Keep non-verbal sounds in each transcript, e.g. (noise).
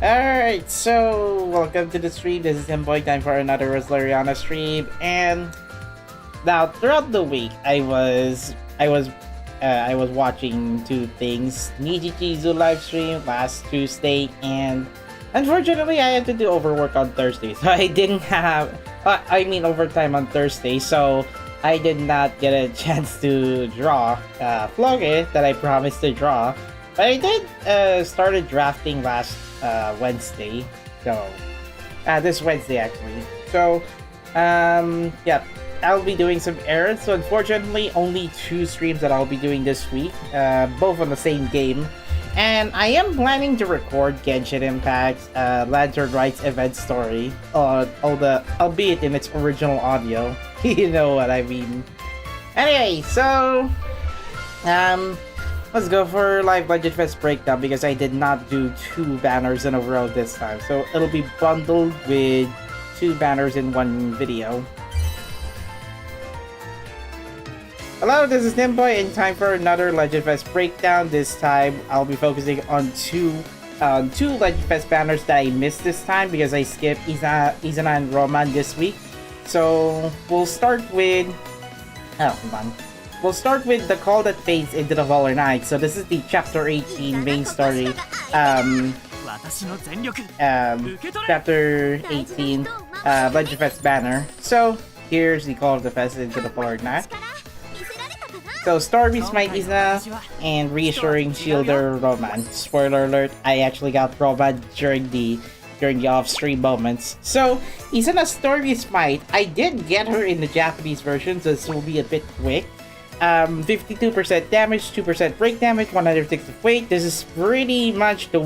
Alright, so welcome to the stream. This is Boy time for another Resleriana stream. And now throughout the week I was watching two things. Nijichizu live stream last Tuesday, and unfortunately I had to do overwork on Thursday. So I didn't have overtime on Thursday, so I did not get a chance to draw Floge that I promised to draw. But I did started drafting last Wednesday. So this Wednesday actually. So yeah, I'll be doing some errands. So unfortunately only 2 streams that I'll be doing this week, both on the same game. And I am planning to record Genshin Impact's Lantern Rights event story, albeit in its original audio. You know what I mean. Anyway, so let's go for live Legend Fest breakdown because I did not do 2 banners in a row this time. So it'll be bundled with 2 banners in one video. Hello, this is Nimboy and time for another Legend Fest breakdown. This time I'll be focusing on two Legend Fest banners that I missed this time because I skipped Izana and Roman this week. So we'll start with We'll start with the call that fades into the Valor Night. So this is the chapter 18 main story. Chapter 18 Legend Fest banner. So here's the call of the fest into the Valor Night. So Stormy Smite Izana and Reassuring Shielder Roman. Spoiler alert, I actually got Roman during the off-stream moments. So Izana Stormy Smite, I did get her in the Japanese version, so this will be a bit quick. 52% damage, 2% break damage, 106 of weight. This is pretty much the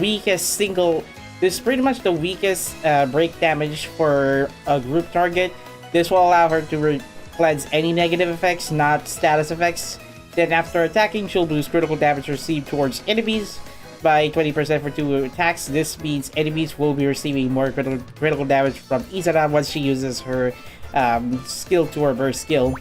weakest break damage for a group target. This will allow her to cleanse any negative effects, not status effects. Then after attacking, she'll boost critical damage received towards enemies by 20% for 2 attacks. This means enemies will be receiving more critical damage from Izana once she uses her skill to her burst skill.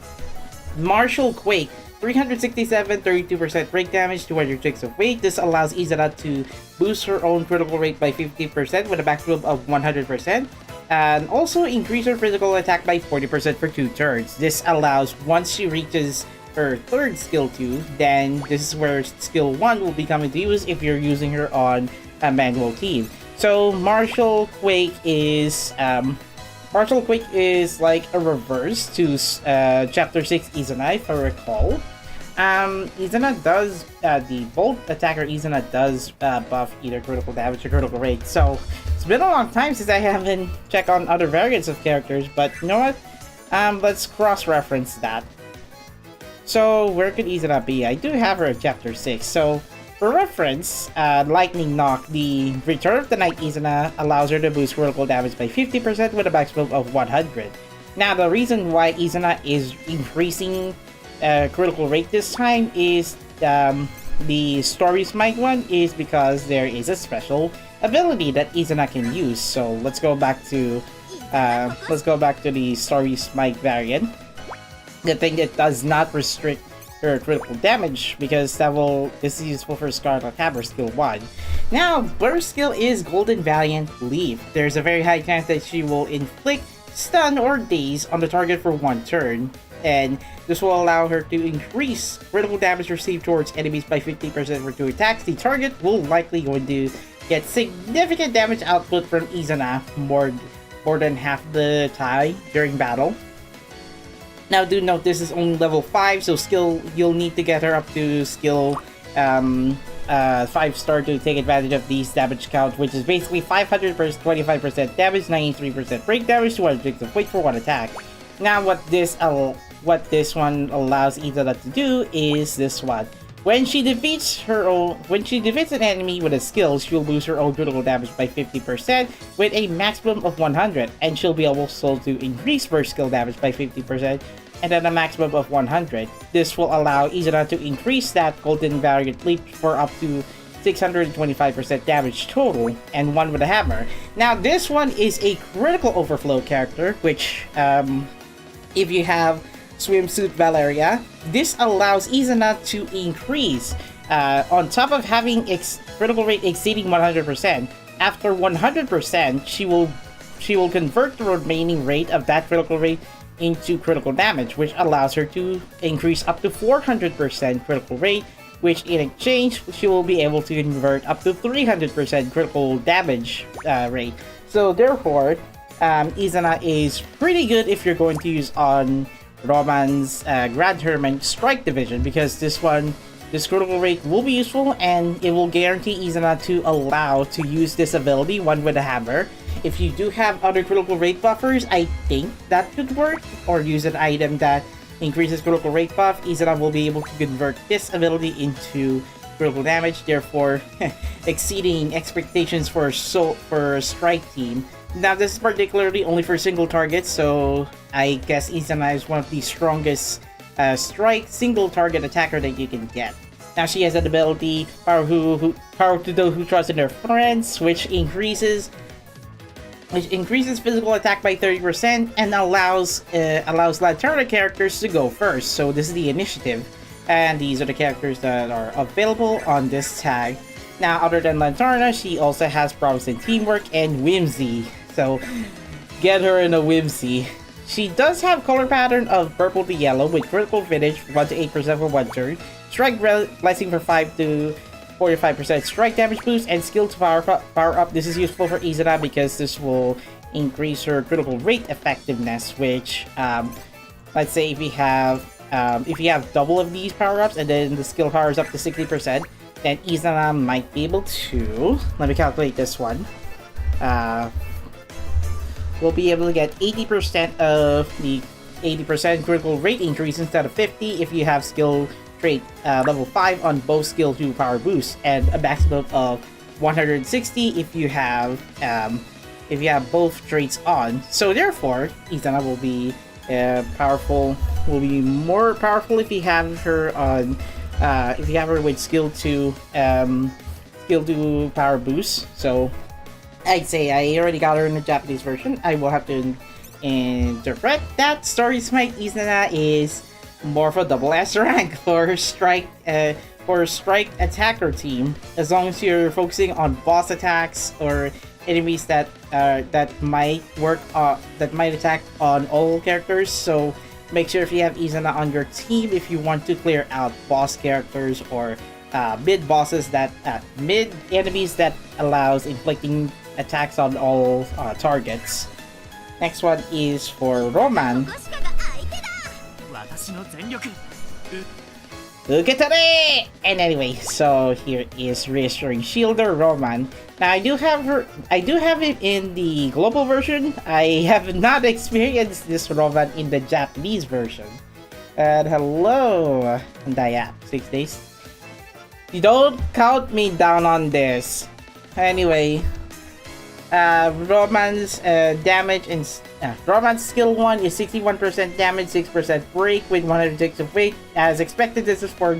Martial Quake, 367, 32% break damage, 206 of weight. This allows Izana to boost her own critical rate by 50% with a maximum of 100%. And also increase her physical attack by 40% for 2 turns. This allows, once she reaches her 3rd skill 2, then this is where skill 1 will be coming to use if you're using her on a manual team. So Martial Quake is like a reverse to chapter 6 Izana, if I recall. Izana does the bolt attacker Izana does buff either critical damage or critical rate. So it's been a long time since I haven't checked on other variants of characters, but you know what? Let's cross-reference that. So where could Izana be? I do have her at chapter 6. So for reference, Lightning Knock, the Return of the Night Izana allows her to boost critical damage by 50% with a maximum of 100. Now the reason why Izana is increasing critical rate this time is the Story Smite one is because there is a special ability that Izana can use. So let's go back to the Story Smite variant. The thing that does not restrict her critical damage because this is useful for Scarlet Hammer skill 1. Now, burst skill is Golden Valiant Leaf. There's a very high chance that she will inflict stun or daze on the target for 1 turn, and this will allow her to increase critical damage received towards enemies by 50% for 2 attacks. The target will likely going to get significant damage output from Izana more than half the time during battle. Now do note this is only level 5, so you'll need to get her up to skill 5-star to take advantage of these damage count, which is basically 500%, 25% damage, 93% break damage, 206 of weight for 1 attack. Now what this one allows Izana to do is this one. When she defeats an enemy with a skill, she'll boost her own critical damage by 50% with a maximum of 100, and she'll be able to increase burst skill damage by 50% and then a maximum of 100. This will allow Izana to increase that Golden Variant Leap for up to 625% damage total, and 1 with a hammer. Now this one is a critical overflow character, which if you have Swimsuit Valeria, this allows Izana to increase, on top of having critical rate exceeding 100%, after 100%, she will convert the remaining rate of that critical rate into critical damage, which allows her to increase up to 400% critical rate, which in exchange, she will be able to convert up to 300% critical damage rate. So therefore, Izana is pretty good if you're going to use on Roman's Grand Hermit Strike Division, because this critical rate will be useful and it will guarantee Izana to allow to use this ability, 1 with a hammer. If you do have other critical rate buffers, I think that could work, or use an item that increases critical rate buff. Izana will be able to convert this ability into critical damage, therefore exceeding expectations for a strike team. Now this is particularly only for single targets, so I guess Izana is one of the strongest strike single target attacker that you can get. Now she has an ability, Power to those who trust in their friends, which increases physical attack by 30% and allows Lanterna characters to go first. So this is the initiative, and these are the characters that are available on this tag. Now, other than Lanterna, she also has prowess in teamwork and whimsy. So get her in a whimsy. She does have color pattern of purple to yellow with critical finish 1 to 8% for 1 turn, strike blessing for 5 to 45% strike damage boost, and skill to power up. This is useful for Izana because this will increase her critical rate effectiveness, which let's say if you have double of these power ups and then the skill power is up to 60%, then Izana might be able to, let me calculate this one, we'll be able to get 80% of the 80% critical rate increase instead of 50 if you have skill trait level 5 on both skill 2 power boosts, and a maximum of 160 if you have both traits on. So therefore, Izana will be more powerful if you have her on with skill 2 power boost. So I'd say I already got her in the Japanese version. I will have to interpret that. Story Smite Izana is more of a double S rank for strike attacker team, as long as you're focusing on boss attacks or enemies that might attack on all characters. So make sure if you have Izana on your team, if you want to clear out boss characters or mid enemies that allows inflicting attacks on all targets. Next one is for Roman. Look at that! And anyway, so here is Reassuring Shielder Roman. Now I do have it in the global version. I have not experienced this Roman in the Japanese version. And hello, Daya, 6 days. You don't count me down on this. Anyway, Roman's damage and Roman's skill 1 is 61% damage, 6% break with 106 of weight. As expected, this is for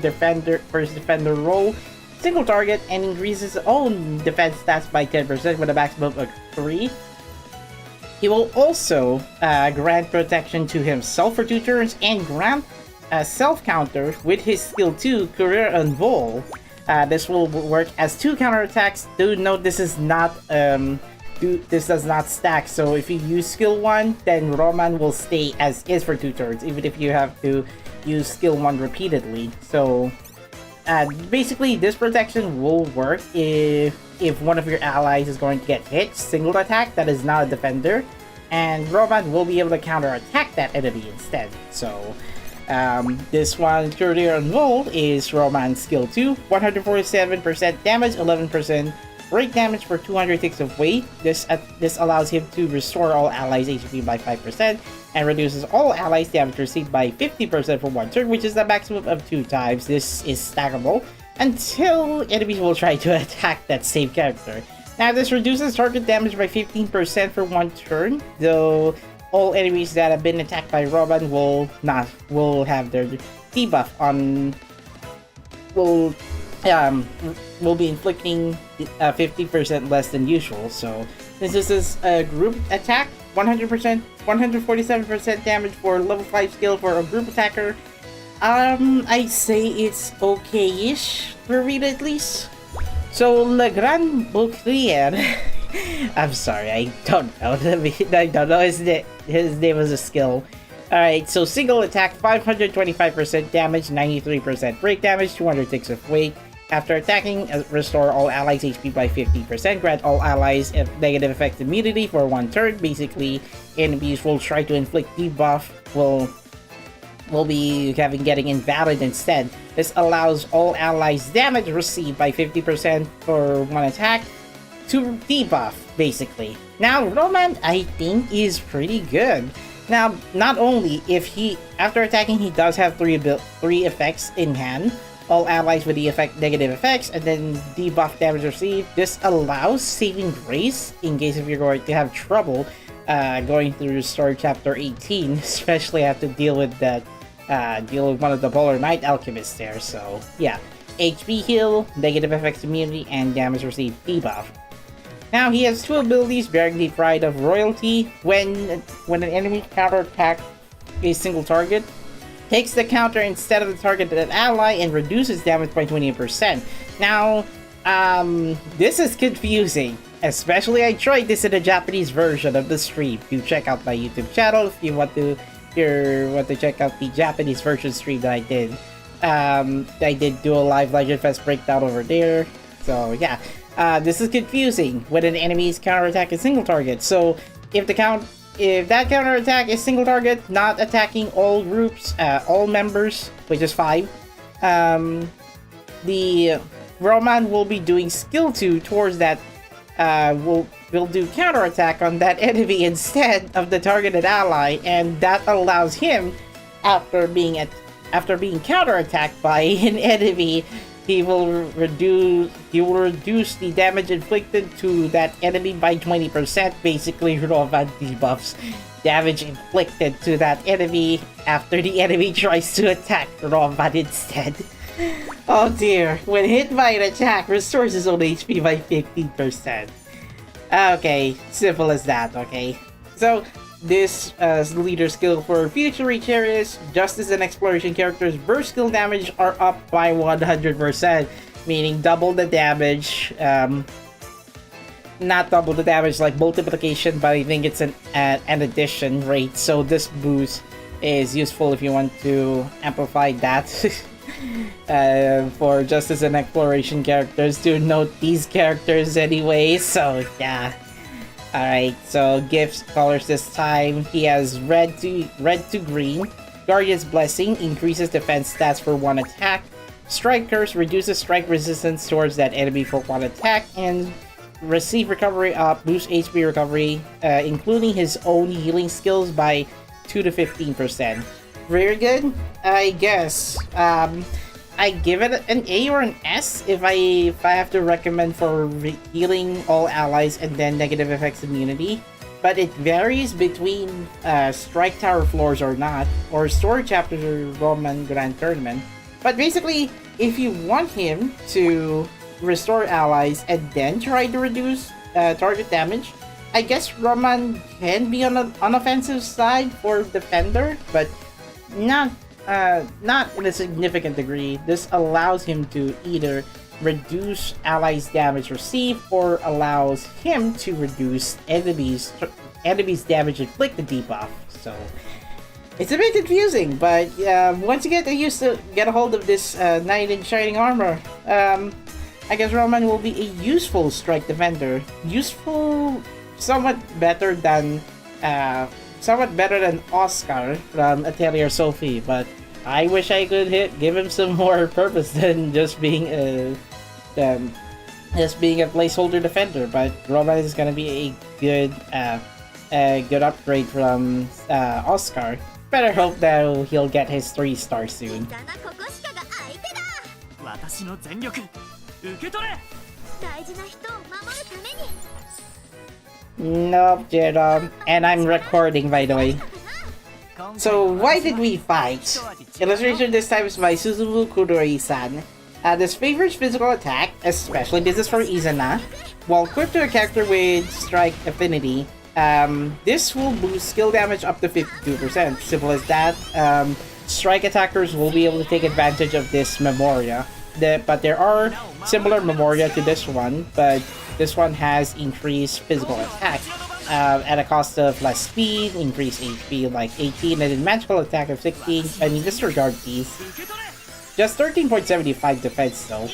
first defender role. Single target and increases his own defense stats by 10% with a maximum of 3. He will also grant protection to himself for 2 turns and grant a self counter with his skill 2 career Envol. This will work as 2 counterattacks. Do note this is not this does not stack, so if you use skill 1, then Roman will stay as is for 2 turns, even if you have to use skill 1 repeatedly. So basically this protection will work if one of your allies is going to get hit, single attack that is not a defender, and Roman will be able to counter attack that enemy instead. So this one, Career Enrolled, is Roman's skill 2, 147% damage, 11% break damage for 206 of weight. This allows him to restore all allies HP by 5% and reduces all allies damage received by 50% for 1 turn, which is the maximum of 2 times. This is stackable until enemies will try to attack that same character. Now this reduces target damage by 15% for 1 turn, though all enemies that have been attacked by Roman will have their debuff on will be inflicting 50% less than usual. So this is a group attack, 147% damage for level 5 skill for a group attacker. I'd say it's okay-ish for Rita at least. So Le Grand Bouclier, I'm sorry, I don't know. I don't know his name was a skill. Alright, so single attack, 525% damage, 93% break damage, 206 of weight. After attacking, restore all allies HP by 50%, grant all allies negative effect immunity for 1 turn. Basically, enemies will try to inflict debuff, will be getting invalid instead. This allows all allies damage received by 50% for 1 attack to debuff, basically. Now, Roman, I think, is pretty good. Now, not only if after attacking, he does have 3 effects in hand, all allies with the negative effects, and then debuff damage received. This allows saving grace in case if you're going to have trouble going through story chapter 18, especially have to deal with that deal with one of the Polar Knight alchemists there. So yeah, HP heal, negative effects immunity, and damage received debuff. Now he has 2 abilities bearing the Pride of Royalty. When an enemy counterattack a single target, takes the counter instead of the targeted ally and reduces damage by 20%. Now, this is confusing. Especially, I tried this in a Japanese version of the stream. Do check out my YouTube channel if you want to check out the Japanese version stream that I did. I did do a live Legend Fest breakdown over there. So yeah, this is confusing when an enemy's counterattack is single target. So if that counterattack is single target, not attacking all groups, all members, which is 5, the Roman will be doing skill 2 towards that. Will do counterattack on that enemy instead of the targeted ally, and that allows him, after being counterattacked by an enemy, he will reduce the damage inflicted to that enemy by 20%. Basically, Roman debuffs damage inflicted to that enemy after the enemy tries to attack Roman instead. Oh dear, when hit by an attack, restores his own HP by 15%. Okay, simple as that, okay? So, this leader skill for future reach areas, Justice and Exploration characters' burst skill damage are up by 100%, meaning double the damage. Not double the damage like multiplication, but I think it's an addition rate, so this boost is useful if you want to amplify that. For Justice and Exploration characters, to note these characters anyway, so yeah. Alright, so gifts colors this time. He has red to green. Guardian's Blessing increases defense stats for 1 attack. Strike Curse reduces strike resistance towards that enemy for 1 attack, and receive recovery up, boost HP recovery, including his own healing skills by 2 to 15%. Very good, I guess. I give it an A or an S if I have to recommend for healing all allies and then negative effects immunity. But it varies between Strike Tower floors or not, or Story Chapters or Roman Grand Tournament. But basically, if you want him to restore allies and then try to reduce target damage, I guess Roman can be on an offensive side for Defender, but not in a significant degree. This allows him to either reduce allies' damage received or allows him to reduce enemies' damage inflicted debuff. So it's a bit confusing, but once you get a hold of this Knight in Shining Armor, I guess Roman will be a useful strike defender. Useful, somewhat better than Oscar from Atelier Sophie, but I wish I could give him some more purpose than just being a placeholder defender. But Roman is gonna be a good upgrade from Oscar. Better hope that he'll get his 3-star soon. Nope, Jerome. And I'm recording, by the way. So, why did we fight? Illustration this time is by Suzumu Kudori-san. This favors physical attack, especially this is for Izana. While equipped to a character with Strike Affinity, this will boost skill damage up to 52%. Simple as that. Strike attackers will be able to take advantage of this Memoria. But there are similar Memoria to this one, but this one has increased physical attack at a cost of less speed, increased HP like 18, and a magical attack of 16. I mean, disregard these. Just 13.75 defense though.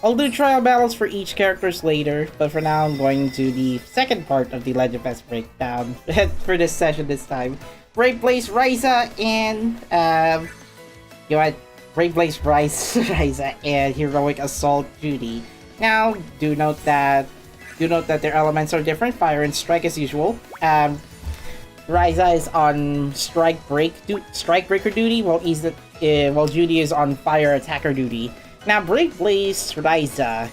I'll do trial battles for each characters later, but for now I'm going to the second part of the Legend Fest breakdown for this session this time. Brave Blaze Ryza and Brave Blaze Ryza and Heroic Assault Judie. Now, do note that their elements are different. Fire and Strike as usual. Ryza is on Strike Breaker duty, while Judie is on Fire Attacker duty. Now, Brave Blaze Ryza.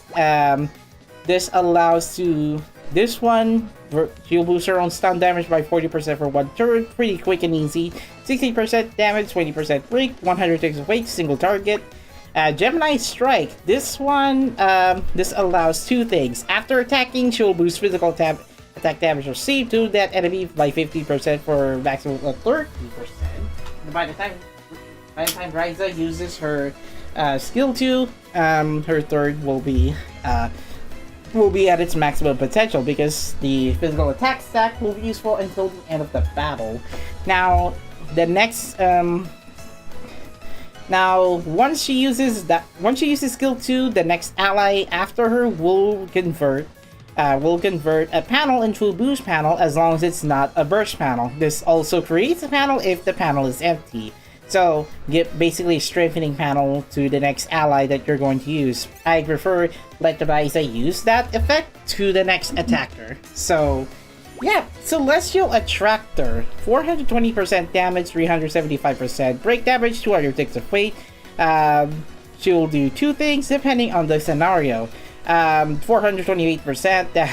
This one She'll boost her own stun damage by 40% for 1 turn, pretty quick and easy. 60% damage, 20% break, 100 ticks of weight, single target. Gemini Strike. This one, this allows 2 things. After attacking, she'll boost physical attack damage received to that enemy by 50% for maximum of 30%. By the time Ryza uses her skill 2, her third will be at its maximum potential because the physical attack stack will be useful until the end of the battle. Now, the next once she uses skill 2, the next ally after her will convert a panel into a boost panel as long as it's not a burst panel. This also creates a panel if the panel is empty. So, get basically a strengthening panel to the next ally that you're going to use. I prefer let Ryza use that effect to the next attacker. So, yeah, Celestial Attractor. 420% damage, 375% break damage, 200 ticks of weight. She'll do 2 things depending on the scenario. 428%.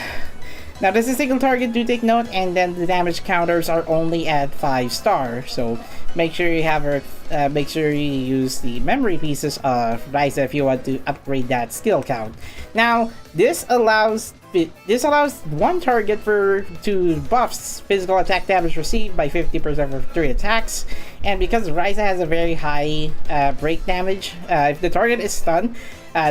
Now this is single target, do take note, and then the damage counters are only at 5-star. So make sure you have her. Make sure you use the memory pieces of Ryza if you want to upgrade that skill count. Now this allows 1 target to buffs physical attack damage received by 50% for 3 attacks, and because Ryza has a very high break damage, if the target is stunned,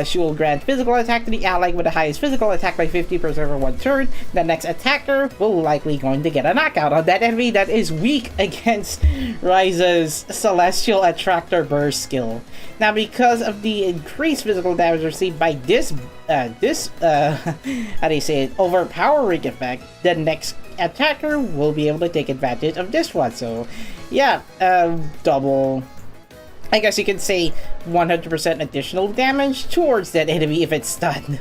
she will grant physical attack to the ally with the highest physical attack by 50% for 1 turn. The next attacker will likely going to get a knockout on that enemy that is weak against Ryza's Celestial Attractor burst skill. Now, because of the increased physical damage received by this overpowering effect, the next attacker will be able to take advantage of this one. So, yeah, double. I guess you can say 100% additional damage towards that enemy if it's stunned.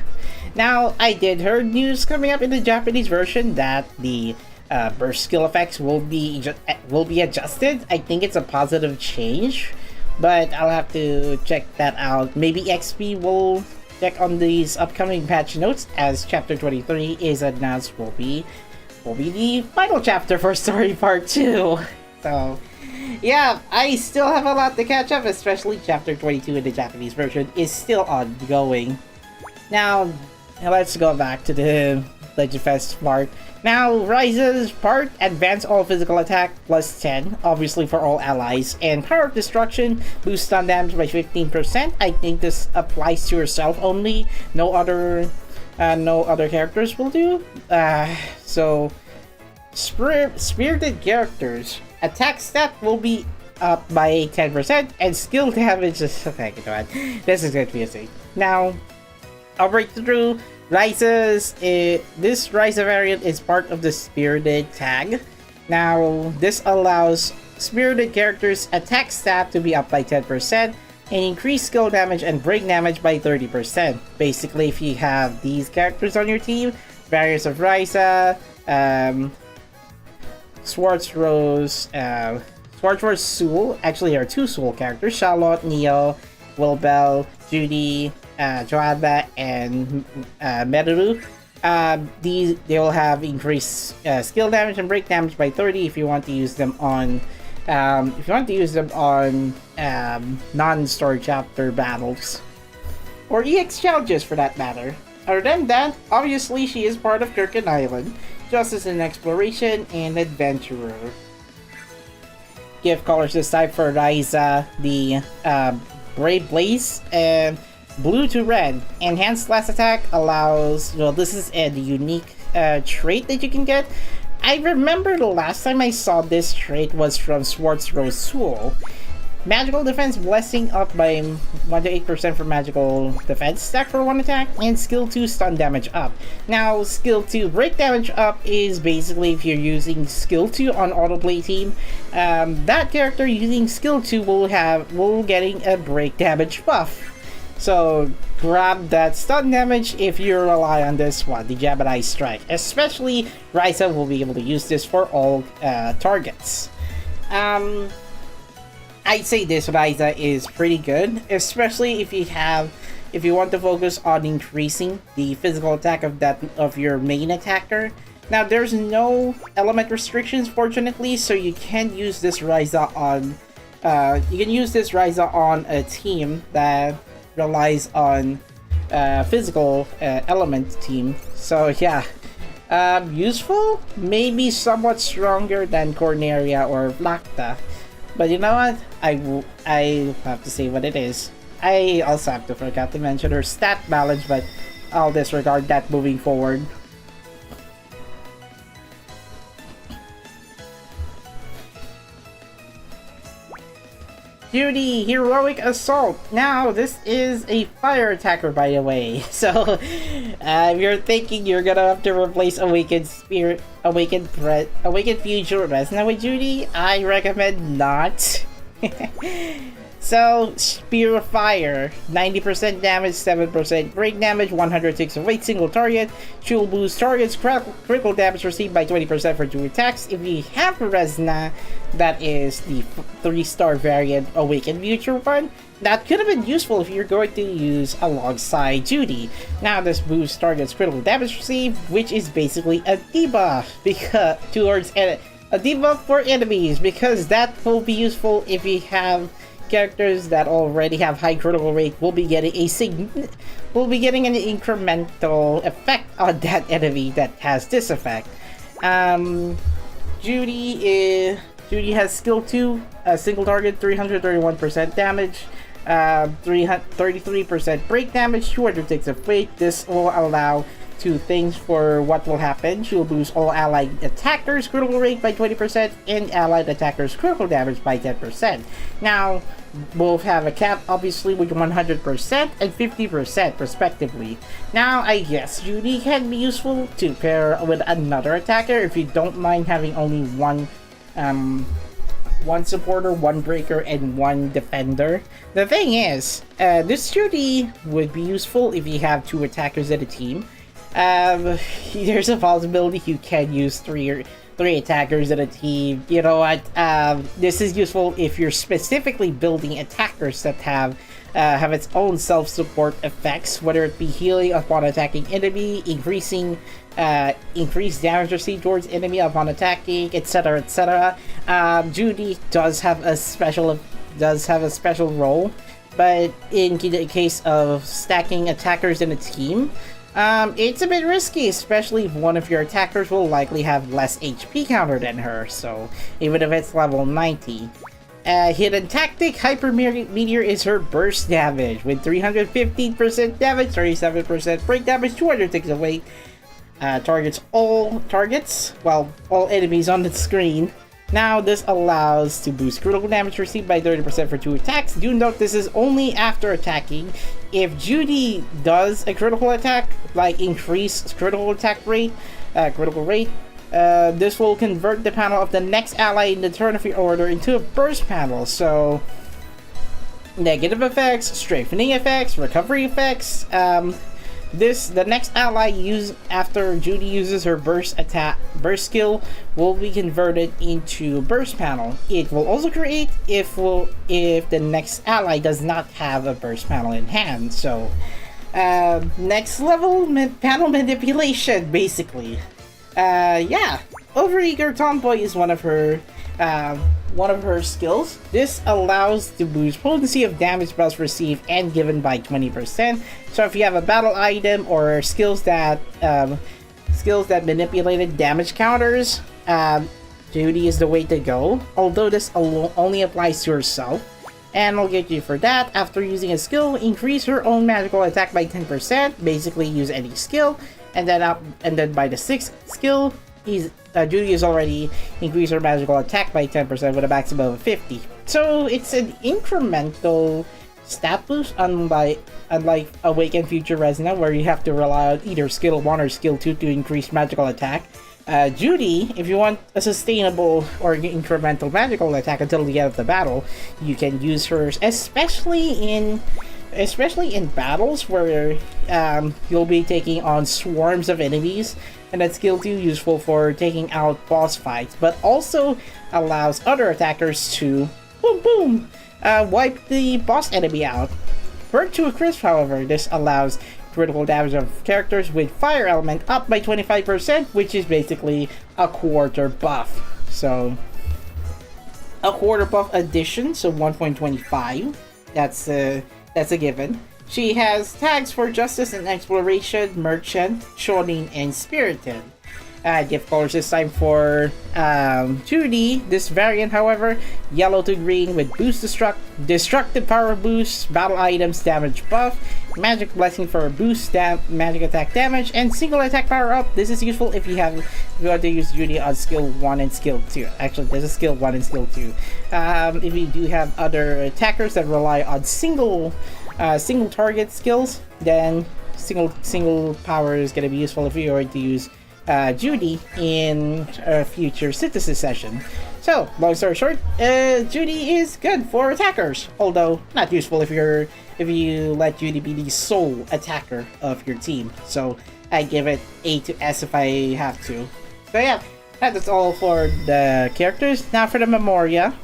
Now, I did hear news coming up in the Japanese version that the burst skill effects will be adjusted. I think it's a positive change, but I'll have to check that out. Maybe XP will check on these upcoming patch notes, as Chapter 23 is announced will be the final chapter for Story Part 2. So, yeah, I still have a lot to catch up, especially Chapter 22 in the Japanese version is still ongoing. Now, let's go back to the Legend Fest part. Now, Ryza's part, advance all physical attack plus 10, obviously for all allies, and Power of Destruction, boost stun damage by 15%. I think this applies to herself only. No other characters will do. So, Spirited characters. Attack stat will be up by 10%, and skill damage is... Okay, you know what? This is going to be a thing. Now, I'll break through Ryza's... this Ryza variant is part of the Spirited tag. Now, this allows Spirited characters' attack stat to be up by 10%, and increase skill damage and break damage by 30%. Basically, if you have these characters on your team, variants of Ryza, Swartz Soul. Actually, there are 2 Soul characters: Charlotte, Neo, Wilbel, Judie, Joanna, and Meru. They will have increased skill damage and break damage by 30 if you want to use them on non-story chapter battles or EX challenges for that matter. Other than that, obviously she is part of Kirkin Island, just as an exploration and adventurer. Give colors this type for Ryza, the Brave Blaze, and blue to red. Enhanced last attack allows, well, this is a unique trait that you can get. I remember the last time I saw this trait was from Swartz Soul. Magical defense blessing up by 1 to 8% for magical defense stack for 1 attack, and skill 2 stun damage up. Now, skill 2 break damage up is basically if you're using skill 2 on autoplay team, that character using skill 2 will getting a break damage buff. So grab that stun damage if you rely on this one, the Gemini Strike. Especially Ryza will be able to use this for all targets. I'd say this Ryza is pretty good, especially if you want to focus on increasing the physical attack of your main attacker. Now, there's no element restrictions, fortunately, so you can use this Ryza on a team that relies on physical element team. So yeah, useful, maybe somewhat stronger than Corneria or Vlakta, but you know what? I have to say what it is. I also have to forget to mention her stat balance, but I'll disregard that moving forward. Judie, Heroic Assault. Now, this is a fire attacker, by the way. So, if you're thinking you're gonna have to replace Awakened Spirit, Awakened Future Resna with Judie, I recommend not. So, Spear of Fire, 90% damage, 7% break damage, 106 of weight, single target. She will boost targets critical damage received by 20% for 2 attacks. If you have Resna, that is the 3-star variant Awakened Future one, that could have been useful if you're going to use alongside Judie. Now, this boosts targets critical damage received, which is basically a debuff because a debuff for enemies, because that will be useful if you have characters that already have high critical rate. Will be getting an incremental effect on that enemy that has this effect. Judie has skill 2, single target, 331% damage, 33% break damage, 206 of weight. This will allow 2 things for what will happen. She will boost all allied attackers' critical rate by 20% and allied attackers' critical damage by 10%. Now, both have a cap, obviously, with 100% and 50% respectively. Now, I guess Judie can be useful to pair with another attacker if you don't mind having only one supporter, one breaker, and one defender. The thing is, this Judie would be useful if you have 2 attackers in a team. There's a possibility you can use three attackers in a team. You know what? This is useful if you're specifically building attackers that have its own self-support effects, whether it be healing upon attacking enemy, increased damage received towards enemy upon attacking, etc., etc. Judie does have a special role, but in the case of stacking attackers in a team, it's a bit risky, especially if one of your attackers will likely have less HP counter than her, so even if it's level 90. Hidden Tactic, Hyper Meteor is her burst damage, with 315% damage, 37% break damage, 206 of weight. Targets all enemies on the screen. Now, this allows to boost critical damage received by 30% for 2 attacks. Do note this is only after attacking. If Judie does a critical attack, like increase critical rate, this will convert the panel of the next ally in the turn of your order into a burst panel. So, negative effects, strafing effects, recovery effects. The next ally used after Judie uses her burst skill will be converted into burst panel. It will also create if the next ally does not have a burst panel in hand. So, next level panel manipulation, basically. Yeah, Overeager Tomboy is one of her skills. This allows to boost potency of damage spells received and given by 20%. So if you have a battle item or skills that manipulated damage counters, Judie is the way to go. Although this only applies to herself, and I'll get you for that. After using a skill, increase her own magical attack by 10%. Basically, use any skill, and then by the 6th skill, Judie has already increased her magical attack by 10% with a maximum of 50. So it's an incremental stat boost, unlike Awakened Future Resna, where you have to rely on either skill 1 or skill 2 to increase magical attack. Judie, if you want a sustainable or incremental magical attack until the end of the battle, you can use hers, especially in battles where you'll be taking on swarms of enemies, and that skill 2 useful for taking out boss fights, but also allows other attackers to wipe the boss enemy out. Burnt to a crisp, however, this allows critical damage of characters with fire element up by 25%, which is basically a quarter buff. So a quarter buff addition, so 1.25. That's a given. She has tags for Justice and Exploration, Merchant, Shonin, and Spirited. Gift colors this time for Judie. This variant, however, yellow to green with boost destructive power boost, battle items damage buff, magic blessing for boost magic attack damage, and single attack power up. This is useful if you want to use Judie on skill 1 and skill 2. Actually, this is skill 1 and skill 2. If you do have other attackers that rely on single target skills, then single power is gonna be useful if you're going to use Judie in a future synthesis session. So, long story short, Judie is good for attackers, although not useful if you let Judie be the sole attacker of your team. So I give it A to S if I have to. So yeah, that's all for the characters. Now for the Memoria.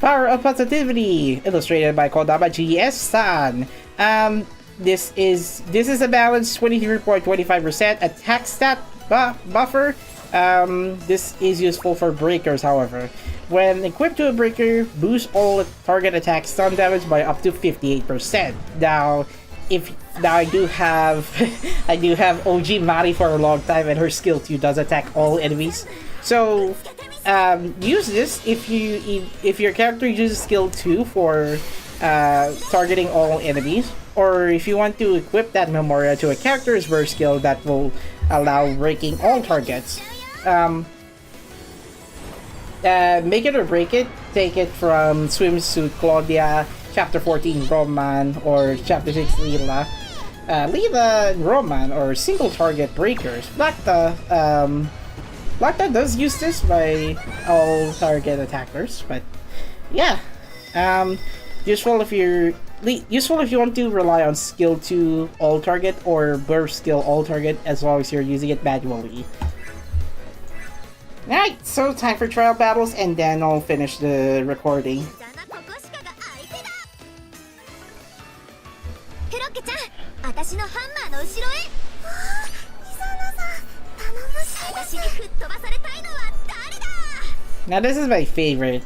Power of Positivity, illustrated by Kodama GS-san. This is a balanced 23.25% attack stat buffer. This is useful for breakers, however. When equipped to a breaker, boost all target attack stun damage by up to 58%. Now I do have OG Mari for a long time, and her skill 2 does attack all enemies. So use this if your character uses skill 2 for targeting all enemies, or if you want to equip that Memoria to a character's burst skill that will allow breaking all targets. Make it or break it. Take it from Swimsuit Claudia, Chapter 14 Roman, or Chapter 6 Lila. Lila and Roman are single target breakers. Blackta does use this by all target attackers, but yeah. Useful if you want to rely on skill 2 all target or burst skill all target, as long as you're using it manually. Alright, so time for trial battles, and then I'll finish the recording. Now this is my favorite.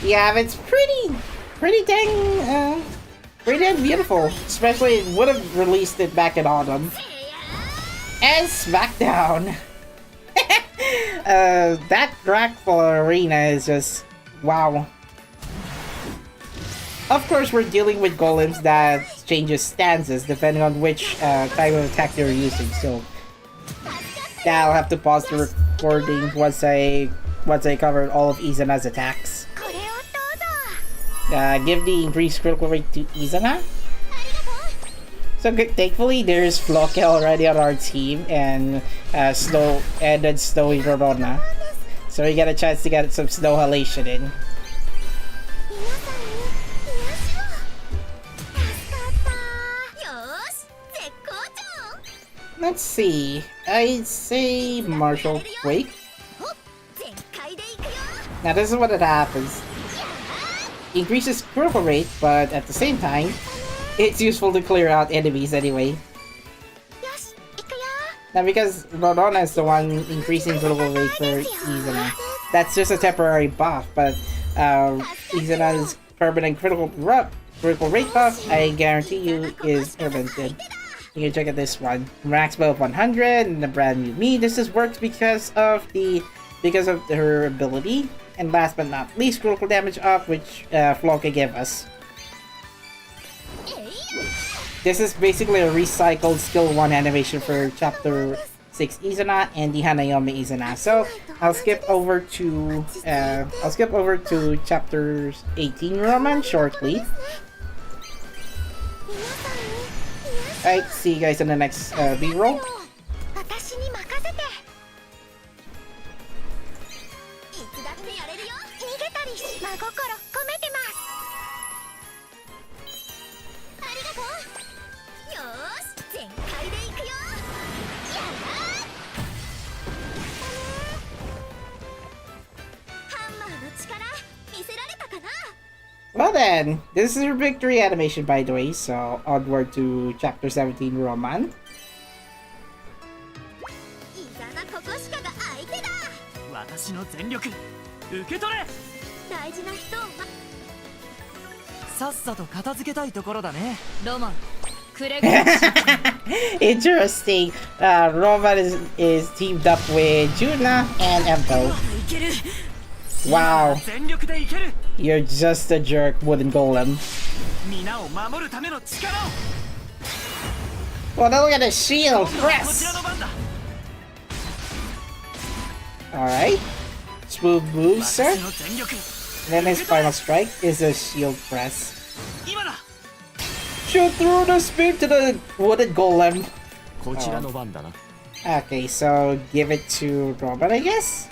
Yeah, but it's pretty dang beautiful. Especially, it would have released it back in autumn. And SmackDown. That Resleriana is just wow. Of course, we're dealing with golems that changes stances depending on which type of attack you're using. So I'll have to pause the recording once I covered all of Izana's attacks. Give the increased critical rate to Izana. So thankfully, there's Floke already on our team, and Snowy Verona. So we get a chance to get some snow halation in. Let's see. I'd say Martial Quake. Now this is what it happens. Increases critical rate, but at the same time, it's useful to clear out enemies anyway. Now because Verona is the one increasing critical rate for Izana, that's just a temporary buff, but Izana's permanent critical rate buff, I guarantee you, is permanent. You can check out this one. Max buff 100 and the brand new me. This works because of her ability. And last but not least, critical damage up, which Floke gave us. This is basically a recycled skill 1 animation for Chapter 6 Izana and the Hanayome Izana. So I'll skip over to Chapter 18 Roman shortly. Alright, see you guys in the next B-roll. Well then, this is your victory animation by the way, so onward to chapter 17 Roman. 私の全力受け取れ。大事な人をさっさと片付けたいところだね。ロマン、くれぐれも。Interesting. Roman is teamed up with Juna and Empo. Wow. You're just a jerk, wooden golem. Well, now look at the shield press. Alright. Smooth moves, sir. And then his final strike is a shield press. Shoot through the spear to the wooden golem. Oh. Okay, so give it to Robin, I guess?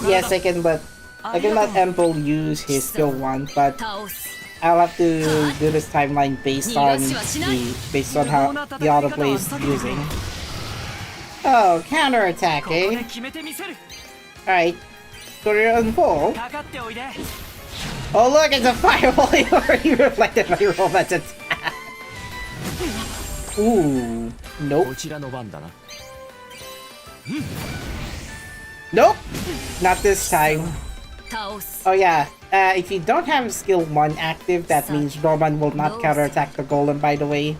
Yes, I can let Empo use his skill 1, but I'll have to do this timeline based on how the auto play is using. Oh, counterattack, eh? Alright. So you're on full. Oh look, it's a fireball! You already reflected my robot's attack. Ooh. Nope. Nope! Not this time. Oh yeah, if you don't have skill 1 active, that means Roman will not counterattack the golem, by the way.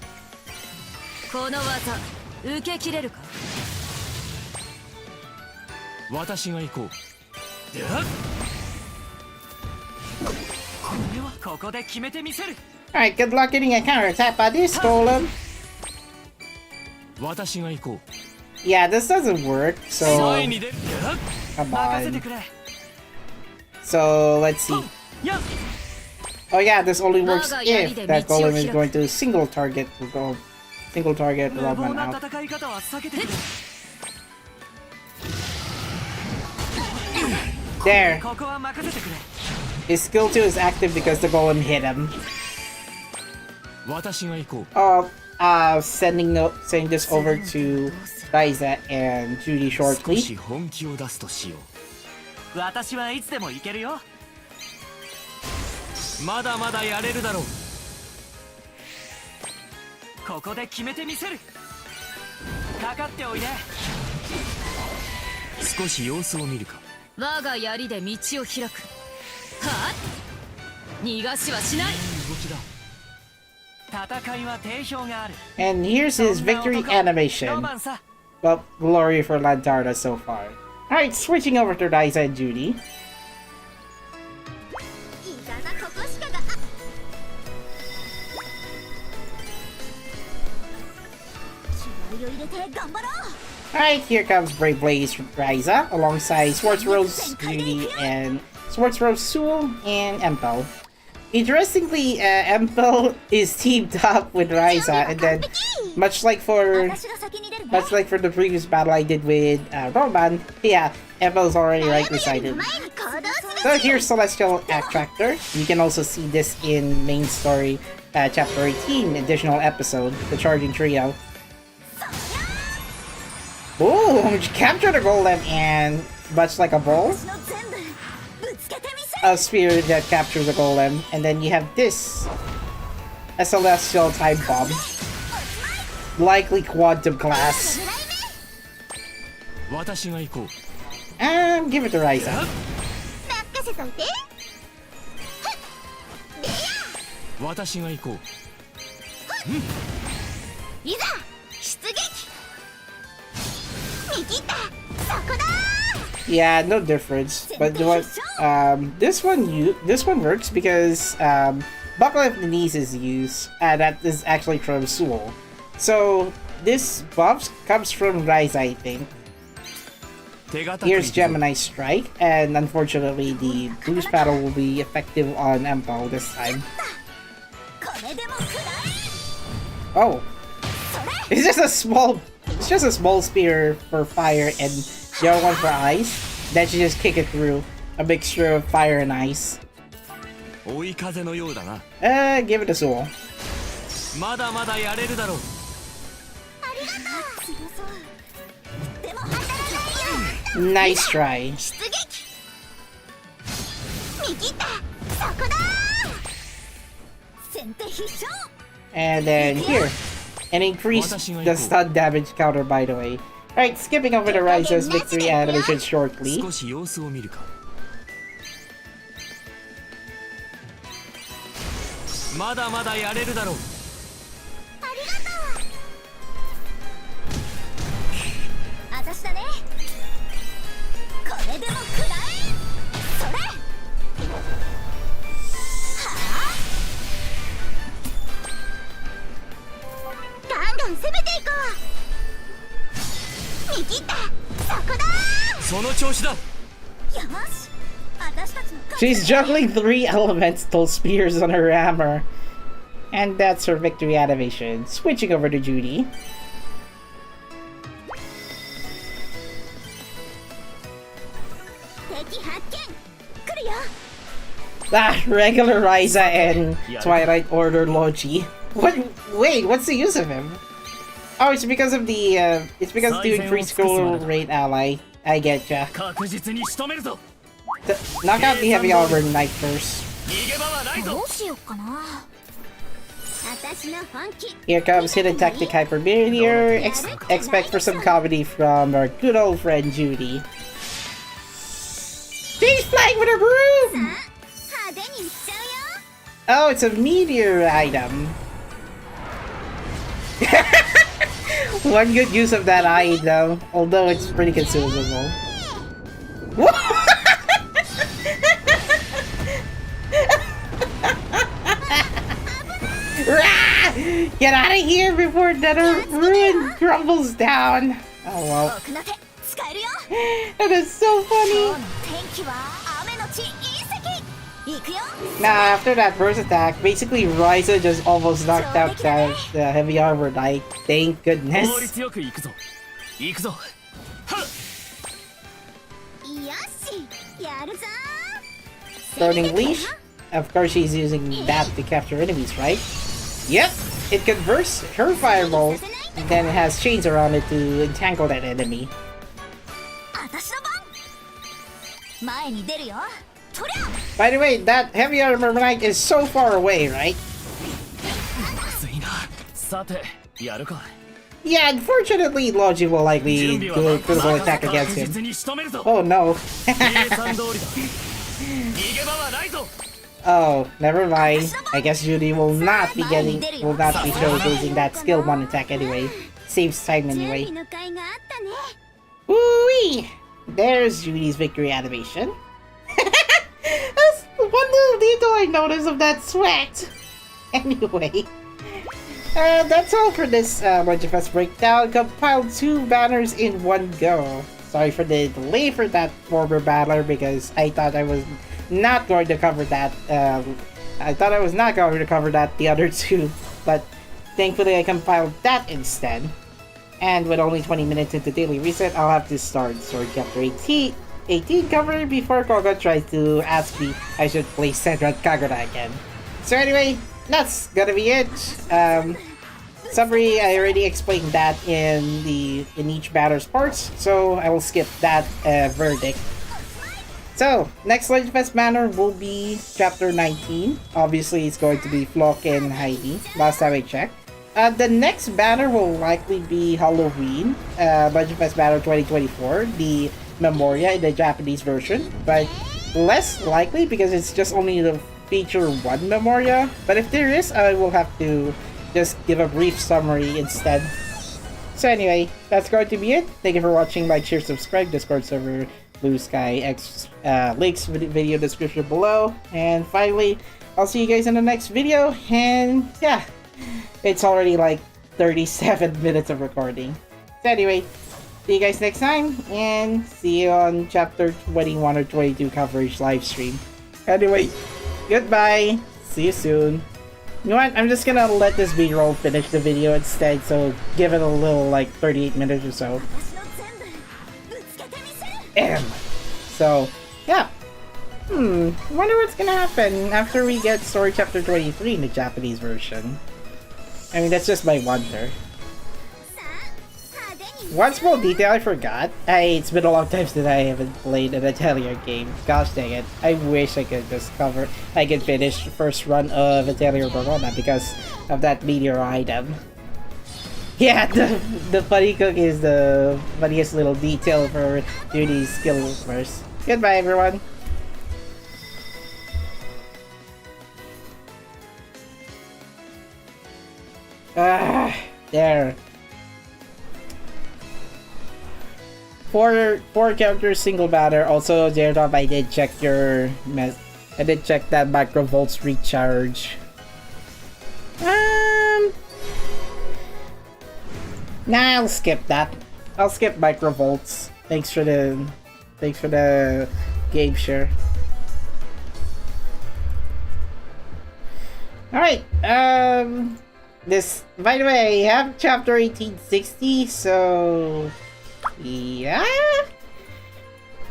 Alright, good luck getting a counterattack by this golem. Yeah, this doesn't work, so... Come on. So, let's see. Oh yeah, this only works if that golem is going to single target Roman out. There. His skill 2 is active because the golem hit him. Oh, sending this over to Ryza and Judie shortly. And here's his victory animation. Well, glory for Lantarda so far. Alright, switching over to Ryza and Judie. Alright, here comes Brave Blaze Ryza alongside Swartz Rose Judie and Swartz Rose Sul and Empel. Interestingly, Empel is teamed up with Ryza, and then much like for the previous battle I did with Roman, yeah, Empel's already right beside him. So here's Celestial Attractor. You can also see this in main story, chapter 18, additional episode, the Charging Trio. Ooh, capture the golem and much like a ball, a sphere that captures the golem, and then you have this, a celestial time bomb, likely quantum class. And give it to Ryza. Yeah, no difference. But what this one works because Buckle of the Knees is used, and that is actually from Sul. So this buff comes from Ryza, I think. Here's Gemini Strike, and unfortunately the boost battle will be effective on Empel this time. Oh, it's just a small spear for fire and the other one for ice. Then you just kick it through. A mixture of fire and ice. Give it a Sul. Nice try. And then here, and increase the stun damage counter, by the way. Alright, skipping over the Ryza's victory animation shortly. 少し様子を見るかまだまだやれるだろうありがとう私だねこれでも食らえそれはあガンガン攻めていこう見切ったそこだその調子だよし She's juggling 3 elemental spears on her hammer. And that's her victory animation. Switching over to Judie. Ah, regular Ryza and Twilight Order Logi. What? Wait, what's the use of him? Oh, it's because of the, it's because to increase scroll rate ally. I getcha. Knock out the heavy armor knight first. Here comes hidden tactic hyper meteor. Expect for some comedy from our good old friend Judie. She's flying with her broom! Oh, it's a meteor item. One good use of that item, although it's pretty consumable. Get out of here before that ruin crumbles down. Oh well. That is so funny. Nah, after that burst attack, basically Ryza just almost knocked out that heavy armor knight. Thank goodness. Burning leash. Of course, she's using that to capture enemies, right? Yep, it converts her fireball, and then it has chains around it to entangle that enemy. By the way, that heavy armor knight is so far away, right? Yeah, unfortunately, Logi will likely do a critical attack against him. Oh no. Oh, never mind. I guess Judie will not be showcasing that skill 1 attack anyway. Saves time anyway. Woo-wee! There's Judie's victory animation. That's one little detail I noticed of that sweat. Anyway. That's all for this Legend breakdown. Compiled 2 banners in one go. Sorry for the delay for that former banner because I thought I was not going to cover that. I thought I was not going to cover that the other 2, but thankfully I compiled that instead. And with only 20 minutes into daily reset, I'll have to start Sword Chapter 18 cover before Koga tries to ask me I should play Senran Kagura again. So anyway, that's gonna be it. Summary, I already explained that in each batter's parts, so I will skip that verdict. So, next Legend Fest banner will be Chapter 19. Obviously, it's going to be Flock and Heidi, last time I checked. The next banner will likely be Halloween, Legend Fest banner 2024, the Memoria in the Japanese version, but less likely because it's just only the feature 1 Memoria. But if there is, I will have to just give a brief summary instead. So anyway, that's going to be it. Thank you for watching. Like, share, subscribe, Discord server, Blue Sky X, links video description below. And finally, I'll see you guys in the next video. And yeah, it's already like 37 minutes of recording. So anyway, see you guys next time, and see you on chapter 21 or 22 coverage live stream. Anyway, goodbye. See you soon. You know what? I'm just gonna let this B-roll finish the video instead, so give it a little like 38 minutes or so. So, yeah. Wonder what's gonna happen after we get Story Chapter 23 in the Japanese version. I mean, that's just my wonder. one small detail I forgot. It's been a long time since I haven't played an Atelier game. Gosh dang it. I wish I could just I could finish the first run of Atelier Corona because of that meteor item. Yeah, the funny cook is the funniest little detail for Judie's skill first. Goodbye, everyone. Ah, there. Four characters, single banner. Also, Jaredov, I did check your I did check that microvolts recharge. Nah, I'll skip that. I'll skip microvolts. Thanks for the game share. All right. This, by the way, I have chapter 1860, so yeah.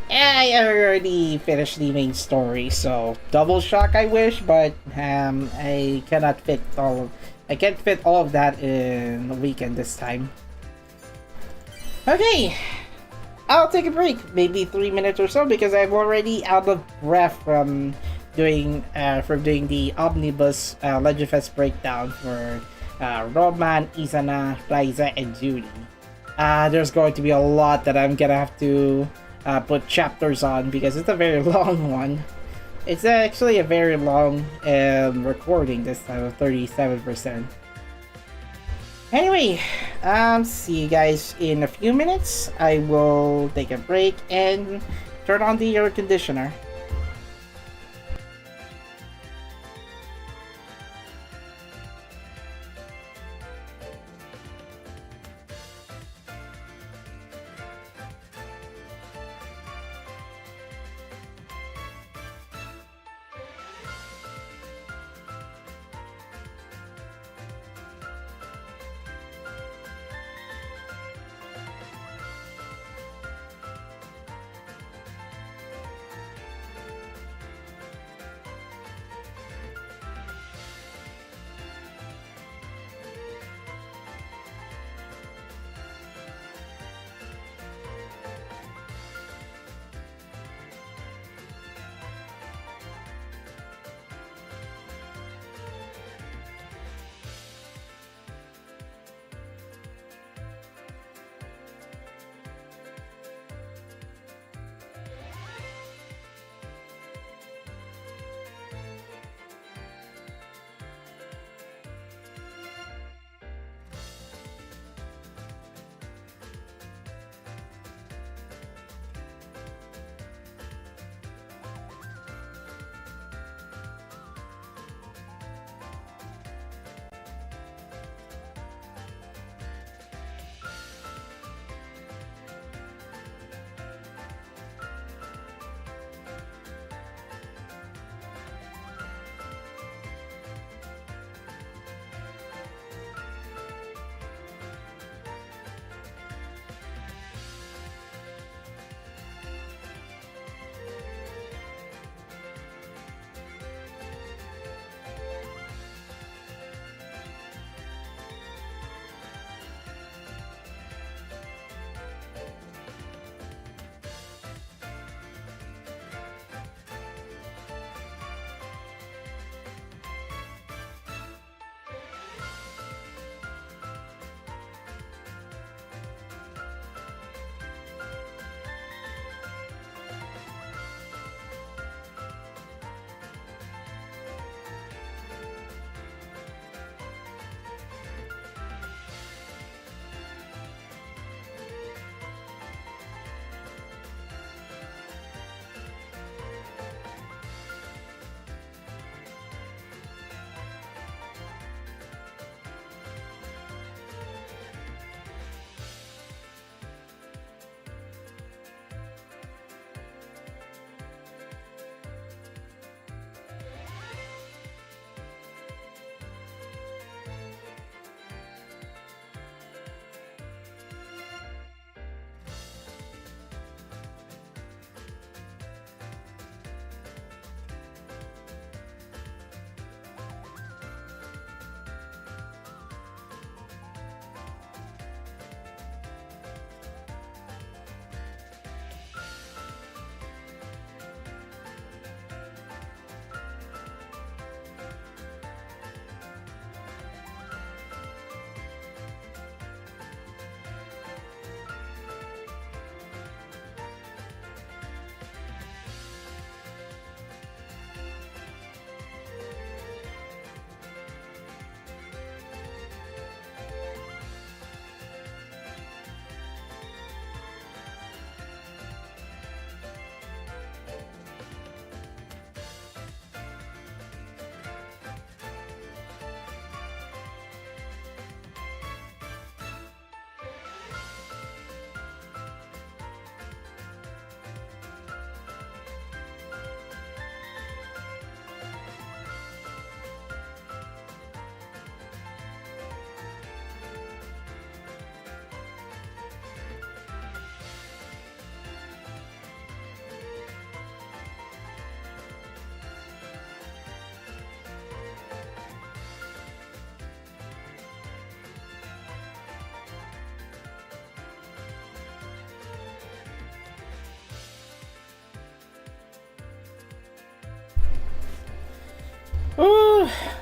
I already finished the main story, so double shock I wish, but I cannot fit I can't fit all of that in a weekend this time. Okay, I'll take a break, maybe 3 minutes or so, because I'm already out of breath from doing the omnibus Legend breakdown for Roman, Izana, Ryza, and Judie. There's going to be a lot that I'm gonna have to put chapters on because it's a very long one. It's actually a very long recording this time of 37%. Anyway, see you guys in a few minutes. I will take a break and turn on the air conditioner.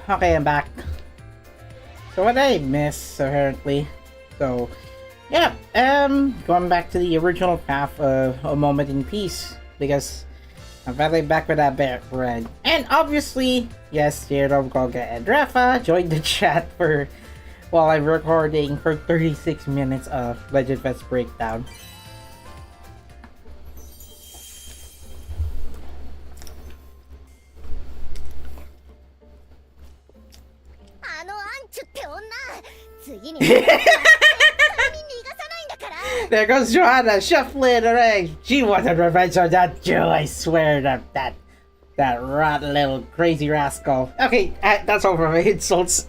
Okay, I'm back. So what did I miss, apparently? So, yeah, going back to the original path of A Moment in Peace, because I'm finally back with that bit red. And obviously, yes, Jerome, Goga, and Rafa joined the chat for, while I'm recording for 36 minutes of Legend Fest Breakdown. There goes Joanna shuffling around. She wanted revenge on that Jew. I swear that rotten little crazy rascal. Okay, that's all for my insults.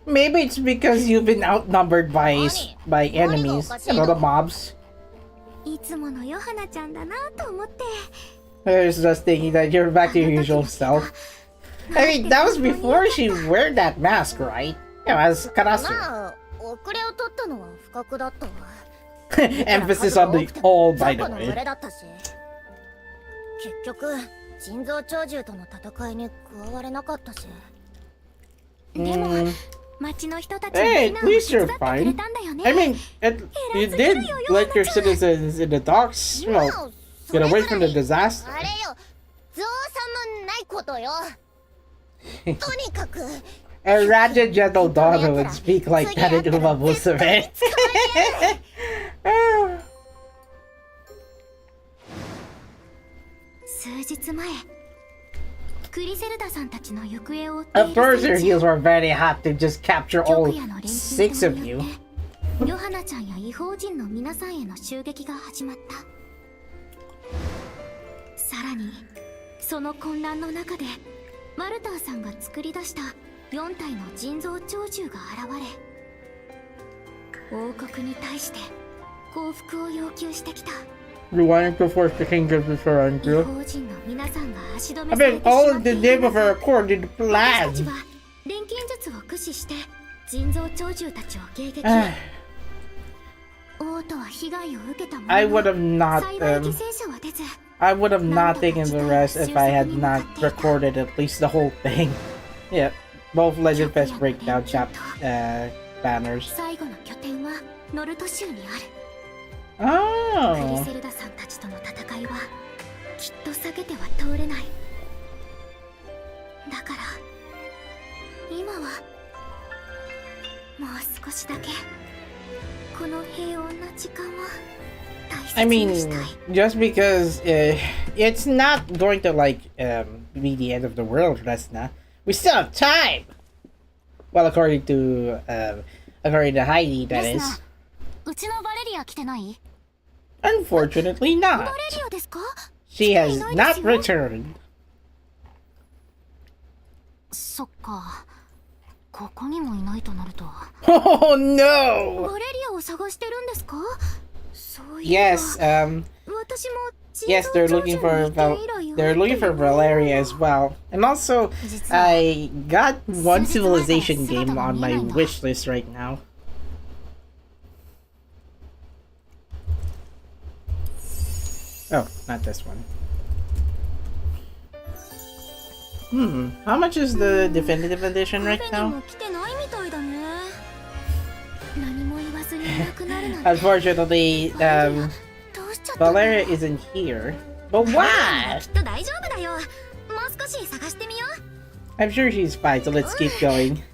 Maybe it's because you've been outnumbered by enemies, the mobs. I was just thinking that you're back to your usual self. I mean, that was before she wore that mask, right? Yeah, as Karasu. Emphasis on the all, by the way. Hey, at least you're fine. I mean, you did let your citizens in the docks, well, get away from the disaster. A ratchet gentle daughter would speak like that in Umamusume. Of course your heels were very hot to just capture all 6 of you. You wanted to force the kingdom before Andrew? I mean, all in the name of our according plan. I would have not taken the rest if I had not recorded at least the whole thing. Yeah, both Legend Fest Breakdown banners. Oh. I mean, just because it's not going to be the end of the world, Resna. We still have time. Well, according to Heidi, that is. Unfortunately not. She has not returned. Oh no! Yes, yes, they're looking for Valeria as well. And also, I got one civilization game on my wish list right now. Oh, not this one. How much is the definitive edition right now? Unfortunately, Valeria isn't here. But why? I'm sure she's fine, so let's keep going.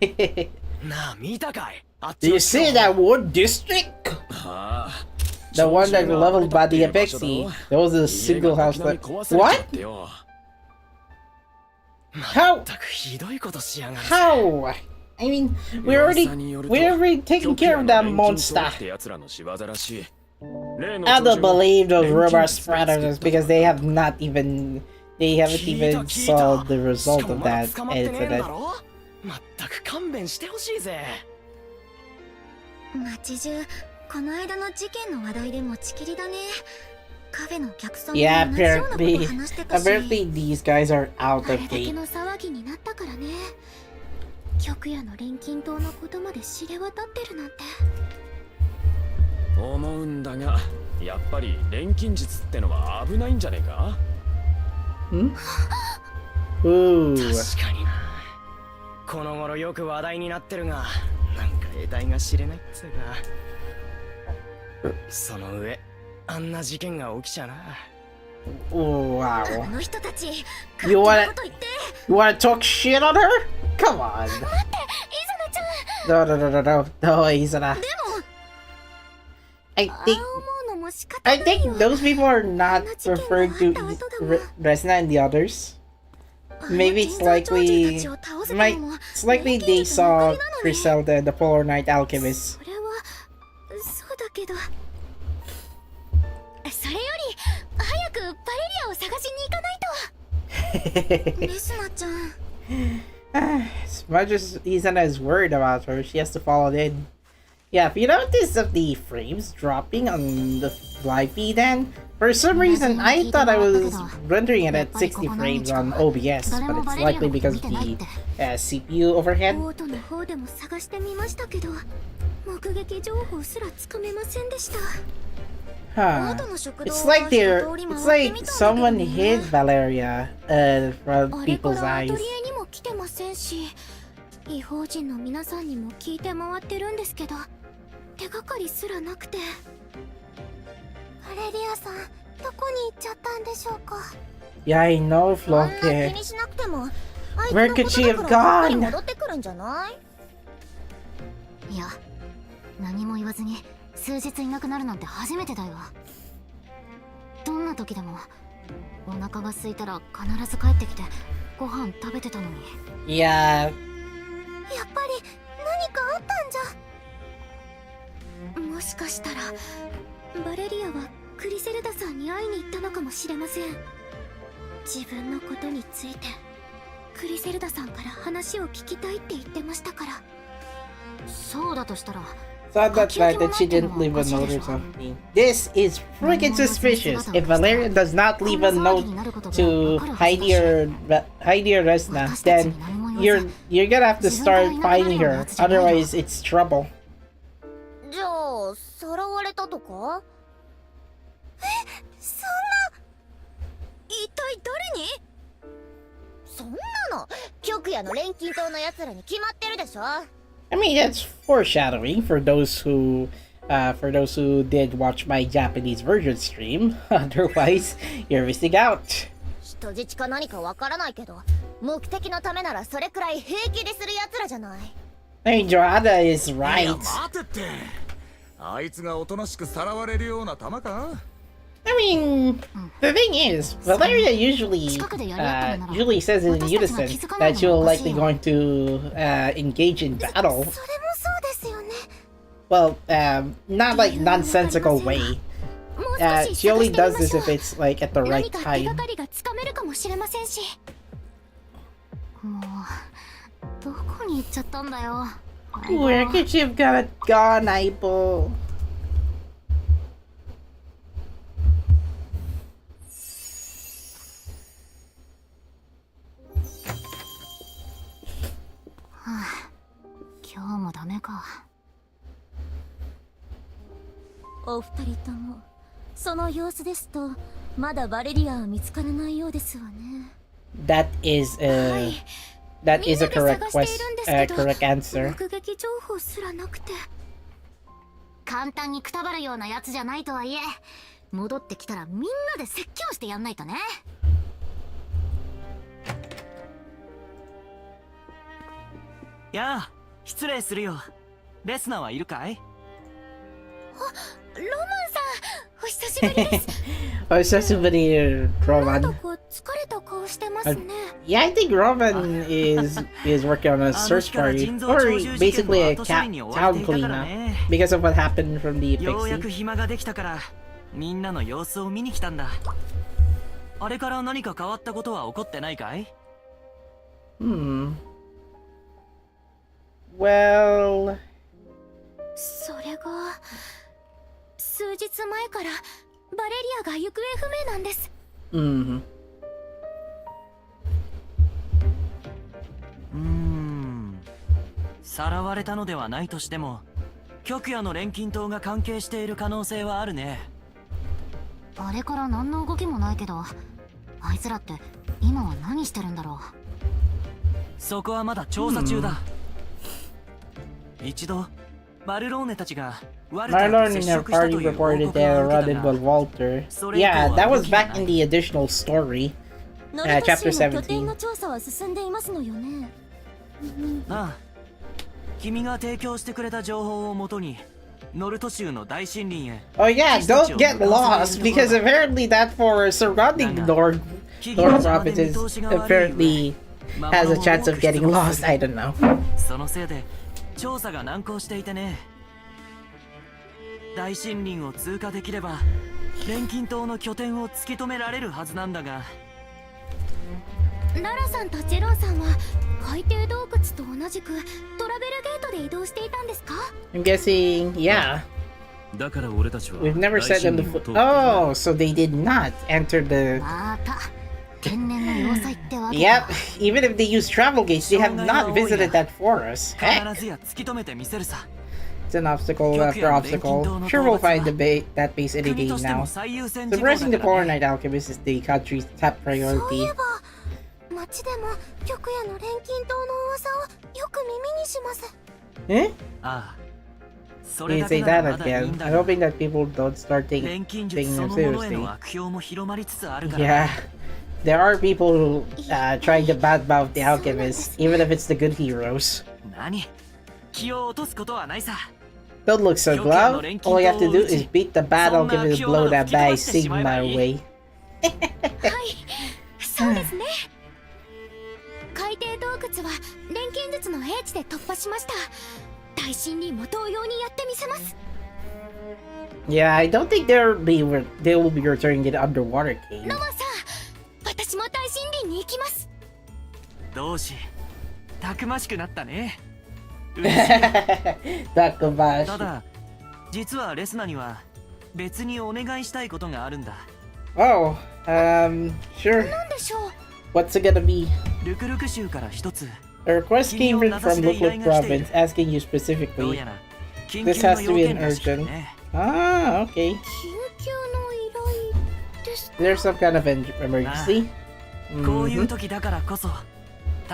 Do you see that one district? The one that's leveled by the Apexi. There was a single house left. What? How? How? I mean, we're already taking care of that monster. I don't believe those rumors spreaders because they haven't even saw the result of that incident. Yeah, apparently these guys are out of date. 昨夜の錬金塔のことまで知れ渡ってるなんて。思うんだが、やっぱり錬金術ってのは危ないんじゃねえか。Ooh. 確かにな。この頃よく話題になってるが、なんか得体が知れないっつうか。その上、あんな事件が起きちゃな。Wow. あの人たち、 You 勝 wanna 手なこと言って。 you wanna talk shit on her? Come on. 待って、イザナちゃん。 No, no, no, no, no, no, Izana. でも I ああ think 思うのも仕方 I ないよ。 think those people are not referring to Resna and the others. Maybe it's likely it's likely they saw Griselda and the Polar Knight alchemists. それはそうだけど、それより早くバレリアを探しに行かないと。レスナちゃん。 As much as Izana is worried about her, she has to follow it in. Yeah, if you notice of the frames dropping on the live feed, then for some reason I thought I was rendering it at 60 frames on OBS, but it's likely because of the CPU overhead. ボートの方でも探してみましたけど、目撃情報すらつかめませんでした。 Huh. It's like someone hid Valeria from あれか people's らア eyes. トリエにも来てませんし、違法人の皆さんにも聞いて回ってるんですけど、手がかりすらなくて。バレリアさん、どこに行っちゃったんでしょうか。 Yeah, I know, そんな気 Floke. にしなくても、あいつ Where の could こと she だ have からやっぱり gone? 戻ってくるんじゃない？いや、何も言わずに数日いなくなるなんて初めてだよ。どんな時でもお腹が空いたら必ず帰ってきてご飯食べてたのに。 Yeah. やっぱり何かあったんじゃ。もしかしたらバレリアはクリセルダさんに会いに行ったのかもしれません。自分のことについてクリセルダさんから話を聞きたいって言ってましたから。そうだとしたら Thought that fact that she didn't leave a note or something. This is freaking suspicious. If Valeria does not leave a note to Heidi or Resna, then you're gonna have to start finding her. Otherwise, it's trouble. じゃあさらわれたとか？え、そんな。一体誰に？そんなの極夜の錬金塔の奴らに決まってるでしょ。 I mean, that's foreshadowing for those who did watch my Japanese version stream. Otherwise, you're missing out. 人質か何かわからないけど、目的のためならそれくらい平気でする奴らじゃない。 I mean, Joanna is いや right. 待てって。あいつがおとなしくさらわれるような玉か。 I mean, the thing is, Valeria usually says in unison that she will likely going to engage in battle. それもそうですよね。 Well, not like nonsensical way. She only does this if it's like at the right 何か手が time. かりがつかめるかもしれませんし。もうどこに行っちゃったんだよ。 Where could she have gone, Aibo? (sighs) 今日もダメか。お二人ともその様子ですとまだバレリアは見つからないようですわね。 That is a correct correct answer. 目撃情報すらなくて。簡単にくたばるようなやつじゃないとはいえ、戻ってきたらみんなで説教してやんないとね。やあ、失礼するよ。レスナはいるかい？ロマンさん、お久しぶりです。 Oh, it's just somebody, なんだ Roman. か疲れた顔してますね。 Yeah, I think Roman is working on a search party, or basically a town cleanup, because of what happened from the ようやく Pixie. 暇ができたからみんなの様子を見に来たんだ。あれから何か変わったことは起こってないかい？ Well, それが数日前からバレリアが行方不明なんです。さらわれたのではないとしても、極夜の錬金塔が関係している可能性はあるね。あれから何の動きもないけど、あいつらって今は何してるんだろう。そこはまだ調査中だ。一度バルローネたちがワルターと Marlon 接 and their 触したと party いう報 reported 告 they が were 受け routed た with が、 Walter. それ以降 Yeah, は that 動 was きが back な in い。 the additional story. ノルト州 Chapter の拠点の17. 調査は進んでいますのよね。ああ、君が提供してくれた情報をもとにノルト州の大森林へ。 Oh yeah, don't get lost because apparently that forest surrounding the North Province is apparently has a chance of getting lost. I don't know. そのせいで調査が難航していてね。大森林を通過できれば錬金塔の拠点を突き止められるはずなんだが。ララさんとジェロンさんは海底洞窟と同じくトラベルゲートで移動していたんですか？ I'm guessing, yeah. だから俺たちは We've never said on the 大森林を通ってい Oh, so they did not enter the. また天然の要塞ってわけ Yep, か。 even if they use travel gates, they have not visited that forest. 必 Heck, ずや突き止めてみせるさ。 it's an obstacle after obstacle. Sure, we'll find that base any 国 day としても now. 最優先事項 Suppressing the だから Polar ね。 Knight Alchemist is the country's top そうい priority. えば街でも極夜の錬金塔の噂をよく耳にします。 Eh? ああ、そ You れ can だけ say なら that まだいいん again. だ I'm が、 hoping that people don't start 錬 taking 金 taking 術 them そのものへ seriously. の悪用も広まりつつあるから。 Yeah, there are people who trying to badmouth the alchemists, even if it's the good heroes. 何？気を落とすことはないさ。 Don't look so glum. All you have to do is beat the bad alchemist and blow that bad Sigma away. はい、そうですね。海底洞窟は錬金術の英知で突破しました。大森林も同様にやってみせます。 Yeah, I don't think they will be returning to the underwater cave. ロマンさん、私も大森林に行きます。同志、たくましくなったね。 Takubashi. ただ、実はレスナには別にお願いしたいことがあるんだ。 Oh, sure. なんでしょう。 What's it gonna be? ルクルク州から一つ。 A request came in from Lukluk province asking you どう specifically. やら緊 This 急の has to 要 be 件 an らしくて urgent. ね。 Ah, okay. 緊急の依頼ですか？ There's some kind of an emergency. こういう Mhm. 時だからこそ、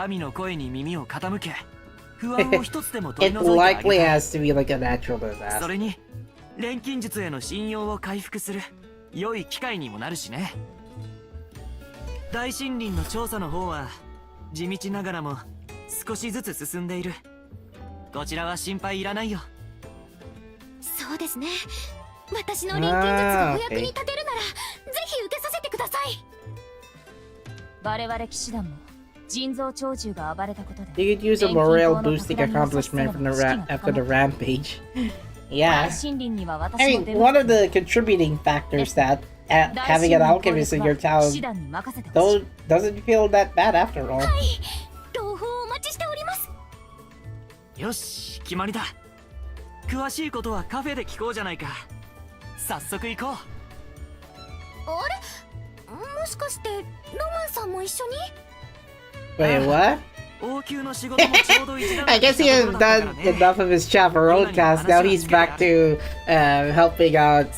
民の声に耳を傾け、不安を一つでも取り It 除いてあげ likely たい。 has to be like a natural そ disaster. れに、錬金術への信用を回復する良い機会にもなるしね。大森林の調査の方は地道ながらも少しずつ進んでいる。こちらは心配いらないよ。そうですね。私の錬金術がお役に立てるなら、ぜひ受けさせてください。我々騎士団も腎臓長寿が暴れたことで You could use a morale boosting accomplishment from after the rampage. 大 Yeah. 森林には I 私も mean, 出 one ま of the contributing factors that having an alchemist in your 騎 town 士団に任せてほしい。 doesn't feel that bad after all. 朗報をお待ちしております。よし、決まりだ。詳しいことはカフェで聞こうじゃないか。早速行こう。あれ、もしかしてロマンさんも一緒に？ Wait, what? 王宮の仕事もちょうど一段 I guess he has done enough of his chaperone cast. Now he's back to helping out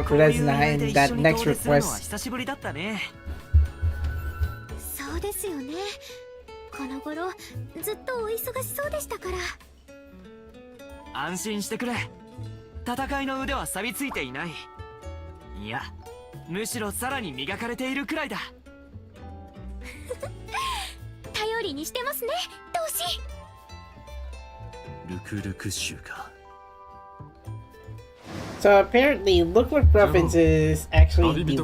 Resna in that next request. 久しぶりだったね。そうですよね。この頃ずっとお忙しそうでしたから。安心してくれ。戦いの腕は錆びついていない。いや、むしろさらに磨かれているくらいだ。頼りにしてますね、同志。ルクルク州か。 So apparently, Lukluk province is actually the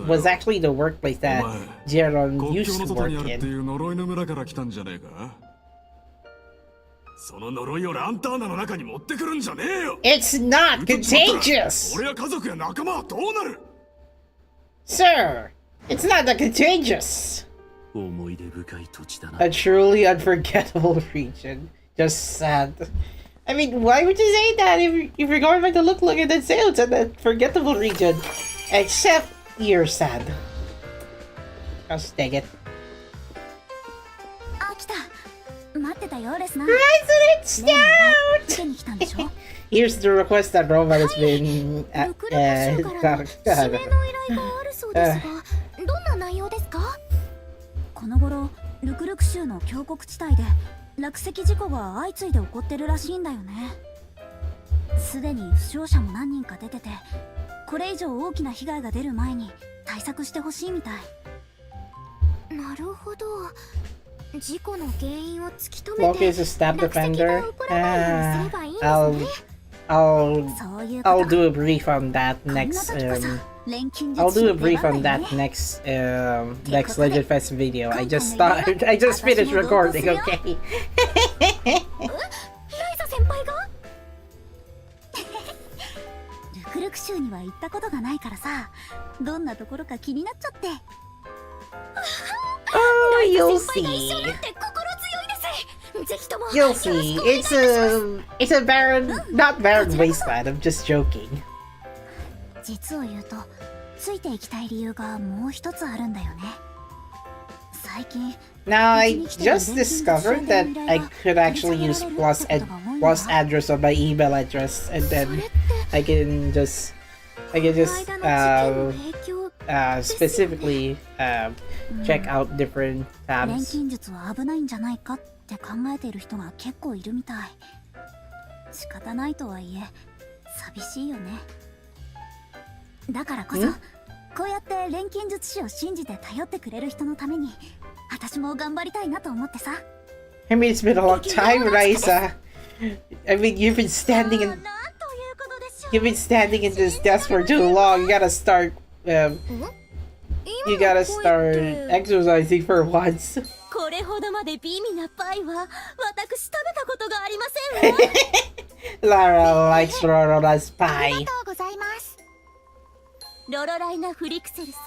was actually the workplace that Jeron 国境 used の to 外に work あるって in. いう呪いの村から来たんじゃねえか。その呪いをランターナの中に持ってくるんじゃねえよ。 It's not contagious, 俺や家族や仲間はどうなる？ sir. It's not that contagious. 思い出深い土地だな。 A truly unforgettable region. Just sad. I mean, why would you say that if you're going back to look and then say it's an unforgettable region? Except you're sad. Just take it. あ、来た。待ってたよレスナ。 Ryza, it's down! 受けに来たんでしょ。 Here's the request that Roman has been ルクルク州からの指名の依頼があるそうですが、どんな内容ですか？この頃ルクルク州の峡谷地帯で落石事故が相次いで起こってるらしいんだよね。すでに負傷者も何人か出てて、これ以上大きな被害が出る前に対策してほしいみたい。なるほど。事故の原因を突き止め Loki て is a stab 落石が defender. 起こらないようにすればいいんですね。そういうこと I'll do a brief on that next I'll do a brief on that next next Legend Fest video. I just finished recording, okay? ライザ先輩がルクルク州には行ったことがないからさ、どんなところか気になっちゃって。Oh, you'll 先輩が一緒 see. だって心強いです。ぜひとも You'll see. It's a barren, not barren wasteland. I'm just joking. 実を言うと、ついていきたい理由がもう一つあるんだよね。最近 Now I just discovered that I could actually use plus address on my email address, and then I can just specifically check out different 錬 tabs. 金術は危ないんじゃないかって考えている人が結構いるみたい。仕方ないとはいえ寂しいよね。だからこそこうやって錬金術師を信じて頼ってくれる人のために私も頑張りたいなと思ってさ。 I mean, it's been a long time, Ryza. I mean, you've been standing in this desk for too long. You gotta start exercising for once. これほどまで美味なパイは私食べたことがありませんわ。 Lara likes Rorora's あり pie. がとうございます。ロロライナ・フリクセルさん、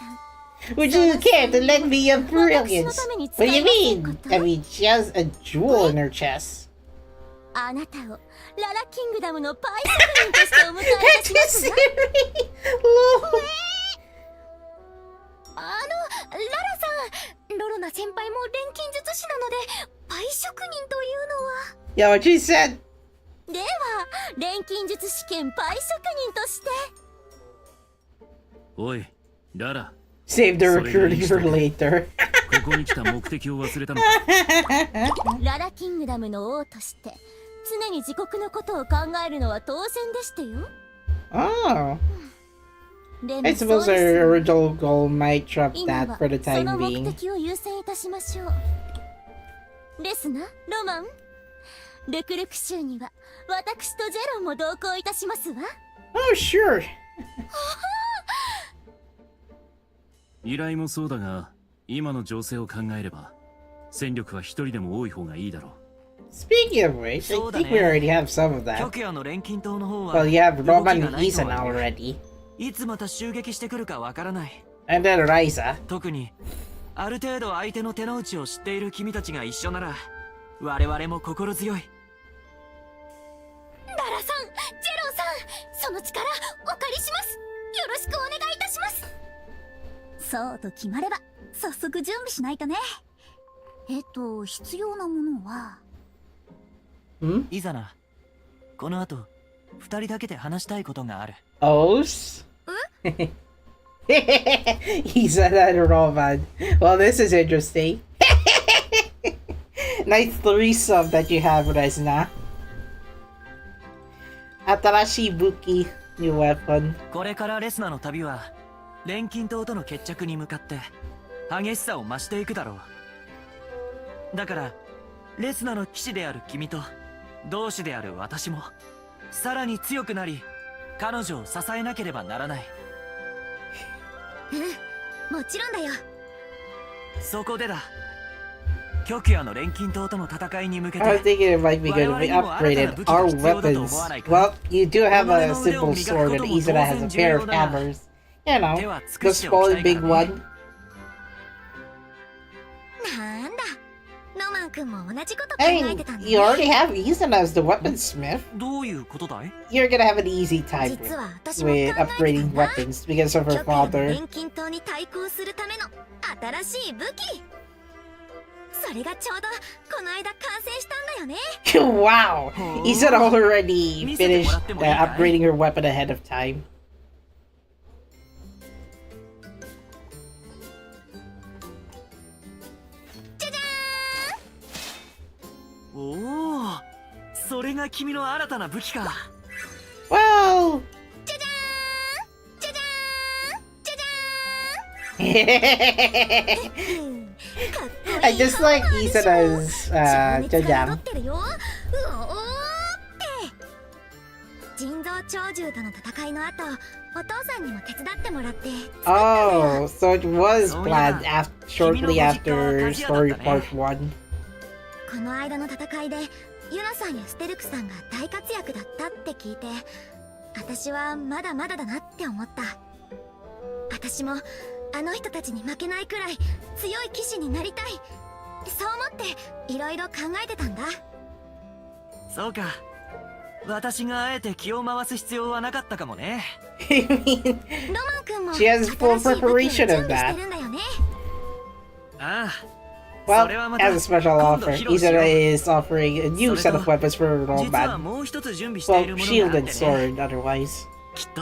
Would you care to lend me your brilliance? What do you mean? I mean, she has a jewel in her chest. あなたをララキングダムのパイ職人としてお迎えいたしますわ。ララさん、ロロナ先輩も錬金術師なのでパイ職人というのは。 Yeah, what she said. では錬金術師兼パイ職人として。おいララ Save the recruiting for later. ここに来た目的を忘れたのか。ララキングダムの王として常に自国のことを考えるのは当然でしてよ。 Oh. で I もそう suppose です our original goal might trump 今 that は for the そ time の目 being. 的を優先いたしましょう。レスナ、ロマン、ルクルク州には私とジェロンも同行いたしますわ。 Oh, sure. 依頼もそうだが、今の情勢を考えれば戦力は一人でも多い方がいいだろう。 Speaking of which, I think we already have some of that. 極夜の錬金島の方は Well, you have 動 Roman きが and ないと Izana はいえ already. いつまた襲撃してくるかわからない。 And then Ryza. 特にある程度相手の手の内を知っている君たちが一緒なら我々も心強い。ララさん、ジェロンさん、その力お借りします。よろしくお願いいたします。そうと決まれば早速準備しないとね。必要なものは。イザナ、この後二人だけで話したいことがある。Os? Izana and Roman. Well, this is interesting. Nice threesome that you have, Resna. Atarashi Buki, new weapon. これからレスナの旅は錬金島との決着に向かって激しさを増していくだろう。だからレスナの騎士である君と同志である私もさらに強くなり彼女を支えなければならない。もちろんだよ。そこでだ。極夜の錬金島との戦いに向け I was て thinking it might be good if we upgraded our weapons. Well, you do have a simple sword and Izana has a pair of hammers. You know, the small big one. なんだ、ノマン君も同じこと考 I えて mean, たんだ you ね。 already have Izana as the weaponsmith. どういうことだい？ You're gonna have an easy time 実は私も考え with てたん upgrading だ。 weapons because of her 極夜の father. 錬金島に対抗するための新しい武器。それがちょうどこの間完成したんだよね。Wow! Izana already finished upgrading her weapon ahead of time. おお、それが君の新たな武器か。Wow! じゃじゃーんじゃじゃーんかっこいい I just like Izana's 情熱が Jojang. 戻ってるよ。うおーって人造鳥獣との戦いの後、お父さんにも手伝ってもらって作ったんだよ。 Oh, so it was planned shortly after story part 1. この間の戦いでユナさんやステルクさんが大活躍だったって聞いて、私はまだまだだなって思った。私もあの人たちに負けないくらい強い騎士になりたい、そう思っていろいろ考えてたんだ。そうか。私があえて気を回す必要はなかったかもね。I mean, ロマン君も she has full 新しい武器を準 preparation of 備し that. てるんだよね。ああ。 Well, それはまた as a special 今度 offer, 披露しよう。 Izana is offering a new set of weapons for 実は Roman. もう一つ準備している Well, もの shield があっ and てね。 sword, otherwise. きっと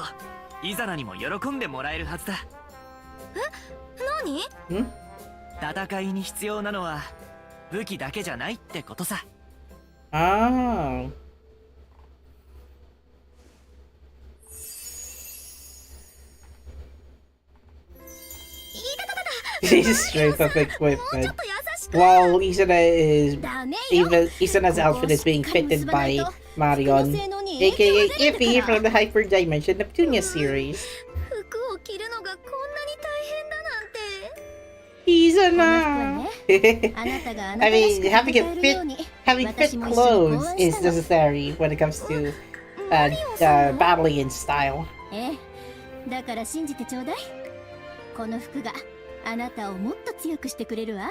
イザナにも喜んでもらえるはずだ。何？ 戦いに必要なのは武器だけじゃないってことさ。Oh. She's straight up もうちょ equipment. っと優しく。 While Izana is ダメよ。 even Izana's outfit is being fitted by Marion, aka Iffy from the Hyper Dimension Neptunia series. 服を着るのがこんなに大変だなんて。 Izana. あなたがあ I なたらし mean, く having 戦 it える fit, ように having 私 fit も一緒に clothes 考案 is したの。 necessary when it comes to battling in style. ええ、だから信じてちょうだい。この服があなたをもっと強くしてくれるわ。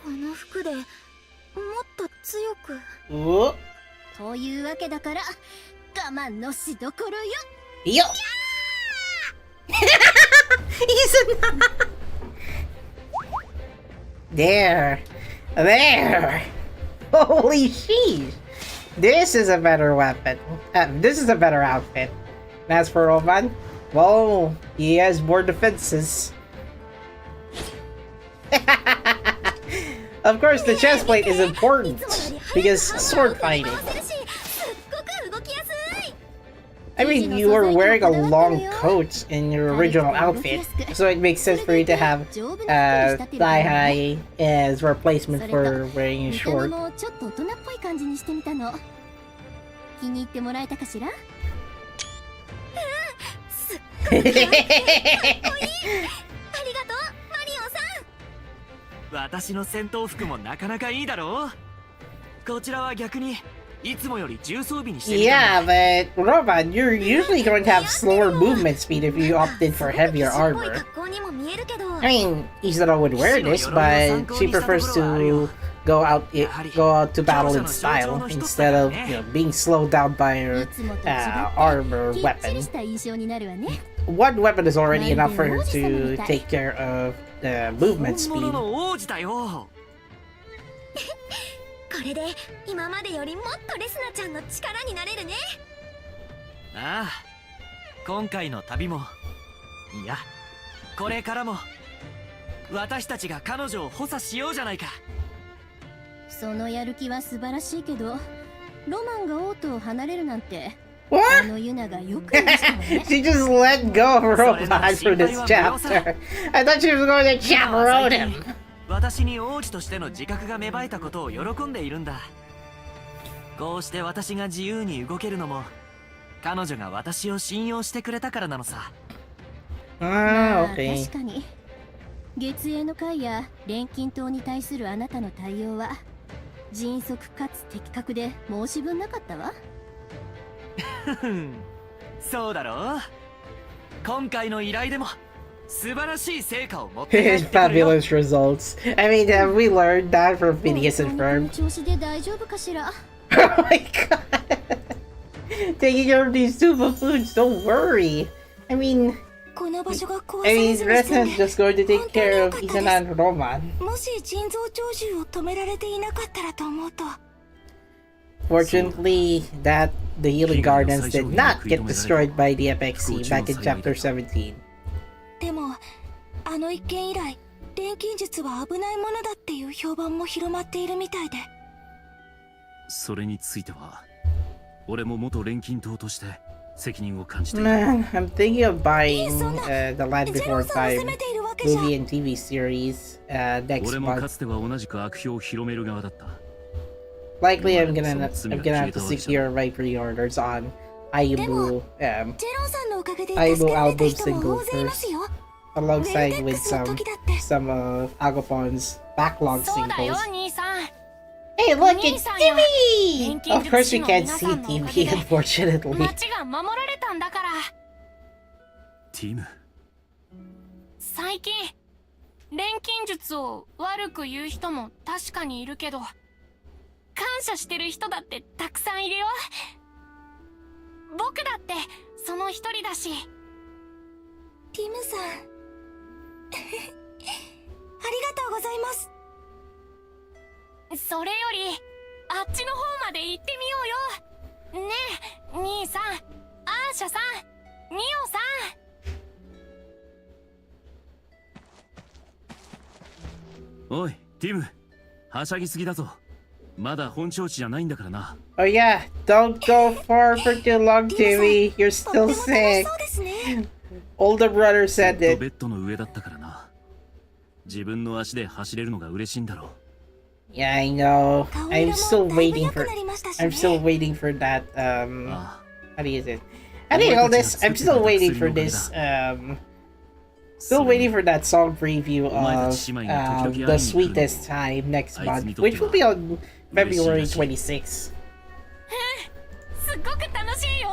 この服でもっと強く。 Whoop. というわけだから我慢のしどころよ。 Yo! Izana! There! There! Holy sheesh! This is a better weapon. This is a better outfit. And as for Roman, well, he has more defenses. Of course, the chest plate is important because sword fighting. すっごく動きやすい。 I mean, you were wearing a long coat in your original outfit, so it makes sense for you to have thigh high as replacement for wearing a 見た目 short. もちょっと大人っぽい感じにしてみたの。気に入ってもらえたかしら？すっごくかっこいい。ありがとう、マリオンさん。私の戦闘服もなかなかいいだろう。こちらは逆にいつもより重装備にしてみたんだ。 Yeah, but Roman, you're usually going to have slower movement speed if you opted for heavier すごい armor. 格好にも見えるけど。 I mean, Izana would wear this, but she prefers to go out to battle in style instead of being slowed down by her いつもと違って armor きっちり weapon. した印象になるわね。 One weapon is already enough for her to take care of the movement 本物 speed. の王子だよ。これで今までよりもっとレスナちゃんの力になれるね。ああ、今回の旅も、いや、これからも私たちが彼女を補佐しようじゃないか。そのやる気は素晴らしいけど、ロマンが王都を離れるなんて、あ What? のユナがよく言いましたわね。 She just let go of Roman for this chapter. I thought she was going to chaperone him. 私に王子としての自覚が芽生えたことを喜んでいるんだ。こうして私が自由に動けるのも彼女が私を信用してくれたからなのさ。Ah, まあ okay. 確かに月影の会や錬金塔に対するあなたの対応は迅速かつ的確で申し分なかったわ。そうだろう。今回の依頼でも素晴らしい成果を持って帰 His ってくるよ。 fabulous results. I mean, have we learned that from Phineas 本 and 当にこの Ferb? 調子で大丈夫かしら。 Oh my god! Taking care of these two buffoons, don't worry. I mean, この場所が壊 I さ mean, れずに済ん Resna's で just going to take 本当に care 良 of かったです。 Izana and Roman. もし腎臓長寿を止められていなかったらと思うと Fortunately, that the healing gardens did not get destroyed by the FXC back in chapter 17. でもあの一件以来錬金術は危ないものだっていう評判も広まっているみたいでそれについては俺も元錬金党として責任を感じている。 Man, I'm thinking of buying the Land ジェロ Before ンさんを Time 責めているわけじゃ movie and TV series next 俺もか month. つては同じく悪評を広める側だった。 Likely, I'm gonna have to secure my pre-orders on Aibu ジェロンさんのおかげで Aibu 助けられた album 人も single 大勢いますよ alongside with の時だって some Agapon's backlog そうだよ singles. 兄さん。 Hey, look, it's 兄さんや TV! Of course, we can't see 錬金術師の皆さんのおかげで TV, unfortunately. 町が守られたんだから。ティム、最近錬金術を悪く言う人も確かにいるけど、感謝してる人だってたくさんいるよ。僕だってその一人だし。ティムさんありがとうございます。それよりあっちの方まで行ってみようよ。ねえ兄さん、アーシャさん、ニオさん。おいティム、はしゃぎすぎだぞ。まだ本調子じゃないんだからな。 Oh yeah, don't go far for too long, Timmy. You're と still っても楽し sick. そうですね Older brother ず said っと it. ベッドの上だったからな。自分の足で走れるのが嬉しいんだろう。 Yeah, I know. 顔 I'm 色 still もだいぶ waiting 良く for. なりましたし I'm ね still waiting for that. Ah. How do you say it? How do you call this? I'm still waiting for this. Still waiting for that song preview of the sweetest time next month, which will be on February 26th. すっごく楽しいよ。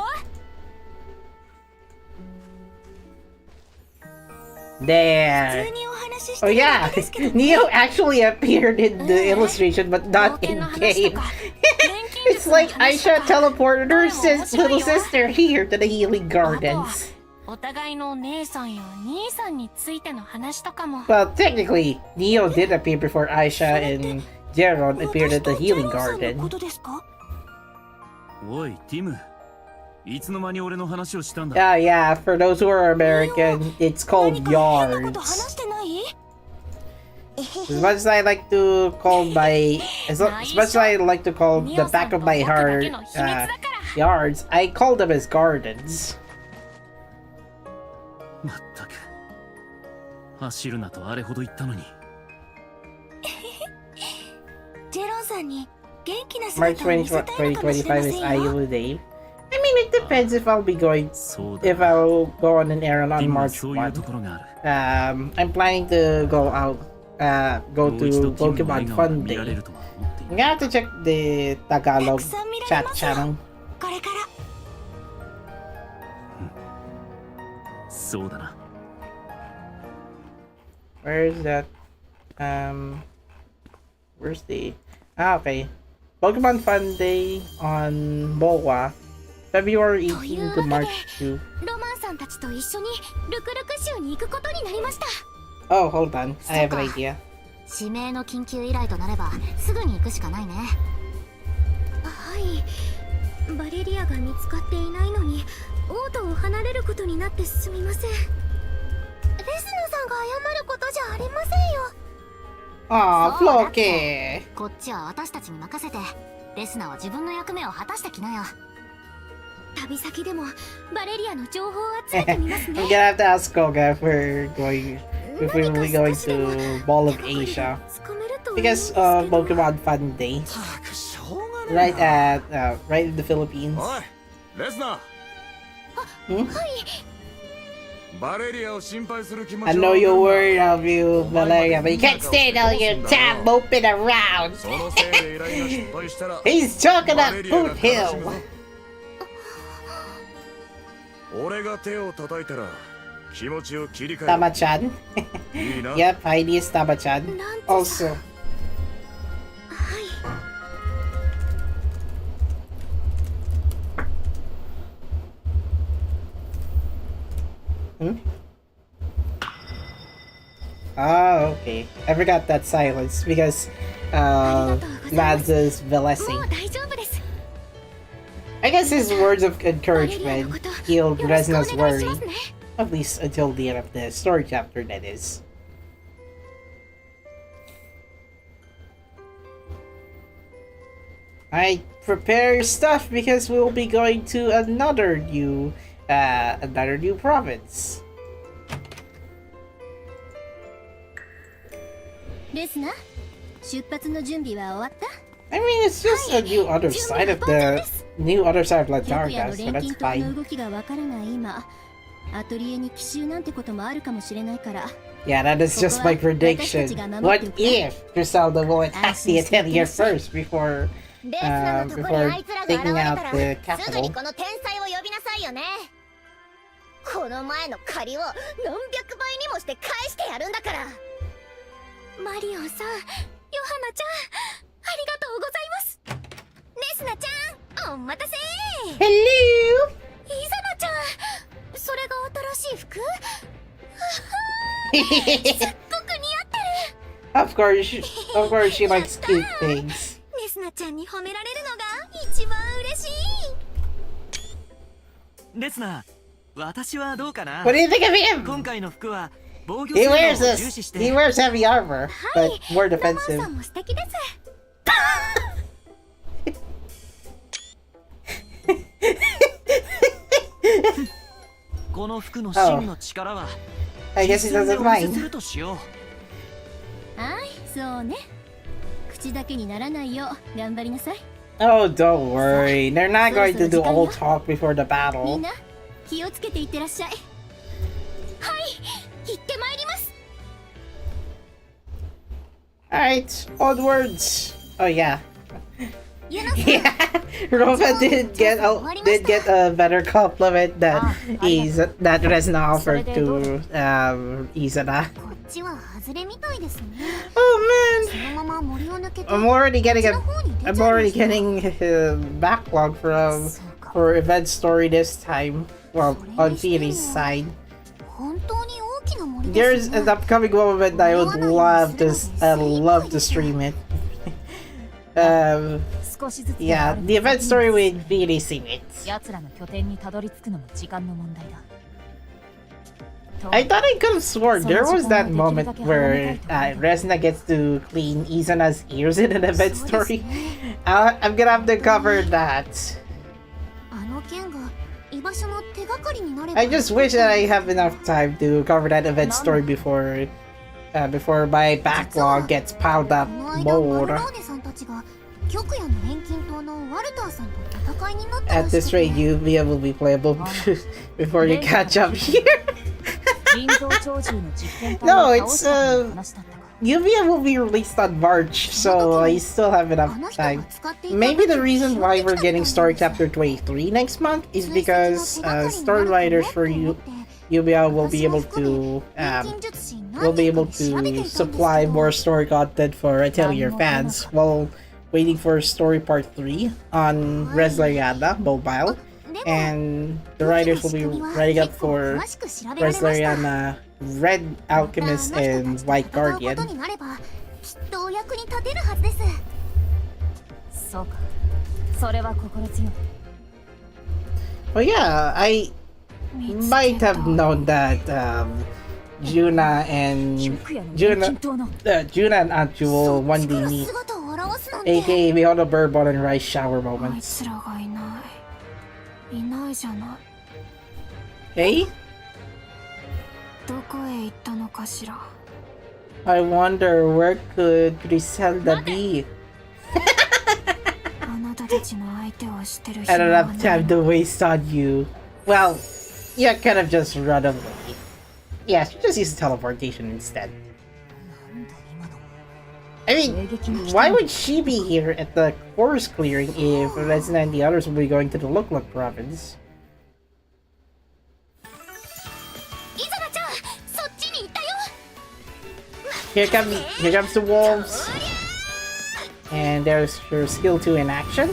There. 普通にお話しし Oh てるだ yeah, けですけど Neo actually appeared in the illustration, but 冒 not 険 in の話と game. か錬金 It's 術の like 話と Aisha か teleported her どれも面白い little よ。 sister here to the healing あとは gardens. お互いの姉さんや兄さんについての話とかも。 Well, technically, Neo did appear before Aisha and Jeron appeared at the 私とジェ healing ロンさんのこ garden. とですかおいティム、いつの間に俺の話をしたんだ。 Yeah, for those who are American, it's 何 called か変なこと yards. 話してない As much as I like to call as much as I like to call the back of my heart yards, I call them as gardens. まったく走るなとあれほど言ったのに。ジェロンさんに元気な March 姿を見せたいのかもしれま 2025 せ is んよ Ailu Day. I mean, it depends if I'll be going, そうだ if I'll go on an errand ティ on ムは March そういうと 1. ころがある。 I'm planning to go out, go もう一度 to ティムの笑 Pokemon 顔が Fun 見られ Day. るとは思ってい I'm ない gonna have to check the Tagalog たくさん見られ chat ますよ channel. これからそうだな。 Where is that? Where's the... okay. Pokemon Fun Day on Boa, February 18 to March 2. ロマンさんたちと一緒にルクルク州に行くことになりました Oh, hold on. I have an idea. 指名の緊急依頼となればすぐに行くしかないね。はいバレリアが見つかっていないのに王都を離れることになってすみませんレスナさんが謝ることじゃありませんよ Aw, そうだって Floki! こっちは私たちに任せてレスナは自分の役目を果たしてきなよ。旅先でもバレリアの情報を集めてみます I'm ね gonna have to ask Koga if we're going to Ball of Asia. つかめるといいん Because ですけど Pokemon Fun Day. ったくしょうがね Right え at right in the Philippines. おいレスナ Hmm? バレリアを心配する気持ち I know you're worried of you, Valeria, but you can't stand all your time moping around. そのせいで依頼が失敗したら He's talking バ about レリアが Boot 悲しむ Hill. ぞ俺が手を叩いたら気持ちを切り替える Tama-chan. いいな Yep, Heidi is Tama-chan. Also, はい hmm? Oh, okay. I forgot that silence because Mads' Velesi. もう大丈夫です。 I guess his words of バレリアの encouragement こと healed よろしくお願い Resna's し worry, ますね。 at least until the end of the story chapter, that is. Alright, prepare your stuff because we'll be going to another new province. レスナ、出発の準備は終わった？ I mean, it's just a new other side of the new other side of 白夜 Latarga, の so 錬 that's 金塔の fine. 動きがわからない今、アトリエに奇襲なんてこともあるかもしれないから。 Yeah, that is just my prediction. What if Griselda will attack the Atelier first before レスナのとこにあいつらが現れ taking た out ら the すぐに capital? この天才を呼びなさいよね。この前の借りを何百倍にもして返してやるんだから。マリオンさん、ヨハナちゃん、ありがとうございます。レスナちゃん、お待たせ。 Hello! イザナちゃん、それが新しい服？ 僕似合ってる。 of course, she likes cute things. レスナちゃんに褒められるのが一番嬉しい。レスナ、私はどうかな。 What do you think of him? 今回の服は防御 He 性 wears 能を重視 this. して。 He wears heavy armor, but more ラマン defensive. さんも素敵です。この服の真の力は I guess he 実践で doesn't お見せす mind. るとしよう。はい、そうね。口だけにならないよう頑張りなさい。 Oh, don't worry. They're not going to do all talk before the みん battle. な気をつけていってらっしゃい。はい、行ってまいります。 Alright, onwards. Oh yeah. ユナさん、 Yeah, Rova did get a better compliment that that Resna offered to Izana. こっちは外れみたいですね。 Oh そ man, のまま森を抜けて、 I'm already getting こっちの方に出ちゃい I'm ま already した。 getting a backlog for event story this time. Well, on Phoenix's side. 本当に大きな森です There's ね。 an upcoming moment I would love to stream it. 少しずつ Yeah, the event story with Phoenix in it. 奴らの拠点にたどり着くのも時間の問題だ。 I thought I could have sworn there was that moment where Resna gets to clean Izana's ears in an event story. I'm gonna have to cover that. あの剣が居場所の手がかりになれば。 I just wish that I have enough time to cover that event story before my backlog gets piled up この間、マル more. ローネさんたちが極夜の錬金塔のワルターさんと戦いになったら At し this くて rate, Yuvia will be playable before you catch up here. 人造鳥獣の実験体 No, を it's 倒したという話だったか。 Yuvia will be released on March, so I still have あ enough の人が time. 使っていた Maybe the 武器を reason 拾 why って we're きた getting みたい story なんです chapter 23 next month is 追跡の手 because がかりになる story と writers ね for って思って Yuvia will be 私 able も含め to 錬金術師何 will be 人か able に調べていたん to ですけど supply more story content for Atelier fans while waiting for story part 3 on Resleriana mobile, でも and the writers will be writing up for 詳しく調べられました Resleriana, Red また Alchemist, あの人 and たちと White 戦うこと Guardian. になればきっとお役に立てるはずです。そうか。それは心強い。 Well, yeah, I might have known that Juna and 極夜の錬金塔の Juna and Anju will one そ day っちから meet, 姿を現すなんて aka Beyond the Bourbon and Rice shower あい moments. つらがいない。いないじゃない。 Hey, どこへ行ったのかしら。 I wonder where could Griselda be? あなたたちの相手をしてる I 暇 don't は have ない time to waste on you. Well, you could have just run away. Yeah, she just used teleportation instead. I mean, why would she be here at the forest clearing if Resna and the others will be going to the Look province? イザナちゃん、そっちに行ったよ。 Here comes the wolves. And there's her skill 2 in action.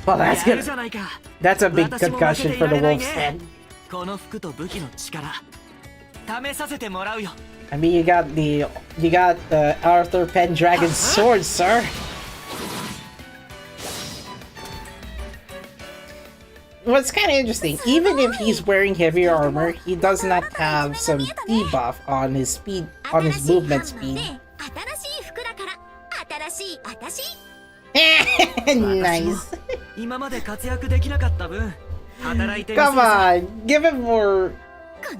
Well, や that's るじ good. ゃないか。 That's a big 私も負けて concussion い for ら the れない wolf's ね head. この服と武器の力試させてもらうよ。I mean, you got the Arthur Pendragon's sword, sir. What's kind of interesting, even if he's wearing heavier armor, he does not have some debuff on his speed, on his movement speed. Nice. Come on, give him more.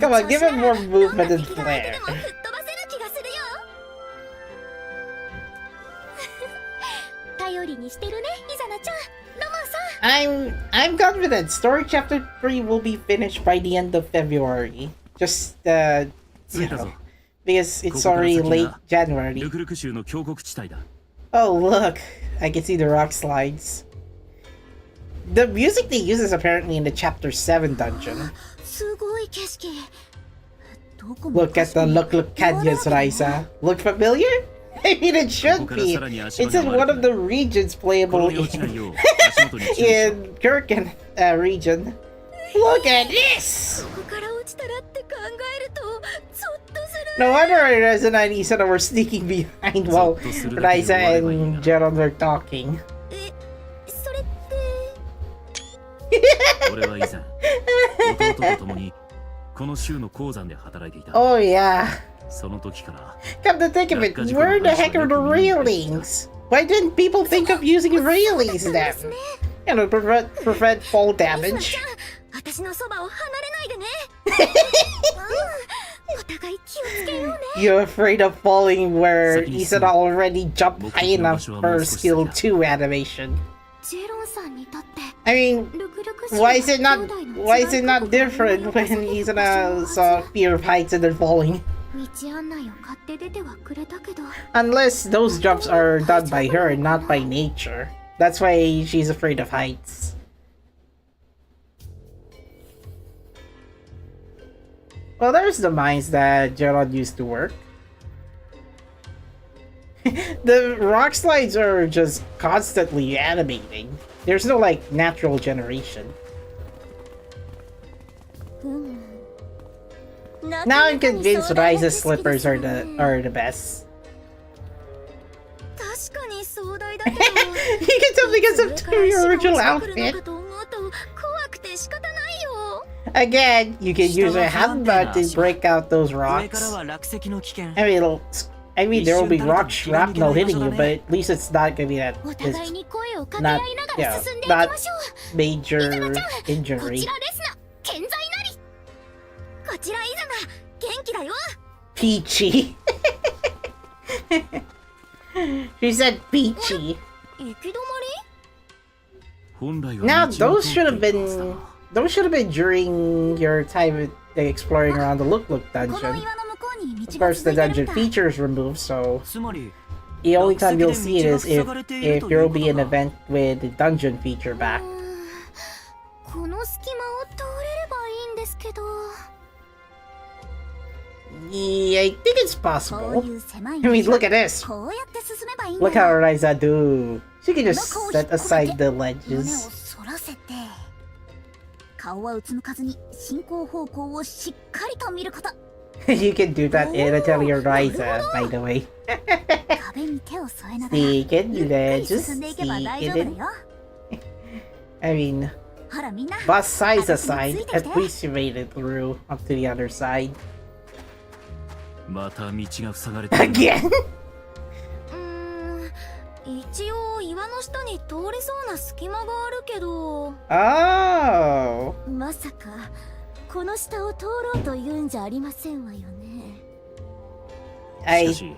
Come on, give him more movement and flair. I'm confident. Story chapter 3 will be finished by the end of February. Just you know, because it's already late January. Oh look, I can see the rock slides. The music they use is apparently in the chapter 7 dungeon. Look at the look canyons, Ryza. Look familiar? I mean, it should be. It's in one of the regions playable in Kirken region. Look at this! No wonder Resna and Izana were sneaking behind while Ryza and Gerald were talking. Oh yeah. Come to think of it, where the heck are the railings? Why didn't people think of using railings then? You know, prevent fall damage. You're afraid of falling where Izana already jumped high enough for skill 2 animation. I mean, why is it not different when Izana saw fear of heights and then falling? Unless those jumps are done by her and not by nature. That's why she's afraid of heights. Well, there's the mines that Gerald used to work. The rock slides are just constantly animating. There's no, like, natural generation. Now I'm convinced Ryza's slippers are the best. You can tell because of your original outfit. Again, you can use a handbag to break out those rocks. I mean, there will be rock shrapnel hitting you, but at least it's not gonna be that. It's not, yeah, not major injury. Peachy. She said peachy. Now those should have been during your time exploring around the Look dungeon. Of course, the dungeon feature is removed, so the only time you'll see it is if there will be an event with the dungeon feature back. Yeah, I think it's possible. I mean, look at this. Look how Ryza do. She can just set aside the ledges. You can do that in Atelier Ryza, by the way. Sneak in, you there, just sneak in. I mean, bus size aside, at least you made it through up to the other side. Again? Oh.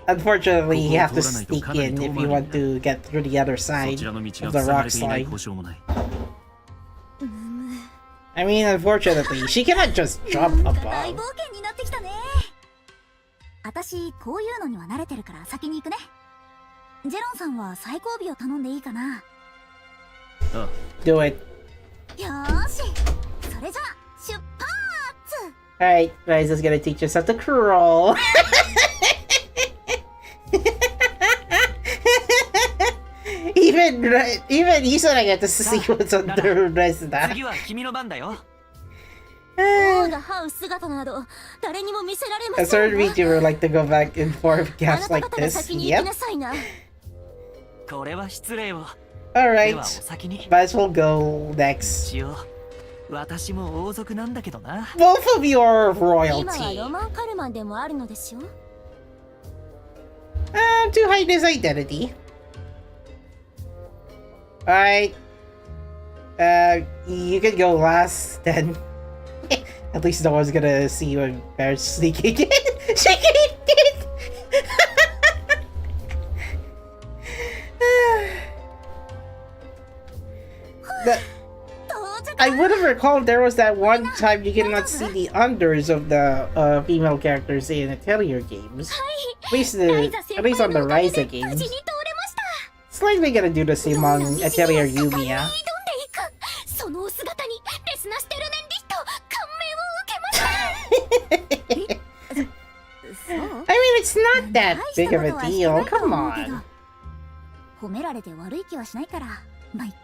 Unfortunately, you have to sneak in if you want to get through the other side of the rock slide. I mean, unfortunately, she cannot just jump above. Do it. Alright, Ryza's gonna teach us how to crawl. Even Izana get to see what's under Resna. 王が這う姿など誰にも見せられま A せん certain わ。 VTuber like to go back and forth あな gaps た like 方が this. 先に行き Yep. なさいな。これは失礼を。で Alright. はお先に。 Might as well go next. 一応私も王族なんだけどな。 Both of you are of 今は royalty. ロマンカルマンでもあるのでしょ。 To hide his identity. Alright. You can go last then. At least no one's gonna see you embarrassed sneaking in. Sneaking in! The- I would have recalled there was that one time you cannot see the unders of the female characters in Atelier games. At least on the Ryza 無 games. 事に通れました。 It's likely gonna do the same on どんな道 Atelier にも果敢に Yumiya. 挑んでいく。そのお姿にレスナしてる年リスト感銘を受けました。そう I mean, it's not that 大し big た of こ a とはしてな deal. いと Come 思うけど on. 褒められて悪い気はしないからまあいっか。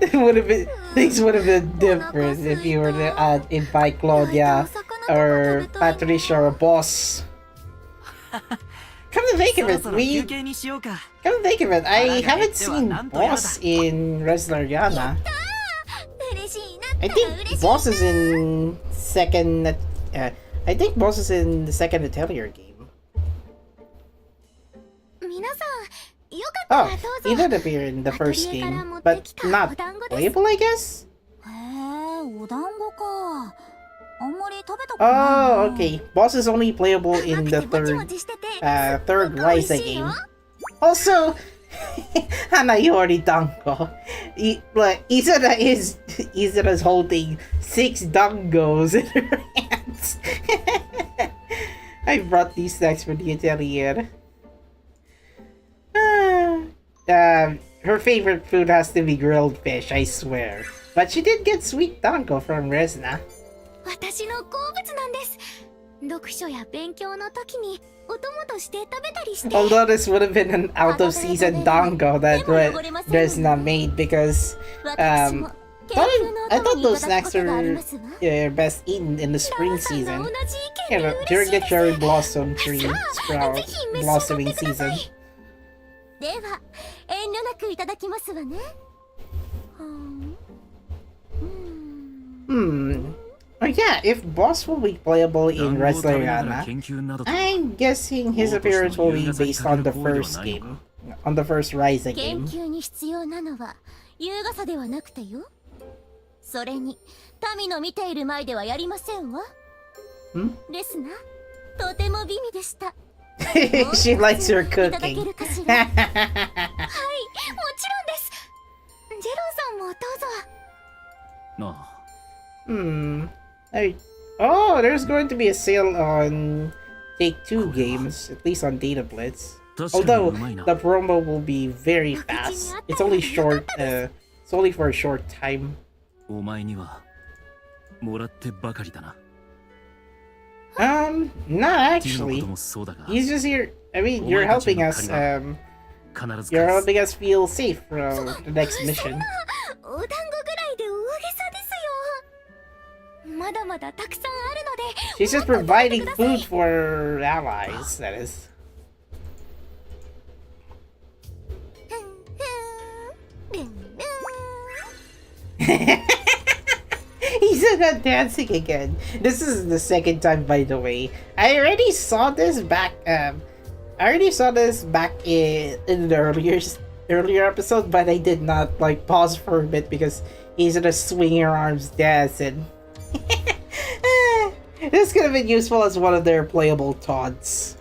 Things would have been different if you were to invite Claudia or Patricia or Boss. Come to think of そろ it, そろ休憩にしようか。 come to think of it, I haven't seen Boss in Resleriana. 嬉しいな I ったら think 嬉しい Boss is in second. I think Boss is in the second Atelier game. 皆さんよかったら Oh, ど he うぞ。 did appear in the first アトリエから game, 持って but きた not お団子です playable, I guess. へえ、お団子か。あんまり食べたことないな。 Oh, okay. Boss is only playable in the 甘くてもち third もちしてて third すっごく美味 Ryza しいよ game. Also, Hana Yori Dango. Izana's holding 6 dongos in her hands. I brought these snacks for the Atelier. Her favorite food has to be grilled fish, I swear. But she did get sweet dango from Resna. 私の好物なんです。読書や勉強の時にお供として食べたりして。 Although this would have been an out of season dango that Resna made because 私も研究の I お供 thought にい those ただく snacks ことがあり are ますわ。 best eaten in the spring さん season. が同じ意見で During 嬉しい the です。 cherry blossom tree さあ、 sprout ぜひ召し上がって blossoming くださ season. い。では、遠慮なくいただきますわね。Oh yeah, if Boss will be playable in 団子を食べながら Resleriana, 研究などと I'm guessing his appearance will be based on the first game. On the first Ryza 研 game. 究に必要なのは優雅さではなくてよ。それに民の見ている前ではやりませんわ。ですな、とても美味でした。She likes your いただけ cooking. るかしら。はい、もちろんです。ジェロンさんもどうぞ。なあ Oh, there's going to be a sale on Take-Two games, at least on Data Blitz. 確かに Although うまいな。 the promo will be very fast. It's only short. It's only for a short time. お前にはもらってばかりだな。 Not ティのこ actually. ともそうだが、 He's just here. I mean, お you're 前たち helping の us. 借りは必ず You're 返す。 helping us feel safe for the next mission. お団子ぐらいで大げさですよ。まだまだたくさんあるので。 She's just providing food for allies. That is. He's not dancing again. This is the second time, by the way. I already saw this back. I already saw this back in the earlier episode, but I did not like pause for a bit because he's just swinging her arms dancing. This could have been useful as one of their playable taunts.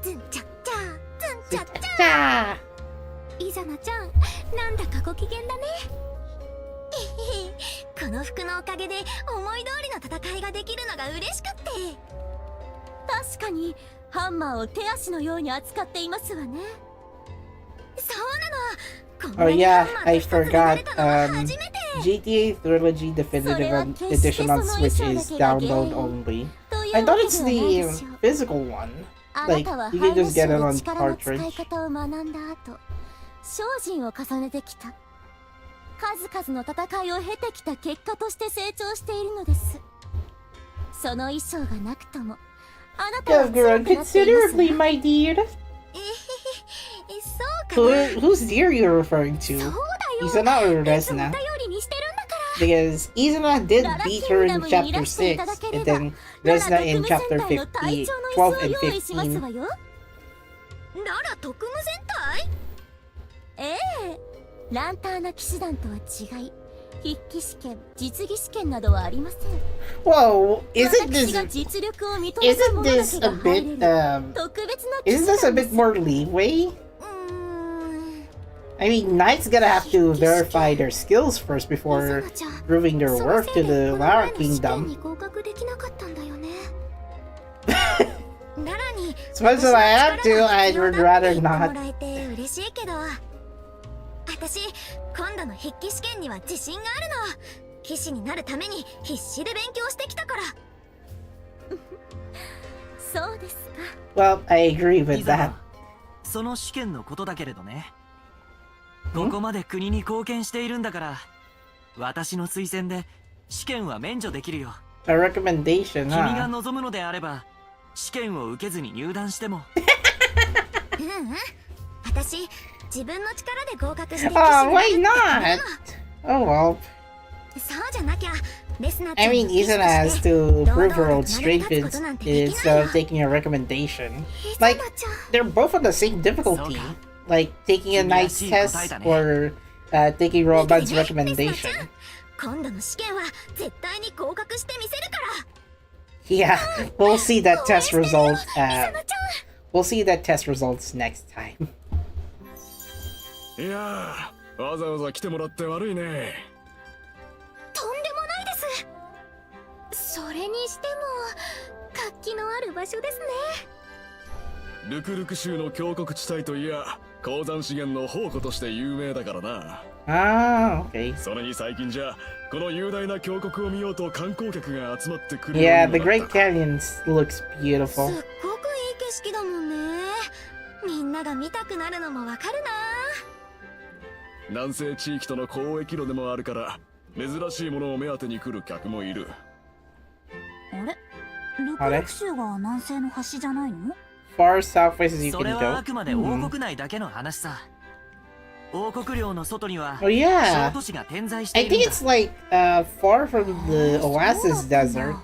ズンチャッチャー、ズンチャッチャー。イザナちゃん、なんだかご機嫌だね。この服のおかげで思い通りの戦いができるのが嬉しくって。確かにハンマーを手足のように扱っていますわね。そうなの。こん Oh なに yeah, ハンマー I と一つになれ forgot. たのは初めて。 GTA Trilogy Definitive Edition on Switch is download only. という I わ thought け it's ではない the でしょう。 physical one. あな Like, たは you ハ can イネ just ス get it で on 力の使い cartridge. 方を学んだ後、精進を重ねてきた。数々の戦いを経てきた結果として成長しているのです。その衣装がなくともあなたは You've grown 強くなっていますわ。 considerably, my dear. そうかな。 Who's dear you're referring そう to? だよ。 Izana or いつも Resna? 頼りにしてるんだから。 Because Izana did beat her in chapter 6, and then Resna in chapter 12 and 15. ララ特務戦隊？ええ、ランターナ騎士団とは違い、筆記試験、実技試験などはありません。 Whoa, isn't 私が this 実力を認めた者だけ a が入れ bit る特別な騎士 isn't 団 this a で bit す。 more leeway? I mean, Knights gonna have to verify their skills first before proving their worth to the Lara Kingdom. As much as I have to, I would rather not. 私、今度の筆記試験には自信があるの。騎士になるために必死で勉強してきたから。そうですか。 Well, I agree with イザ that. ナ、その試験のことだけれどね。ここまで国に貢献しているんだから、私の推薦で試験は免除できるよ。A recommendation, 君が huh? 望むのであれば、試験を受けずに入団しても。私、自分の力で合格して Oh, why not? Oh well. そうじゃなきゃ、レスナ I mean, Izana has to prove her own strength instead of taking a recommendation. Like, they're both on the same difficulty. Like, taking a knight's test or taking Roban's recommendation. 今度の試験は絶対に合格してみせるから。 Yeah, we'll see that test result. We'll see that test results next time. いやー、わざわざ来てもらって悪いね。とんでもないです。それにしても活気のある場所ですね。ルクルク州の峡谷地帯といや、鉱山資源の宝庫として有名だからな。Ah, okay. それに最近じゃ、この雄大な峡谷を見ようと観光客が集まってくる。 Yeah, the Great Canyon looks すっ beautiful. ごくいい景色だもんね。みんなが見たくなるのもわかるな。南西地域との交易路でもあるから、珍しいものを目当てに来る客もいる。あれ、ルクルク州が南西の端じゃないの？ Far southwest as you そ can れはあくまで go. 王国内だけの話さ。王国領の外には Oh yeah. 小都市が点在して I いるん think だ。 it's like far from the Oasis Desert.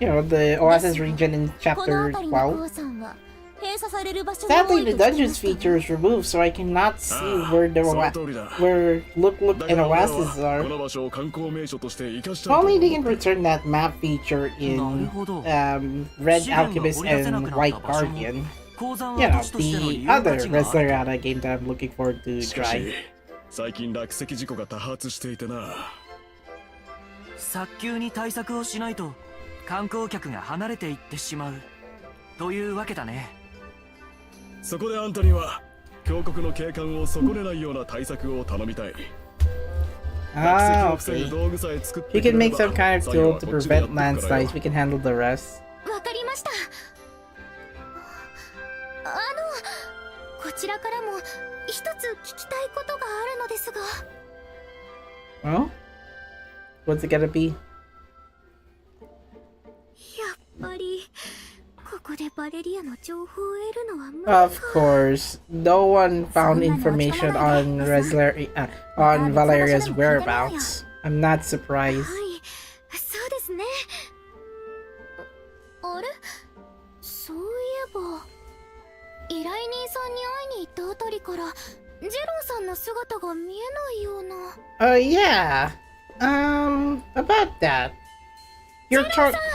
You know, the Oasis region in この chapter 辺りの 12. 鉱山は閉鎖される場所が多 Sadly, い the と聞きま dungeons した feature is removed, so I cannot see where the その通りだ。 where Look だ and から俺は Oasis こ are. の場所を観光名所として生かした If いと only 思 they う can return that map feature in なるほど。 Red 資源の Alchemist 掘り出せなく and な White った場所も Guardian. 鉱山 You は know, 都市としての利 the 用価 other 値がある。 Resleriana game that I'm looking forward to しかし try. 最近落石事故が多発していてな。早急に対策をしないと観光客が離れていってしまうというわけだね。そこであんたには峡谷の景観を損ねないような対策を頼みたい。 Ah, 落石を防ぐ okay. 道具さえ作って We くれ can れ make ば some kind of 作業 tool は to こっちでやっ prevent てくからよ。 landslides. We can handle the rest. わかりました。こちらからも一つ聞きたいことがあるのですが。 Well, what's it gonna be? やっぱりここでバレリアの情報を得るのは無理か。 Of course, no one found information on on Valeria's whereabouts. I'm not surprised. はい、そうですね。あれ、そういえば依頼人さんに会いに行ったあたりからジェローさんの姿が見えないような。 Yeah. About that. The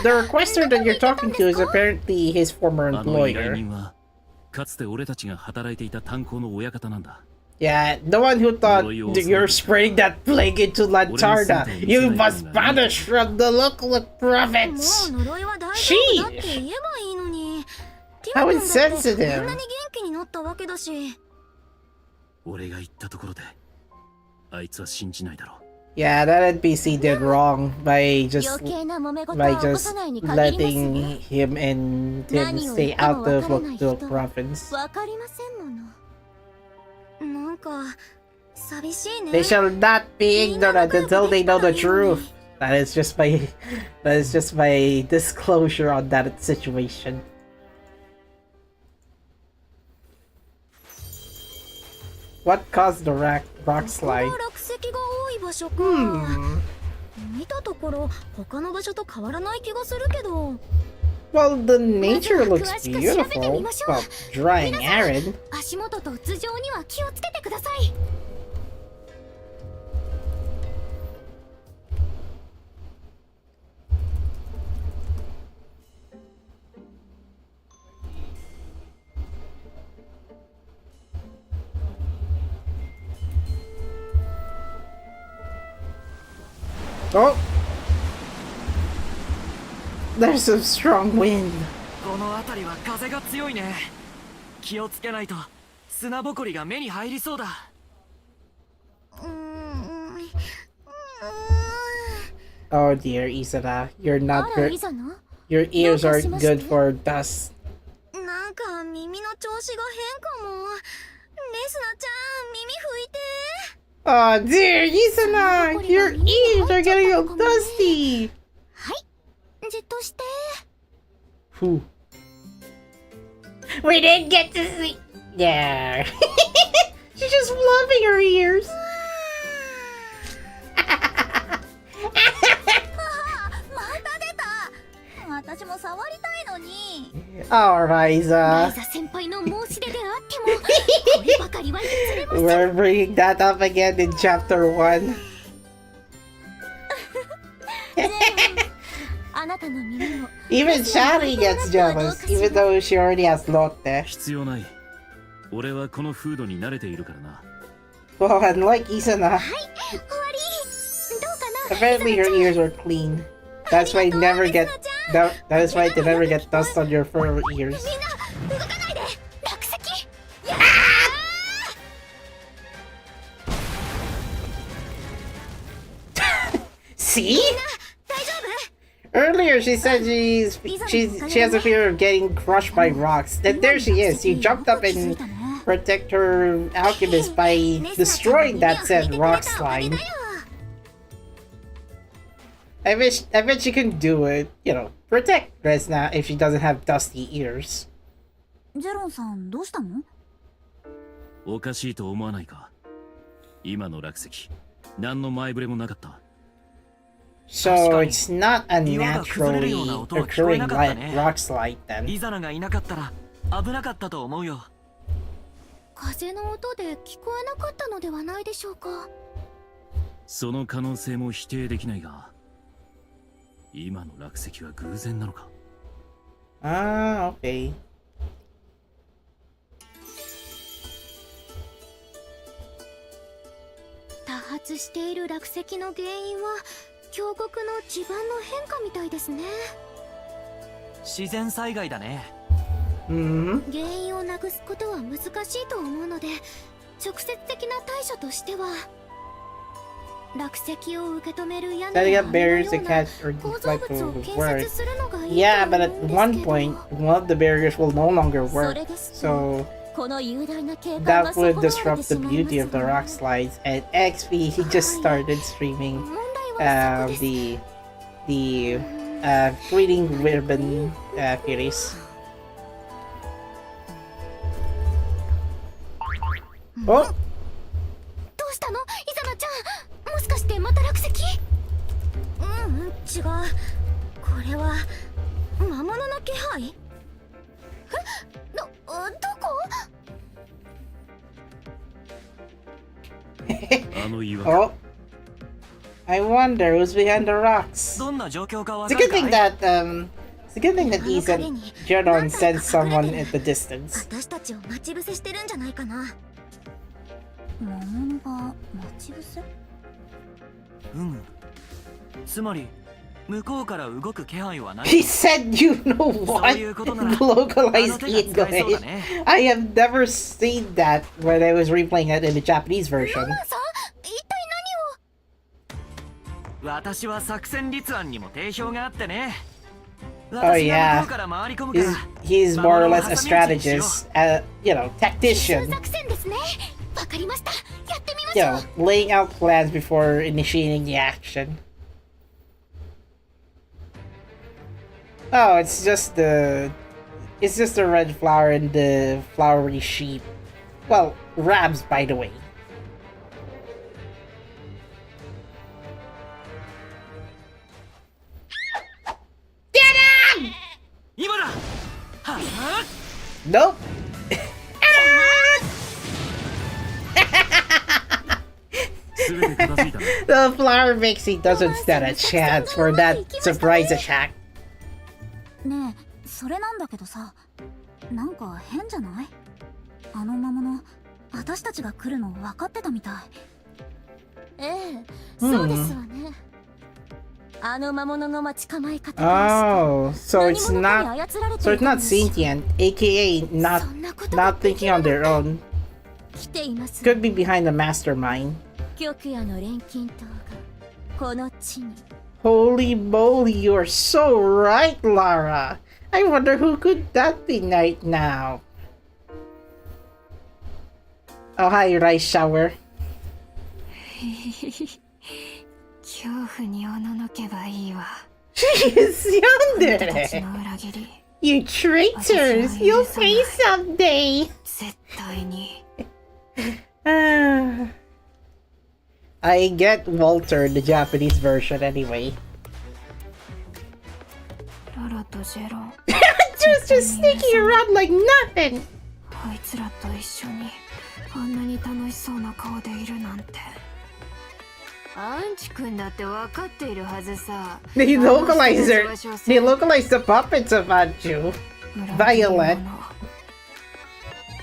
requester that you're talking to is apparently his former あの依頼 employer. 人はかつて俺たちが働いていた炭鉱の親方なんだ。 Yeah, the one who thought you're spreading that plague into Lantarda. You must banish from the local province. もう呪いは大丈夫だって言えばいいのに。ティ How モンだって insensitive. こんなに元気になったわけだし。俺が言ったところであいつは信じないだろう。 Yeah, that NPC did wrong by just 余計な揉め事を起こさないに限ります letting ね。 him and Tim stay out of the province. わかりませんもの。なんか寂しいね。 They shall not be ignorant until they know the truth. That is just my disclosure on that situation. What caused the rock ここ slide? が落石が多い場所か。見たところ他の場所と変わらない気がするけど。 Well, the nature looks 詳しく調べてみ beautiful. ましょう。 Well, dry and arid. 足元と頭上には気をつけてください。 Oh! There's some strong wind. この辺りは風が強いね。気をつけないと砂ぼこりが目に入りそうだ。Oh dear, Izana. You're あ not ら、 good. いざな。 Your ears どうか aren't しました？ good for dust. なんか耳の調子が変かも。レスナちゃん、耳拭いて。 Oh dear, Izana! Your ears are getting all dusty! はい、じっとして。 Whew. We didn't get to see. Yeah. She's just fluffing her ears. また出た。私も触りたいのに。 Oh, ライ Ryza. ザ先輩の申し出であっても、こればかりは譲れません。 We're bringing that up again in chapter 1. あなたの耳も。 Even Shari gets jealous, even though she already has Lotte. 必要ない。俺はこの風土に慣れているからな。 Well, unlike Izana, はい、終わり。どうかな。 apparently her ears are clean. That's why you never get that is why they never get dust on your fur ears. みんな動かないで。落石。 See? 大丈夫？ Earlier she said she has a fear of getting crushed by rocks. Then there she is. You jumped up and protect her alchemist by destroying that said rock slide. I bet she can do it. You know, protect Resna if she doesn't have dusty ears. ジェロンさんどうしたの？おかしいと思わないか。今の落石、何の前触れもなかった。 So it's not a naturally occurring rock slide then. イザナがいなかったら危なかったと思うよ。風の音で聞こえなかったのではないでしょうか。その可能性も否定できないが、今の落石は偶然なのか。 Ah, okay. 多発している落石の原因は峡谷の地盤の変化みたいですね。自然災害だね。Mm-hmm. 原因をなくすことは難しいと思うので、直接的な対処としては落石を受け止める屋根 Setting や up 網の barriers よ to うな catch or 構造 deflect 物を will 建 work. 設するのがいい Yeah, と but 思 at うんです one けど。 point, one of the barriers will no longer そ work. れですと So この雄大な景観 that が損な would われて disrupt し the まいます beauty of the わ rock slides. And XP, he just started streaming 問題はそこです。 the fleeting ribbon series. Oh, どうしたのイザナちゃん。もしかしてまた落石？違う。これは魔物の気配？どこ？あの岩か。 oh. I wonder who's behind the rocks. どんな状況かわ It's か a る good か thing い？ that it's a good thing that Izan Judon sent someone at the distance. 私たちを待ち伏せしてるんじゃないかな。魔物が待ち伏せ？つまり向こうから動く気配はない。 He said, "You know そう what? いうことなら Localized あの手が使えそうだ English." ね。 I have never seen that when I was replaying it in the Japanese version. さん、一体私は作戦立案にも定評があってね。 Oh 私が yeah, 向こうから回り込むか he's ら。 more or less a strategist, you know, 何を？奇襲 tactician. 作戦ですね。わかりました。やってみ you know, laying out plans before initiating the action. Oh, it's just the red flower and the flowery sheep. Well, Rabs, by the way. Get him! Nope. The flower mixing doesn't stand a chance for that surprise attack. ねえ、それなんだけどさ、なんか変じゃない？あの魔物、私たちが来るの分かってたみたい。ええ、そうですわね。あの魔物の待ち構え方。Oh, so it's not sentient, aka not thinking on their own. 来ています。 Could be behind the mastermind. 極夜の錬金塔がこの地に。 Holy moly, you're so right, Lara. I wonder who could that be right now. Oh, hi, Rice Shower. 恐怖におののけばいいわ。 She's yonder. You traitors, you'll pay someday. 絶対に。I get Walter, the Japanese version, anyway. ララとジェロン。just sneaking around like nothing. あいつらと一緒にあんなに楽しそうな顔でいるなんて。アンチ君だって分かっているはずさ。They localized the puppets of Anju. Violet.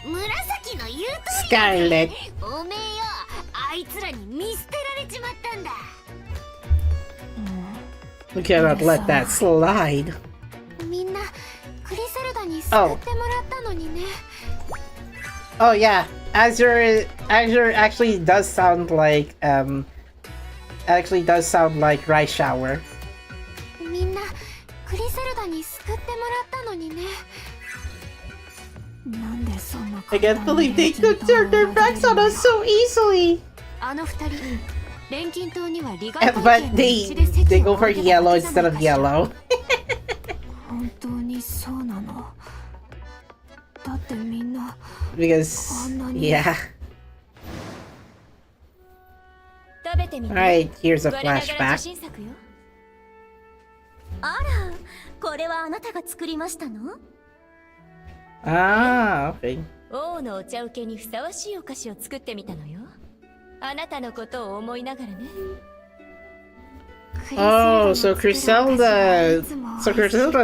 紫の言う通り。 Scarlet. おめえよ、あいつらに見捨てられちまったんだ。We cannot let that slide. みんなクリセルダに救ってもらったのにね。Oh yeah, Azure actually does sound like Rice Shower. みんなクリセルダに救ってもらったのにね。 なんでそんな I can't believe they could turn their backs on us so easily. あの二人錬金塔には利害 But they go for yellow instead of yellow. 本当にそうなの。だってみんな Because yeah. 食べてみて。 Alright, here's a flashback. あら、これはあなたが作りましたの？ Ah, okay. 王のお茶受けにふさわしいお菓子を作ってみたのよ。あなたのことを思いながらね。 Oh, so Griselda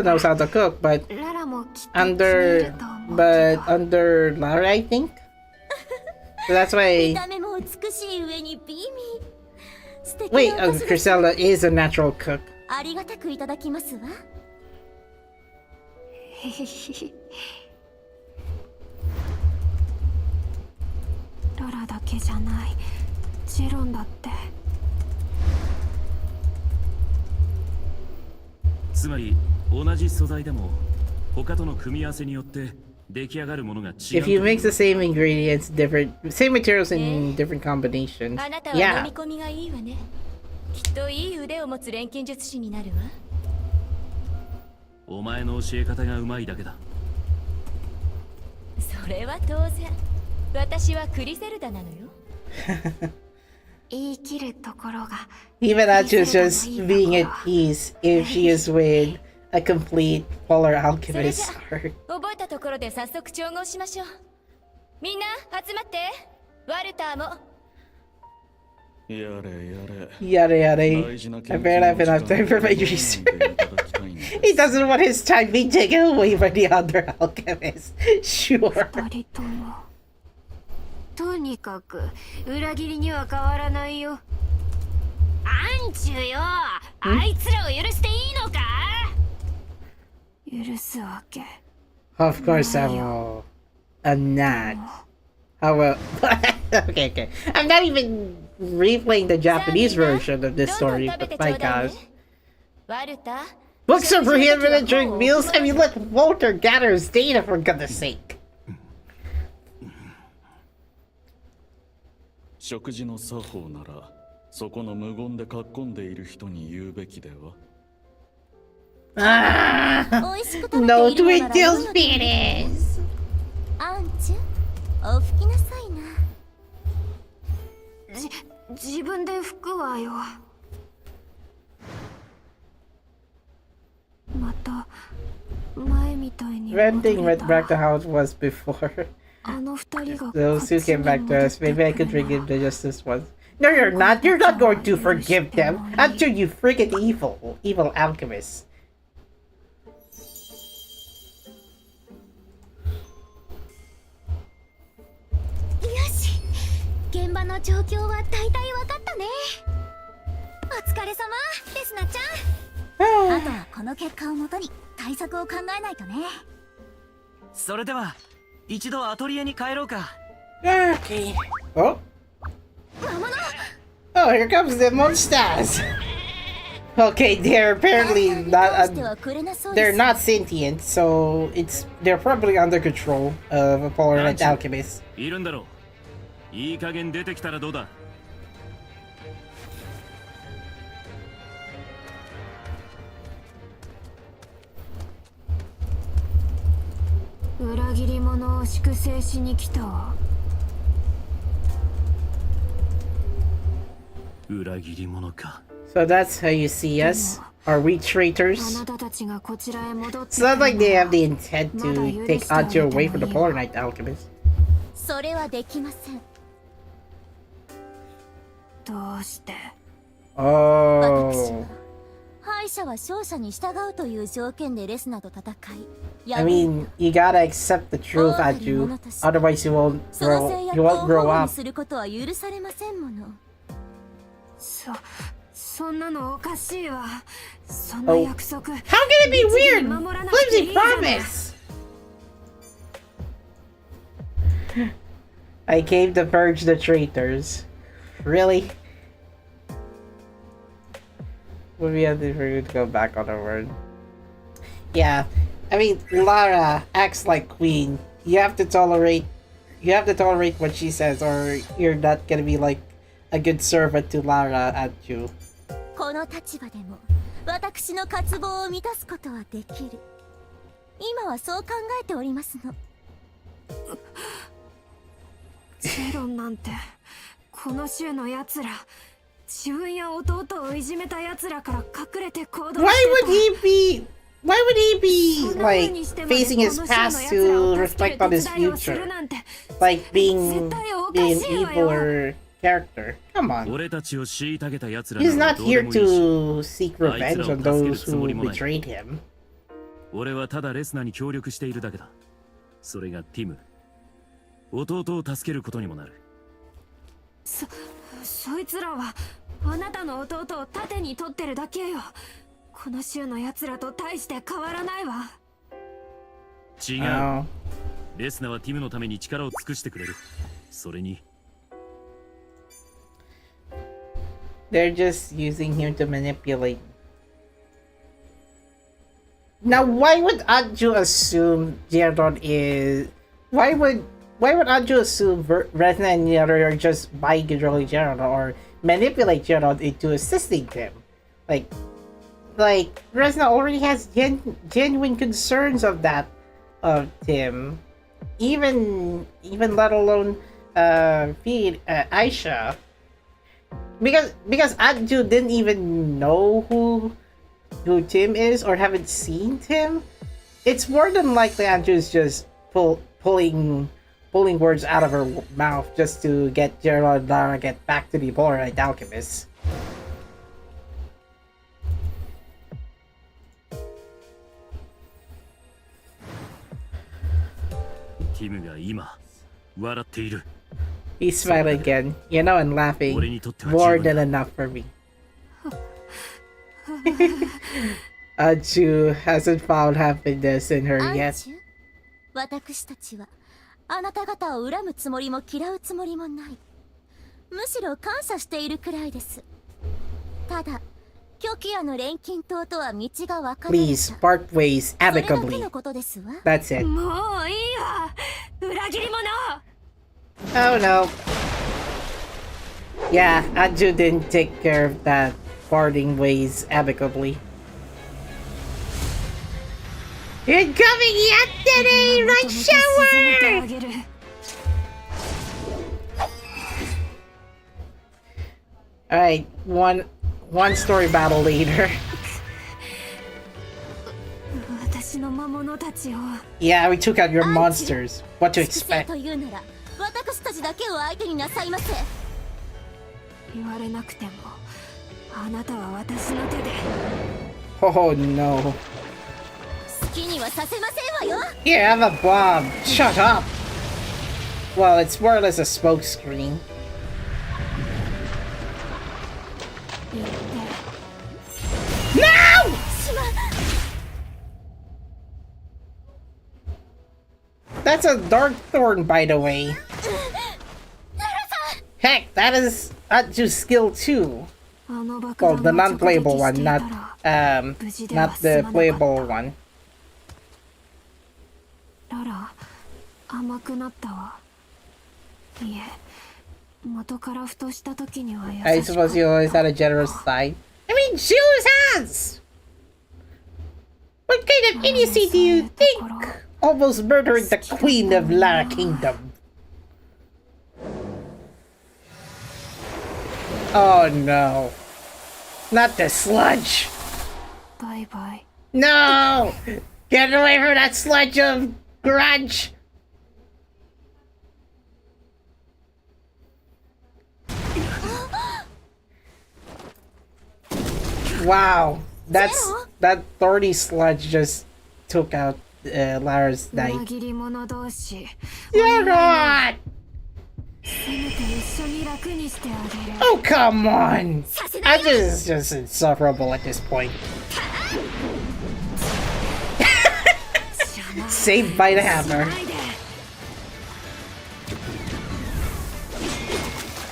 knows how to cook, but under Lara, I think. So that's why. 見た目も美しい上に美味。素敵な Wait, お菓子です。 Griselda is a natural cook. ありがたくいただきますわ。ララだけじゃない。ジェロンだって。つまり同じ素材でも他との組み合わせによって出来上がるものが違う。 If you mix the same ingredients, same materials in different combinations. あなたは飲 Yeah. み込みがいいわね。きっといい腕を持つ錬金術師になるわ。お前の教え方がうまいだけだ。それは当然。私はクリセルダなのよ。言い切るところが。 Even Achu's just being at ease if she is with a complete polar alchemist. 覚えたところで早速調合しましょう。みんな集まって。ワルターも。Yada yada. I barely have enough time for my research. He doesn't want his time being taken away by the other alchemists. Sure. 二人とも。とにかく裏切りには変わらないよ。アンチュよ、あいつらを許していいのか？許すわけ。 Of course I will. I'm not. How about... okay. I'm not even replaying the Japanese version of this story, but my gosh. ワルタ。 Books are prohibited during meals? I mean, let Walter gather his data for goodness sake. 食事の作法ならそこの無言でかっこんでいる人に言うべきでは。Ah! No twiddle spirits! アンチュ、お拭きなさいな。自分で拭くわよ。また前みたいに。Renting went back to how it was before. あの二人が Those who came back to us, maybe I could forgive them just this once. No, you're not. You're not going to forgive them until you freaking evil alchemists. よし、現場の状況は大体分かったね。お疲れ様、レスナちゃん。あとはこの結果をもとに対策を考えないとね。それでは一度アトリエに帰ろうか。Okay. Oh. Oh, here comes the monsters. Okay, they're apparently not. They're not sentient, so they're probably under control of a polar alchemist. いるんだろう。いい加減出てきたらどうだ。裏切り者を粛清しに来たわ。裏切り者か。So that's how you see us? Are we traitors? あなたたちがこちらへ戻って It's not like they have the intent to take Anjo away from the Polar Knight Alchemist. それはできません。どうして。私 Oh. は敗者は勝者に従うという条件でレスナと戦い。 I mean, you gotta accept the truth, Anju. Otherwise, you won't その制 you 約を won't 保 grow 護に up. することは許されませんもの。そんなのおかしいわ。そんな Oh. 約束。 How can it be weird? Flimsy promise! I came to purge the traitors. Really? Would we have to go back on our word? Yeah. I mean, Lara acts like queen. You have to tolerate what she says, or you're not gonna be like a good servant to Lara at you. この立場でも私の渇望を満たすことはできる。今はそう考えておりますの。ジェロンなんてこの州のやつら、自分や弟をいじめたやつらから隠れて行動してた。 Why would he be like facing his past to reflect on his future? Like being an evil or character. Come on. He's not here to seek revenge on those who betrayed him. 俺はただレスナーに協力しているだけだ。それがティム。弟を助けることにもなる。そいつらはあなたの弟を盾に取ってるだけよ。この州の奴らと大して変わらないわ。違う。レスナーはティムのために力を尽くしてくれる。それに。They're just using him to manipulate. Now, why would Anju assume Gerard is? Why would Anju assume Resna and Gerard are just mind controlling Gerard or manipulate Gerard into assisting them? Like Resna already has genuine concerns of that of Tim, even let alone Aisha, because Anju didn't even know who Tim is or haven't seen Tim. It's more than likely Anju is just pulling words out of her mouth just to get Gerald and Lara get back to the Polar Knight Alchemist. ティムが今笑っている。He's smiling again, you know, and laughing. More than enough for me. Anju hasn't found happiness in her yet. 私たちはあなた方を恨むつもりも嫌うつもりもない。むしろ感謝しているくらいです。ただ、キョキアの錬金塔とは道が分かれた。Please part ways amicably. それだけのことですわ。That's it. もういいわ、裏切り者。Oh no. Yeah, Anju didn't take care of that parting ways amicably. Incoming yesterday, rush hour! Alright, one story battle later. Yeah, we took out your monsters. What to expect? 私たちだけを相手になさいませ。言われなくても、あなたは私の手で。Oh no. 好きにはさせませんわよ。 Here, have a bomb. Shut up. Well, it's more or less a smokescreen. No! That's a dark thorn, by the way. Heck, that is Atju's skill too. Well, the non-playable one, not the playable one. ララ、甘くなったわ。いえ、元からふとした時には優しかった。I suppose you always had a generous side. I mean, she always has! What kind of idiocy do you think? Almost murdering the queen of Lara Kingdom. Oh no. Not the sludge. Bye bye. No! Get away from that sludge of grudge! Wow. That thorny sludge just took out Lara's knight. You're not! Oh, come on! I just insufferable at this point. Saved by the hammer.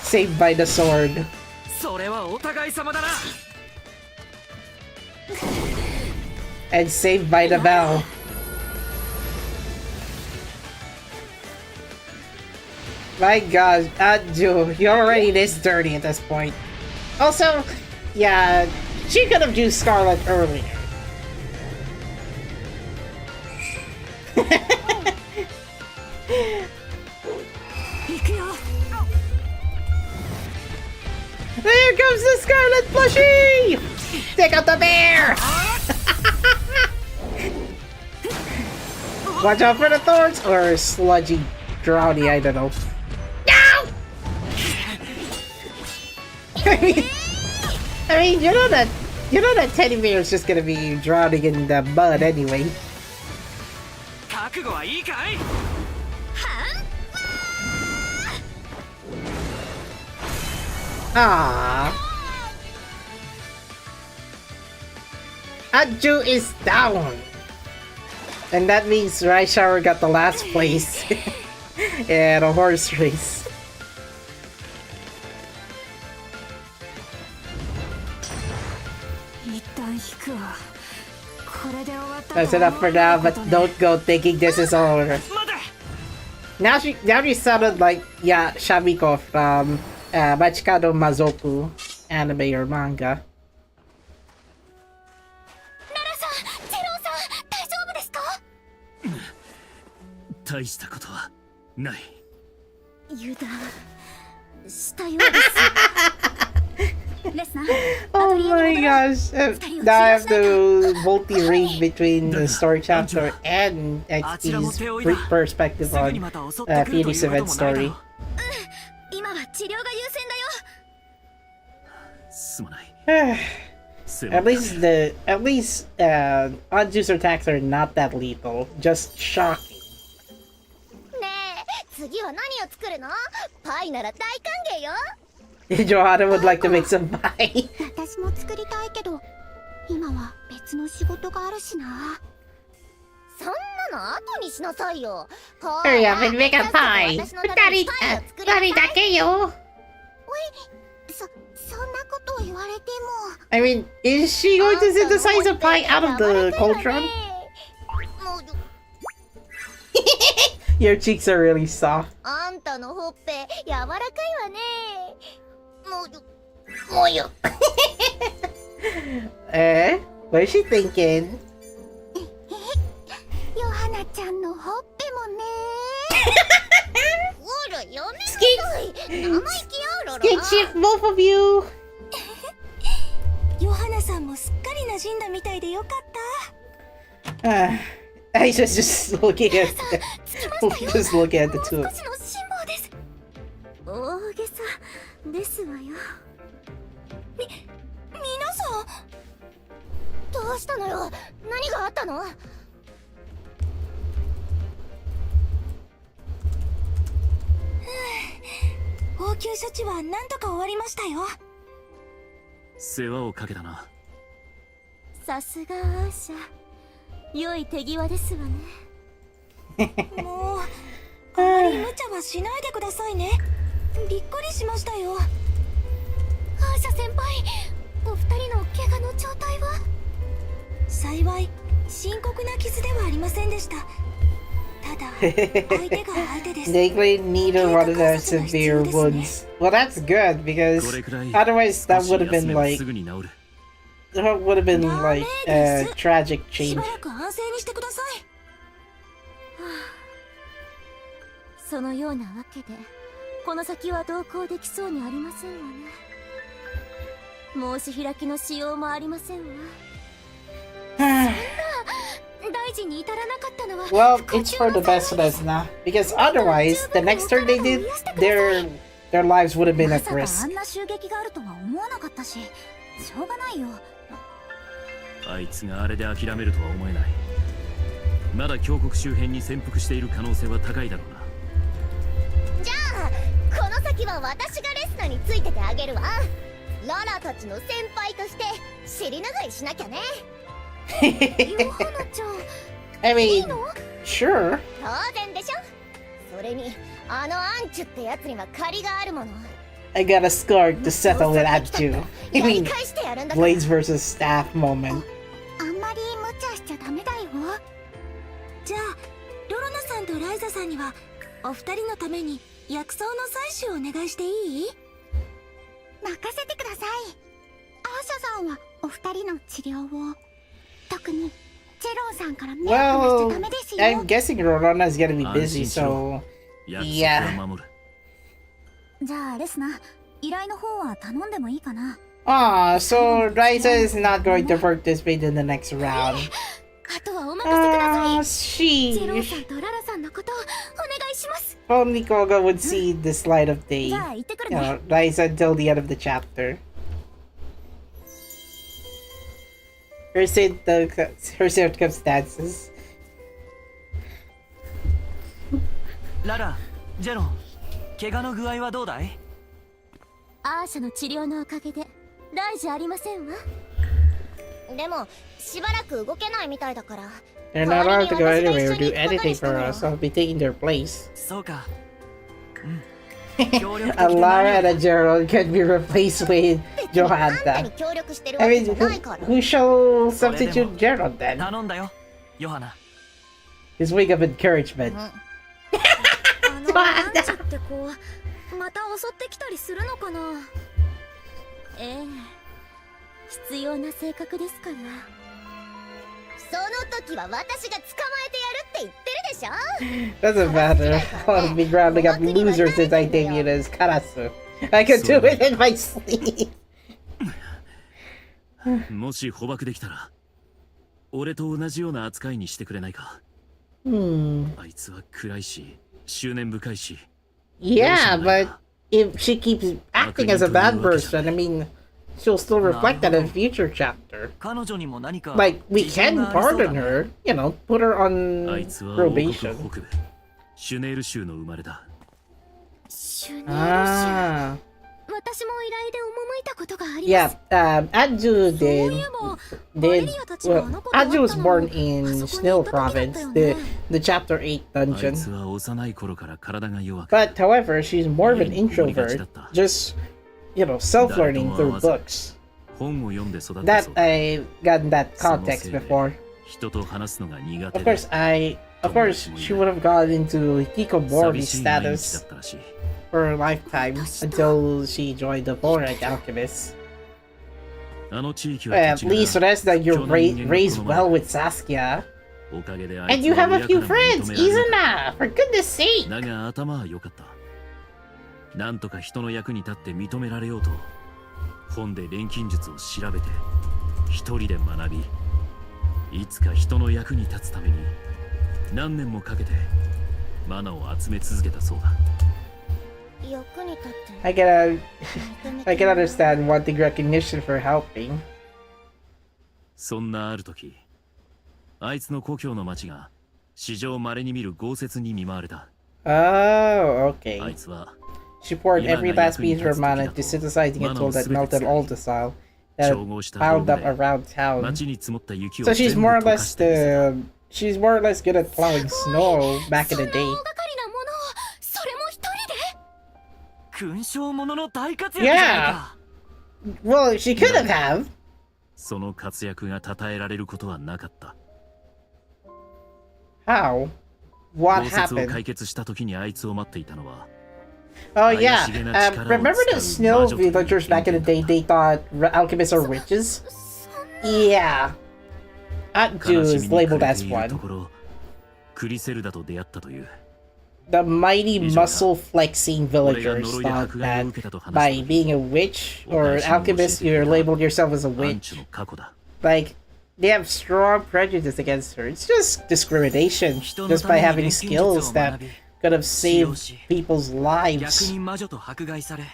Saved by the sword. And saved by the bell. My god, Anju, you're already this dirty at this point. Also, yeah, she could have used Scarlet earlier. There comes the Scarlet Plushie! Take out the bear! Watch out for the thorns or sludgy drowny, I don't know. No! I mean, you know that teddy bear is just gonna be drowning in the mud anyway. Ah. Anju is down. And that means Ryza got the last place in a horse race. That's enough for now, but don't go thinking this is over. Now she sounded like, yeah, Shamiko from Machikado Mazoku anime or manga. Oh my gosh, now I have to multi-read between the story chapter and XP's perspective on Phoenix event story. At least Anju's attacks are not that lethal, just shocking. Johanna would like to make some pie. Hurry up and make a pie. Daddy, I mean, is she going to synthesize a pie out of the cauldron? Your cheeks are really soft. What is she thinking? ヨハナちゃんのほっぺもね。おら、やめなさい。生意気やろら。Skin shift, both of you! ヨハナさんもすっかり馴染んだみたいでよかった。I just looking at just looking at the two. 少しの辛抱です。大げさですわよ。皆さんどうしたのよ。何があったの。応急処置は何とか終わりましたよ。世話をかけたな。さすがアーシャ、良い手際ですわね。もうあまり無茶はしないでくださいね。びっくりしましたよ。アーシャ先輩、お二人の怪我の状態は。幸い深刻な傷ではありませんでした。ただ相手が相手です。Thankfully, neither one of them have severe wounds. Well, that's good because otherwise that would have been like a tragic し change. ばらく安静にしてください。そのようなわけでこの先は同行できそうにありませんわね。申し開きのしようもありませんわ。大事に至らなかったのは。 Well, it's for the best of us now because otherwise, the next turn they did, their lives would have been ま at さか risk. あんな襲撃があるとは思わなかったし、しょうがないよ。あいつがあれで諦めるとは思えない。まだ峡谷周辺に潜伏している可能性は高いだろうな。じゃあこの先は私がレスナについててあげるわ。ララたちの先輩として尻拭いしなきゃね。ヨハナちゃん I いい mean, の。 sure. 当然でしょ。それにあのアンチュってやつには借りがあるもの。 I got a scar to settle with Atju. I やり mean, 返してやるんだから。 Blades versus Staff moment. あんまり無茶しちゃダメだよ。じゃあロロナさんとライザさんにはお二人のために薬草の採取をお願いしていい？任せてください。アーシャさんはお二人の治療を。特にジェロンさんから目を離しちゃ Well, ダメですよ。 I'm guessing Rorona's gonna be busy, so 約 yeah. 束は守る。じゃあレスナ、依頼の方は頼んでもいいかな。Ah, so Ryza is not going to participate in the next round. あとはお任せください。 Ah, ジェロンさ sheesh. んとララさんのことをお願いします。 If only Koga would see the light of day. じゃあ行ってくる You ね。 know, Ryza until the end of the chapter. Her circumstances. ララ、ジェロン、怪我の具合はどうだい？アーシャの治療のおかげで大事ありませんわ。でもしばらく動けないみたいだから。 They're not allowed to go anywhere or do anything for us. I'll be taking their place. そうか。A Lara and a Gerald can be replaced with あんたに Johanna. 協力してるわ I けじ mean, ゃないから。 who shall substitute Gerald then? 頼んだよ、ヨハナ。 His wing of encouragement. うんアンチュって子また襲ってきたりするのかな。ええ、必要な性格ですから。その時は私が捕まえてやるって言ってるでしょ。 Doesn't matter. I'll be rounding up losers since I debuted as Karasu. I could do it in my sleep. もし捕獲できたら、俺と同じような扱いにしてくれないか。あいつは暗いし、執念深いし。Yeah, but if she keeps acting as a bad person, I mean, she'll still reflect that in a future chapter. 彼女にも何か Like, we 事情 can がありそうだ pardon な。 her, you know, put her あ on いつは王国 probation. 北部、シュネール州の生まれだ。シュネール州。 Ah. 私も依頼で赴いたことがありま Yeah, す。 Adju そうい did. えば Did たちが well, あの子と会った Adju was の born も in あそこに行 Snow った時だった Province, よ the ね。 the Chapter 8あい dungeon. つは幼い頃から体が弱く。 But however, she's more of an introvert, just you know, self-learning through books. 本を読んで育った That そうだ。 I gotten that その context せいで before. 人と話すのが苦 Of 手で course, she would have gone into 寂 hikikomori しい毎日だ status. ったらしい。for her lifetime until she joined the Borat alchemists. あの地域 Well, は at least Resna, you're raised well with Saskia. おかげであ And いつ you は have a 親 few からも認 friends, められなかっ Izana! For goodness sake! ただが頭は良かった。なんとか人の役に立って認められようと、本で錬金術を調べて、一人で学び、いつか人の役に立つために、何年もかけてマナを集め続けたそうだ。役に立って I can understand wanting recognition for helping. そんなある時、あいつの故郷の町が史上稀に見る豪雪に見舞われた。Oh, あ okay. いつは She poured every last piece of her mana into synthesizing a tool that melted all the soil that 調合した piled 道 up 具で around town. 町に積もった雪を So she's 全部 more or 溶か less してみせた。 she's more or less good at plowing snow back in the そんな大 day. 掛かりなものをそれも一人で勲章ものの大活躍じゃないか。 Well, she could have. その活躍が称えられることはなかった。 How? What 豪雪を happened? 解決した時にあいつを待っていたのは、 Oh yeah. Remember the snow villagers back in the day? They thought alchemists are witches. Yeah. Aunt Ju 悲し is みに labeled 暮れ as ている one. ところ、クリセルダと出会ったという。 The mighty muscle flexing 俺が villagers 呪いで thought 迫害を that 受けたと話 by した。 being a witch or an alchemist, you're labeled yourself as a アン witch. チの過去だ。 Like, they have strong prejudice against her. It's just discrimination, just by having skills that could have saved people's 逆 lives. に魔女と迫害され、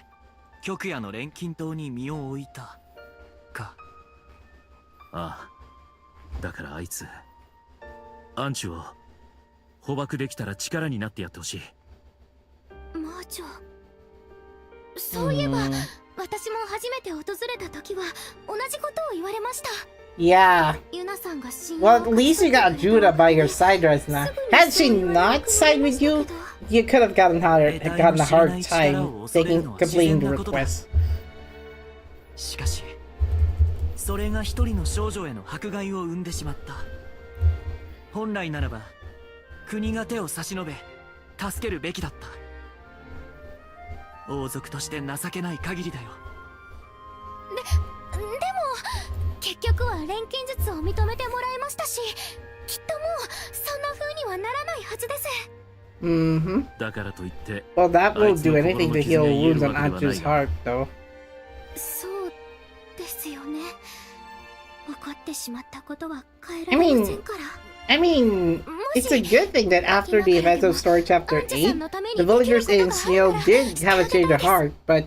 極夜の錬金塔に身を置いたか。ああ、だからあいつ、アンチを捕獲できたら力になってやってほしい。魔女そういえば、私も初めて訪れた時は同じことを言われました。 Yeah. ユナさんが信 Well, at least you got Judah by your side, Resna. Had she not sided with you, you could have gotten a hard time completing the request. しかし、それが一人の少女への迫害を生んでしまった。本来ならば、国が手を差し伸べ、助けるべきだった。王族として情けない限りだよ。でも結局は錬金術を認めてもらいましたし、きっともうそんな風にはならないはずです。Mm-hmm. だからといって、 Well, that won't do anything to heal wounds on Anju's heart, though. そうですよね。起こってしまったことは変えられませんから。I mean, it's a good thing that after the events of Story Chapter 8, the villagers in Snail did have a change of heart, but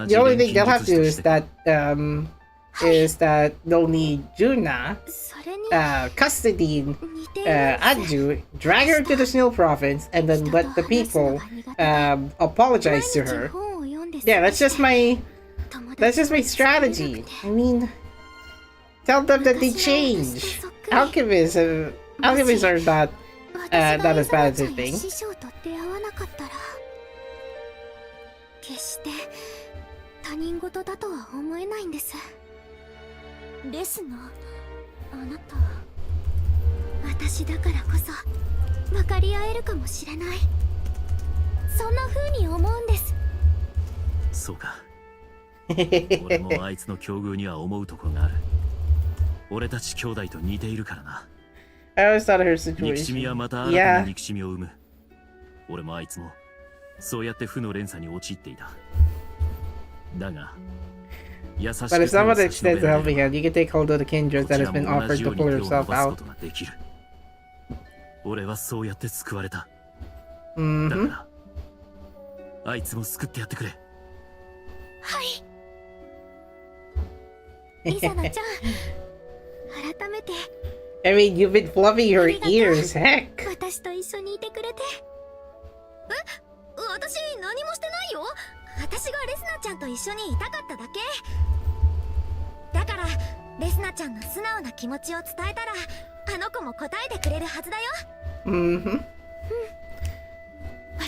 the only thing they'll have to do is that they'll need Juna, それに custody 似ているんです。 Anju, drag her to the Snail province, and then let the people apologize to her. Yeah, that's just my strategy. I mean, tell them that they change. Alchemists are not as bad as they think. 師匠と出会わなかったら、決して他人事だとは思えないんです。レスナ、あなた。私だからこそ分かり合えるかもしれない。そんな風に思うんです。そうか。俺もあいつの境遇には思うところがある。俺たち兄弟と似ているからな。I always thought of her 憎しみ situation. はまた新たな憎しみを生む。俺もあいつもそうやって負の連鎖に陥っていた。だが、優しく But if 手を someone 差し伸 extends べ a ら helping れれ hand, you can take hold of the kindred ば、 that こ has ちら been も同 offered じ to ように pull 手を伸 yourself ばすこ out. とができる。俺はそうやって救われた。だか Mm-hmm. ら、あいつも救ってやってくれ。はい。イザナちゃん、改めて I mean, you've been fluffing your ears, heck. 私と一緒にいてくれて。私何もしてないよ。私がレスナちゃんと一緒にいたかっただけ。だからレスナちゃんの素直な気持ちを伝えたら、あの子も答えてくれるはずだよ。Mm-hmm.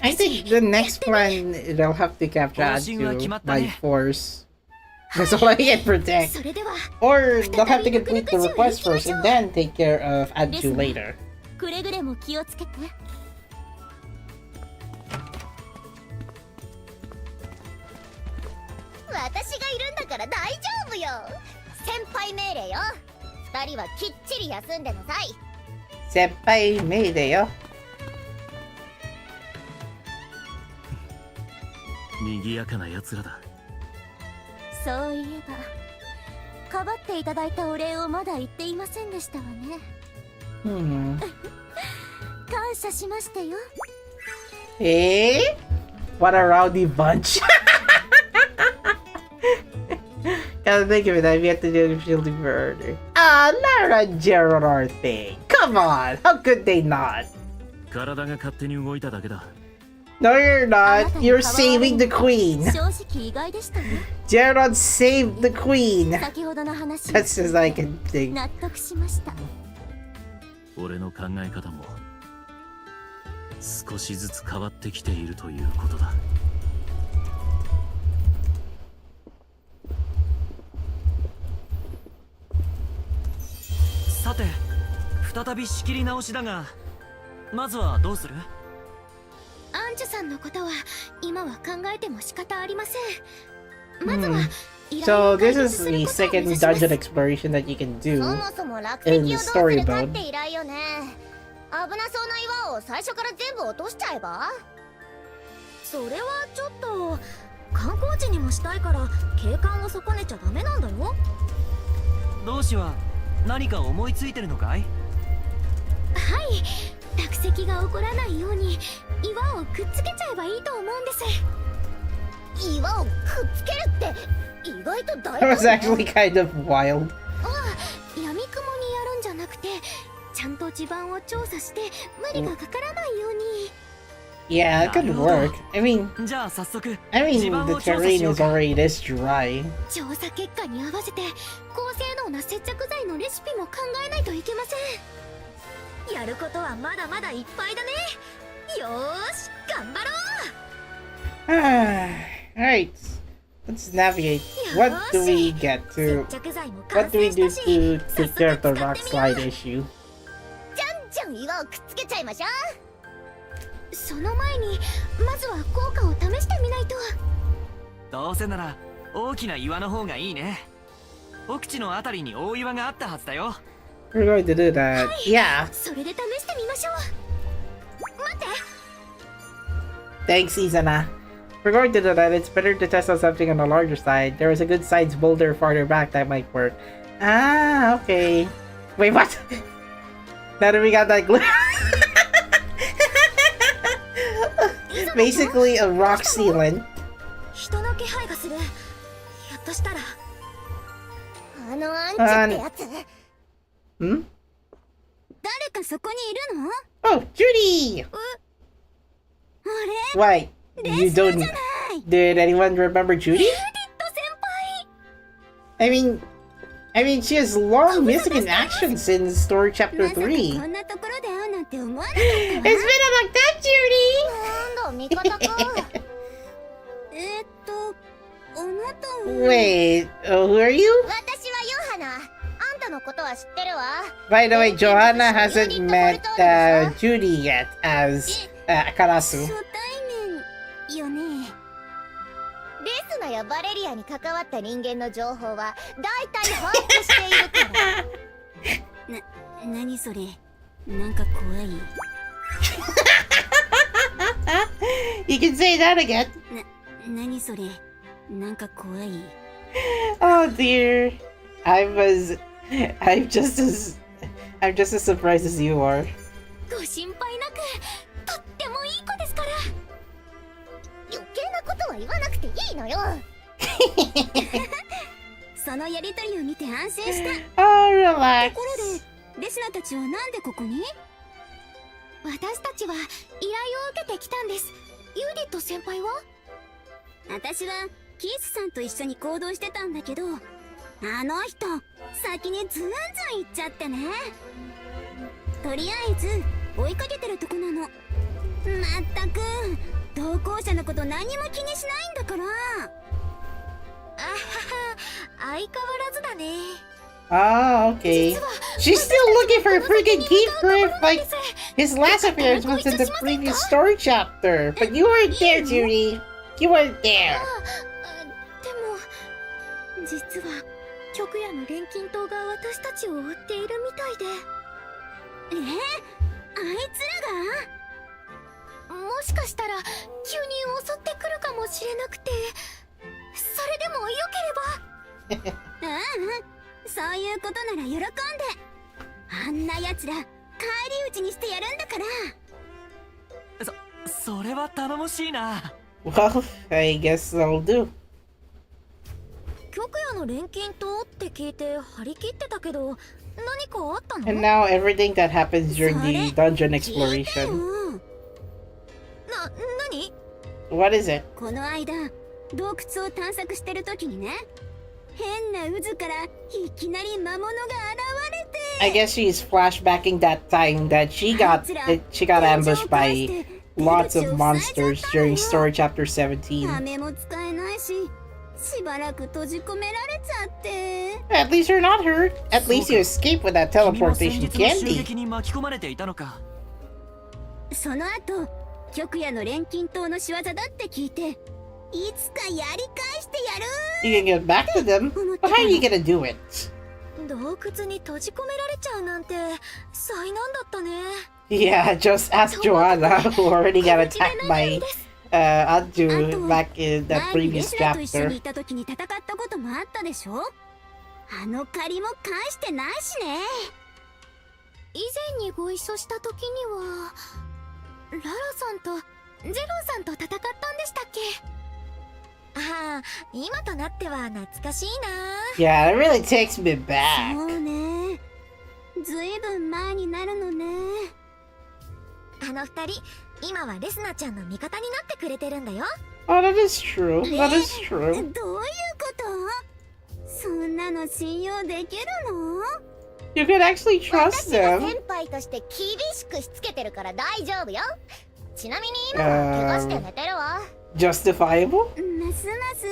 I think the next plan, they'll have to capture Anju by force. That's all I can protect. それでは Or they'll have to complete the request first and then take care of Anju later. くれぐれも気をつけて。私がいるんだから大丈夫よ。先輩命令よ。二人はきっちり休んでなさい。先輩命令よ。賑やかな奴らだ。そういえばかばっていただいたお礼をまだ言っていませんでしたわね。Hmm. 感謝しましたよ。What a rowdy bunch. Gotta think of it, I've yet to do the fielding for order. Ah, not a Gerard thing. Come on, how could they not? 体が勝手に動いただけだ。No, you're not. You're saving the queen. 正直意外でしたね。Gerard saved the queen. 先ほどの話 That's just I can think. 納得しました。俺の考え方も少しずつ変わってきているということだ。さて、再び仕切り直しだが、まずはどうする？アンジュさんのことは今は考えても仕方ありません。まずは、So this is the second dungeon exploration that you can do そもそも落 in 石 the をどうす story るかっ mode. て依頼よね。危なそうな岩を最初から全部落としちゃえば。それはちょっと観光地にもしたいから景観を損ねちゃダメなんだよ。同志は何か思いついてるのかい？はい、落石が起こらないように岩をくっつけちゃえばいいと思うんです。岩をくっつけるって意外と大 That was 胆ね。 actually kind of wild. ああ、闇雲にやるんじゃなくてちゃんと地盤を調査して無理がかからないように。Yeah, it could work. I mean, じゃあ早速 the 地盤を調査し terrain よう is か。 already this dry. 調査結果に合わせて高性能な接着剤のレシピも考えないといけません。やることはまだまだいっぱいだね。よーし頑張ろう。Alright, let's navigate. What do we get to? 接着剤も What 完 do we 成 do したし to 早 take 速 care of the 使 rock ってみよ slide う。 issue? じゃんじゃん岩をくっつけちゃいましょう。その前にまずは効果を試してみないと。どうせなら大きな岩の方がいいね。奥地のあたりに大岩があったはずだよ。We're going to do that. Yeah. それで試してみましょう。待って。 Thanks, Izana. We're going to do that. It's better to test out something on the larger side. There was a good sized boulder farther back that might work. Ah, okay. Wait, what? Now that we got that glue. Basically a rock sealant. 人の気配がする。ひょっとしたらあのアンチってやつ。Hmm? 誰かそこにいるの？ Oh, Judie! あれ？ Wait, you don't... Did anyone remember Judie? ジュディット先輩。 I mean, she has long missing in action since story chapter 3. こんなところで会うなんて思わなか It's been a long time, Judy! なんだ味方か。あなたは Wait, who are you? 私はヨハナ。あんたのことは知ってるわ。 By the way, Johanna hasn't met Judy yet as Karasu. 初対面よね。レスナやバレリアに関わった人間の情報は大体把握しているから。何それ？なんか怖い。You can say that again. 何それ？なんか怖い。 Oh dear. I'm just as surprised as you are. ご心配なく、とってもいい子ですから。余計なことは言わなくていいのよ。そのやりとりを見て安心した。Oh, relax. ところで、レスナたちはなんでここに？私たちは依頼を受けてきたんです。ユーディット先輩は？私はキースさんと一緒に行動してたんだけど、あの人先にズンズン行っちゃってね。とりあえず追いかけてるとこなの。まったく同行者のこと何も気にしないんだから。あはは、相変わらずだね。 Oh, okay. She's still looking for a freaking key proof like his last appearance was in the previous story chapter. But you weren't there, Judy. You weren't there. でも実は極夜の錬金塔が私たちを追っているみたいで。あいつらが？もしかしたら急に襲ってくるかもしれなくて、それでもよければ。そういうことなら喜んで。あんな奴ら返り討ちにしてやるんだから。それは頼もしいな。Well, I guess I'll do. 極夜の錬金塔って聞いて張り切ってたけど、何かあったの？ And now everything that happens during the dungeon exploration. 何？ What is it? この間洞窟を探索してる時にね、変な渦からいきなり魔物が現れて。 I guess she's flashbacking that time that she got ambushed by lots of monsters during story chapter 17. 飴も使えないし、しばらく閉じ込められちゃって。 At least you're not hurt. At least you escaped with that 君も teleportation 先日の襲 candy. 撃に巻き込まれていたのか。その後極夜の錬金塔の仕業だって聞いて、いつかやり返してやる。 You can get back to them, but how are you gonna do it? 洞窟に閉じ込められちゃうなんて災難だったね。 Yeah, just ask Joanna, who already got attacked by Anju back in that 前にレ previous スナと一緒 chapter. にいた時に戦ったこともあったでしょ。あの借りも返してないしね。以前にご一緒した時にはララさんとゼロさんと戦ったんでしたっけ？ああ、今となっては懐かしいな。 Yeah, it really takes me back. そうね、ずいぶん前になるのね。あの二人、今はレスナちゃんの味方になってくれてるんだよ。 Oh, that is true. That is どう true. いうこと？そんなの信用できるの？ You could actually trust 私が them. 先輩として厳しくしつけてるから大丈夫よ。ちなみに今は怪我して寝てるわ。Justifiable? ますます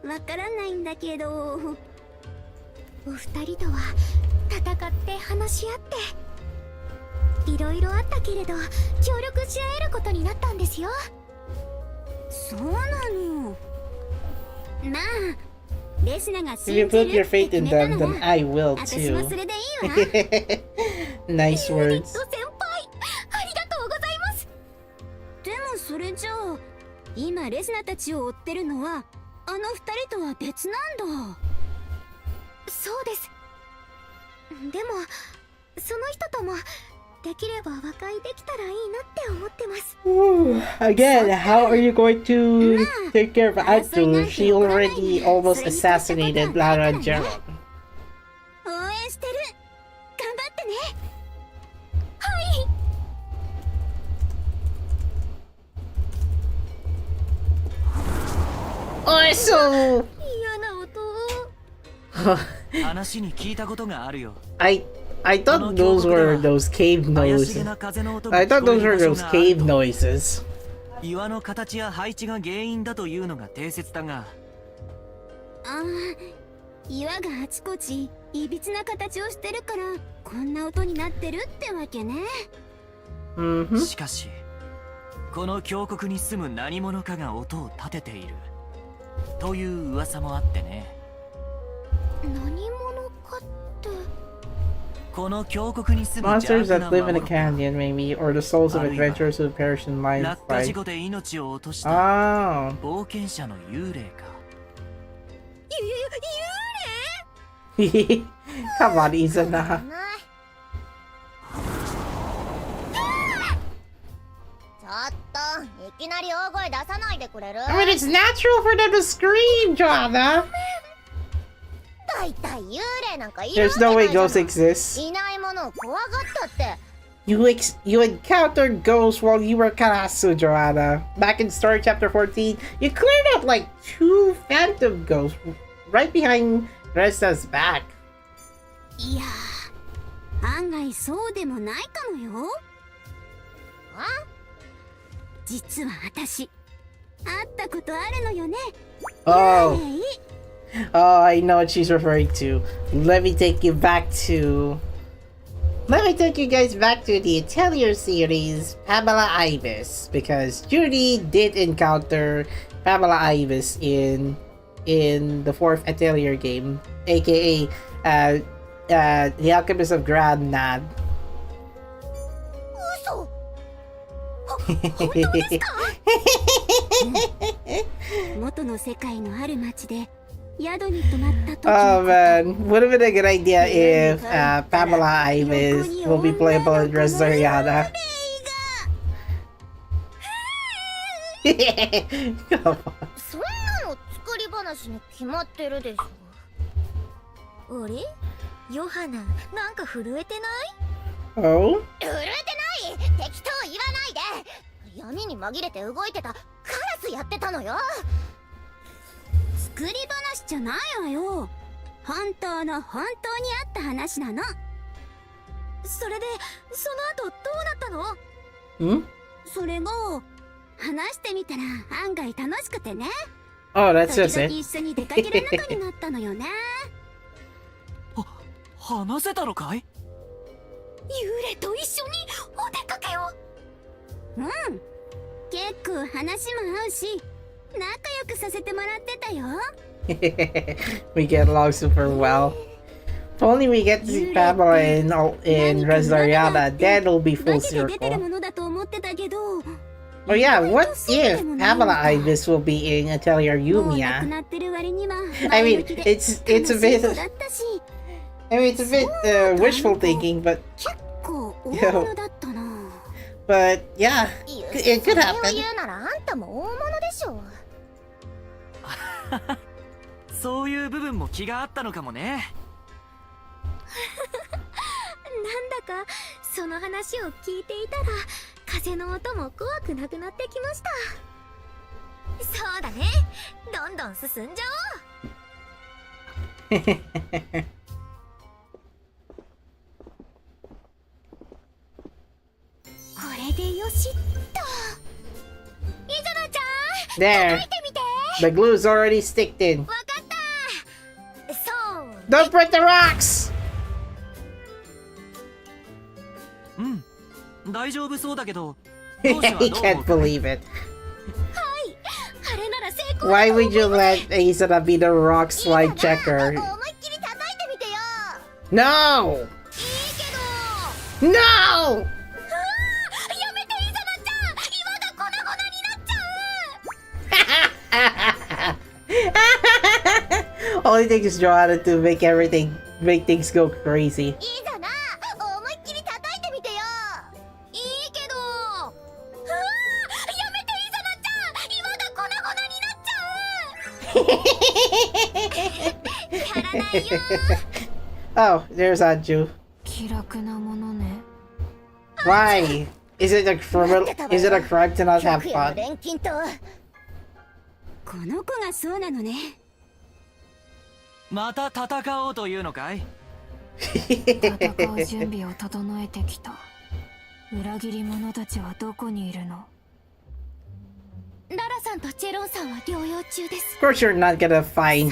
わからないんだけど。お二人とは戦って話し合っていろいろあったけれど協力し合えることになったんですよ。そうなの。まあレスナが If you 信じ put る your って faith 決 in めた them, な then ら I will 私も too. それでいいわ。 Nice words. 先輩、ありがとうございます。でもそれじゃあ今レスナたちを追ってるのはあの二人とは別なんだ。そうです。でもその人ともできれば和解できたらいいなって思ってます。 Ooh, again, how are you going to take care of Anju? She already almost assassinated Lara and Gerald. 応援してる。頑張ってね。Also, 嫌な音。話に聞いたことがあるよ。 I thought those were those cave 怪し noises. げな風の音が I 聞 thought こえ those る were 場 those 所がある cave と。 noises. 岩の形や配置が原因だというのが定説だが、ああ、岩があちこちいびつな形をしてるからこんな音になってるってわけね。Mm-hmm. しかしこの峡谷に住む何者かが音を立てているという噂もあってね。何者かって。この峡谷に住む Monsters 邪 that 悪な live in a 魔物か canyon, maybe, or the souls of adventurers who perish in mine 落下事 fight. 故で命を落とした Oh. 冒険者の幽霊か。Come on, Izana. ちょっと、いきなり大声出さないでくれる？ I mean, it's natural for them to scream, Joanna. 大体幽霊なんかいるわ There's けな no い way じゃない ghosts exist. いないものを怖がったって。You encountered ghosts while you were Karasu, Joanna. Back in story chapter 14, you cleared out like 2 phantom ghosts right behind Resna's back. いやー、案外そうでもないかもよ。実は私会ったことあるのよね。 Oh. ねえ Oh, I know what she's referring to. Let me take you guys back to the Atelier series, Pamela Ibis, because Judie did encounter Pamela Ibis in in the 4th Atelier game, aka the Alchemist of Granad. 嘘。本当ですか？元の世界のある町で宿に泊まった時 Oh の man, would have been a good idea if Pamela Ives will be playable in Resleriana. Come on. そんなの作り話に決まってるでしょ。あれ？ヨハナ、なんか震えてない？ Oh? 震えてない！適当言わないで！闇に紛れて動いてたカラスやってたのよ。作り話じゃないわよ。本当にあった話なの。それで、その後どうなったの？ Hmm? それが話してみたら案外楽しくてね。 Oh, that's 時 just 々 it. 一緒に出かける仲になったのよね。話せたのかい？幽霊と一緒にお出かけを。うん。結構話も合うし、仲良くさせてもらってたよ。We get along super well. If only we get to see Pamela in Resleriana, then it'll be full ガチで出てる circle. ものだと思ってたけど。 Oh yeah, what if Pamela Ives will be in Atelier もうなく Yumiya? なってる割には I mean, 前向きで it's a bit 楽しそうだったし、 it's a bit wishful thinking, but 結構大物だったな。 yeah, it could それを happen. 言うならあんたも大物でしょ。そういう部分も気があったのかもね。なんだかその話を聞いていたら風の音も怖くなくなってきました。そうだね、どんどん進んじゃおう。これでよしっと。イザナちゃん、 There, 叩いてみて。 the glue's already sticked in. わかった。そう。 Don't break the rocks! 大丈夫そうだけど、 He 当時はどう思 can't うか？ believe it. あれなら成功。 Why would you let Izana be the rock slide いい checker? かな、思いっきり叩いてみてよ。 No! いいけど。 No! やめて、イザナちゃん、岩が粉々になっちゃう。 Only thing is Joanna to make things go crazy. イザナ、思いっきり叩いてみてよ。いいけど。やめて、イザナちゃん、岩が粉々になっちゃう。やらないよ。 Oh, there's Anju. 気楽なものね。 Why? Is it a crime to not have 極夜の fun? 錬金と。この子がそうなのね。また戦おうというのかい？戦う準備を整えてきた。裏切り者たちはどこにいるの？ララさんとチェロンさんは療養中です。 Of course, you're not gonna find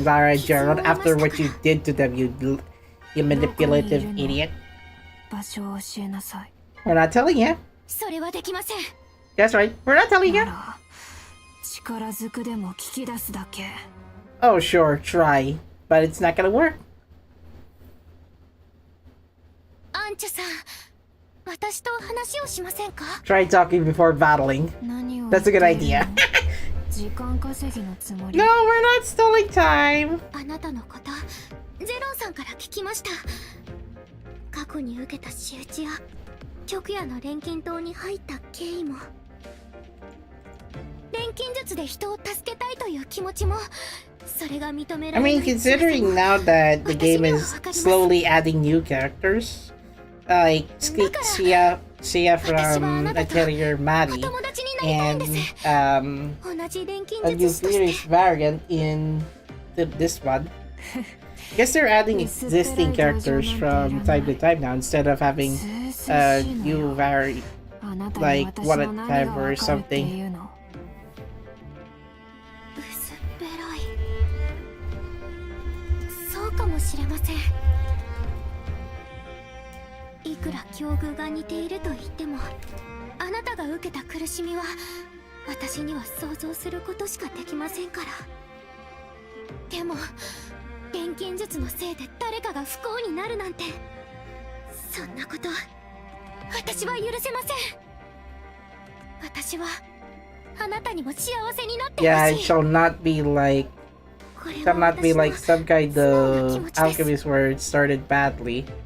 Lara and Gerald after what you did to them, you manipulative idiot. 場所を教えなさい。 We're not telling you. それはできません。 That's right. We're not telling な you. ら力ずくでも聞き出すだけ。 Oh, sure, try. But it's not gonna work. アンチュさん、私と話をしませんか？ Try talking before battling. 何を That's a good idea. 時間稼ぎのつもり。 No, we're not stealing time. あなたのこと、ゼロンさんから聞きました。過去に受けた仕打ちや極夜の錬金塔に入った経緯も、錬金術で人を助けたいという気持ちも、それが認めら I れな mean, い辛さも considering now that the game is slowly adding new characters, like Sia from Atelier お Maddie, 友達になりたいん and です。 同じ錬金 a 術 new 師と series して。 variant in this one. I guess they're adding existing characters from time to time now instead of having new like one at a time or something. 薄っぺらい。そうかもしれません。いくら境遇が似ていると言っても、あなたが受けた苦しみは私には想像することしかできませんから。でも錬金術のせいで誰かが不幸になるなんて、そんなこと私は許せません。私はあなたにも幸せになってほしい。 Yeah, it shall not be like some kind of alchemist where it started badly.「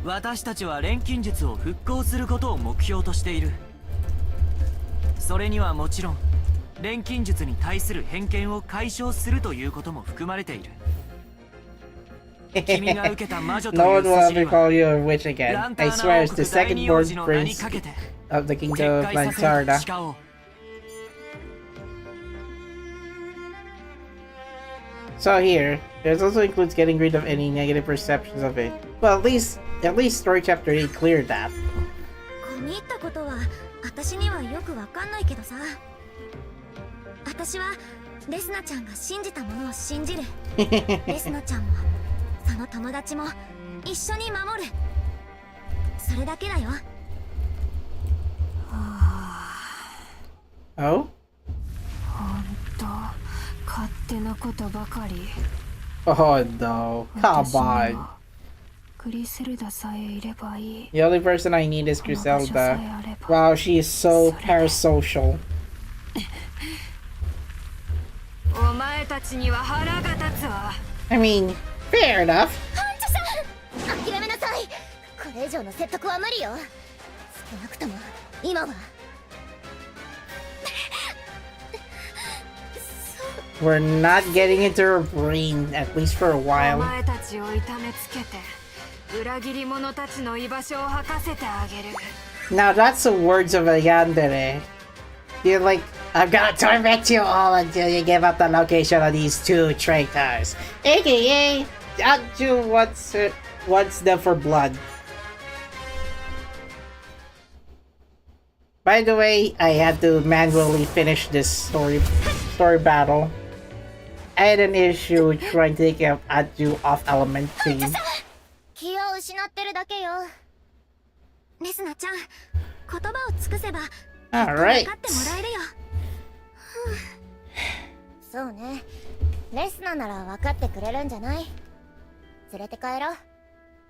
私たちは錬金術を復興することを目標としている。それにはもちろん錬金術に対する偏見を解消するということも含まれている。君が受けた魔女と No いう one will 筋に ever は call you a witch again. ランタ I ーナ swear 王 it's the 国第 second 二王 born 子の名に prince かけて of the 決 kingdom of 壊させる Lansarda. 誓おう。So here, there's also includes getting rid of any negative perceptions of it. Well, at least story chapter 8 cleared that. 込み入ったことは私にはよくわかんないけどさ、私はレスナちゃんが信じたものを信じる。レスナちゃんもその友達も一緒に守る。それだけだよ。Oh? 本当勝手なことばかり。 Oh no. Come on. クリセルダさえいればいい。 The only person I need is Griselda. Wow, she is so parasocial. お前たちには腹が立つわ。 I mean, fair enough. ハンチさん、諦めなさい。これ以上の説得は無理よ。少なくとも今は。 We're not getting into her brain, at least for a お while. 前たちを痛めつけて裏切り者たちの居場所を吐かせてあげる。 Now that's the words of a yandere. You're like, I'm gonna torment you all until you give up the location of these two traitors. AKA, Anju wants them for blood. By the way, I had to manually finish this story battle. I had an issue trying to take Anju off elementary. 気を失ってるだけよ。レスナちゃん、言葉を尽くせば Alright. 分かってもらえるよ。そうね。レスナなら分かってくれるんじゃない？連れて帰ろう。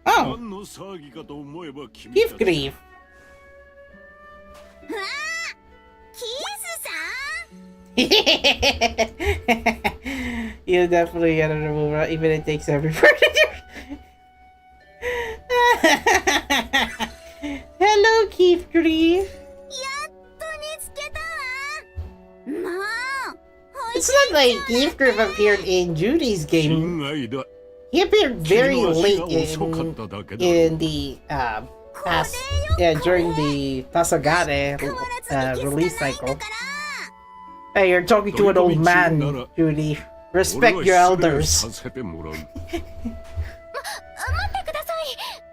Oh, 何の騒ぎかと思えば君 Gift Grief. キスさん You definitely gotta remove her, even if it takes every furniture. Hello, Keith Grief. やっと見つけたわ。もう It's not like Keith Grief appeared in Judie's game. 心外だ He appeared very 君の足 late が遅かっただけだ in the during the Tasagare release cycle. Hey, you're talking to an old man, Judy. Respect your 俺は elders. 失礼させてもらう待ってください。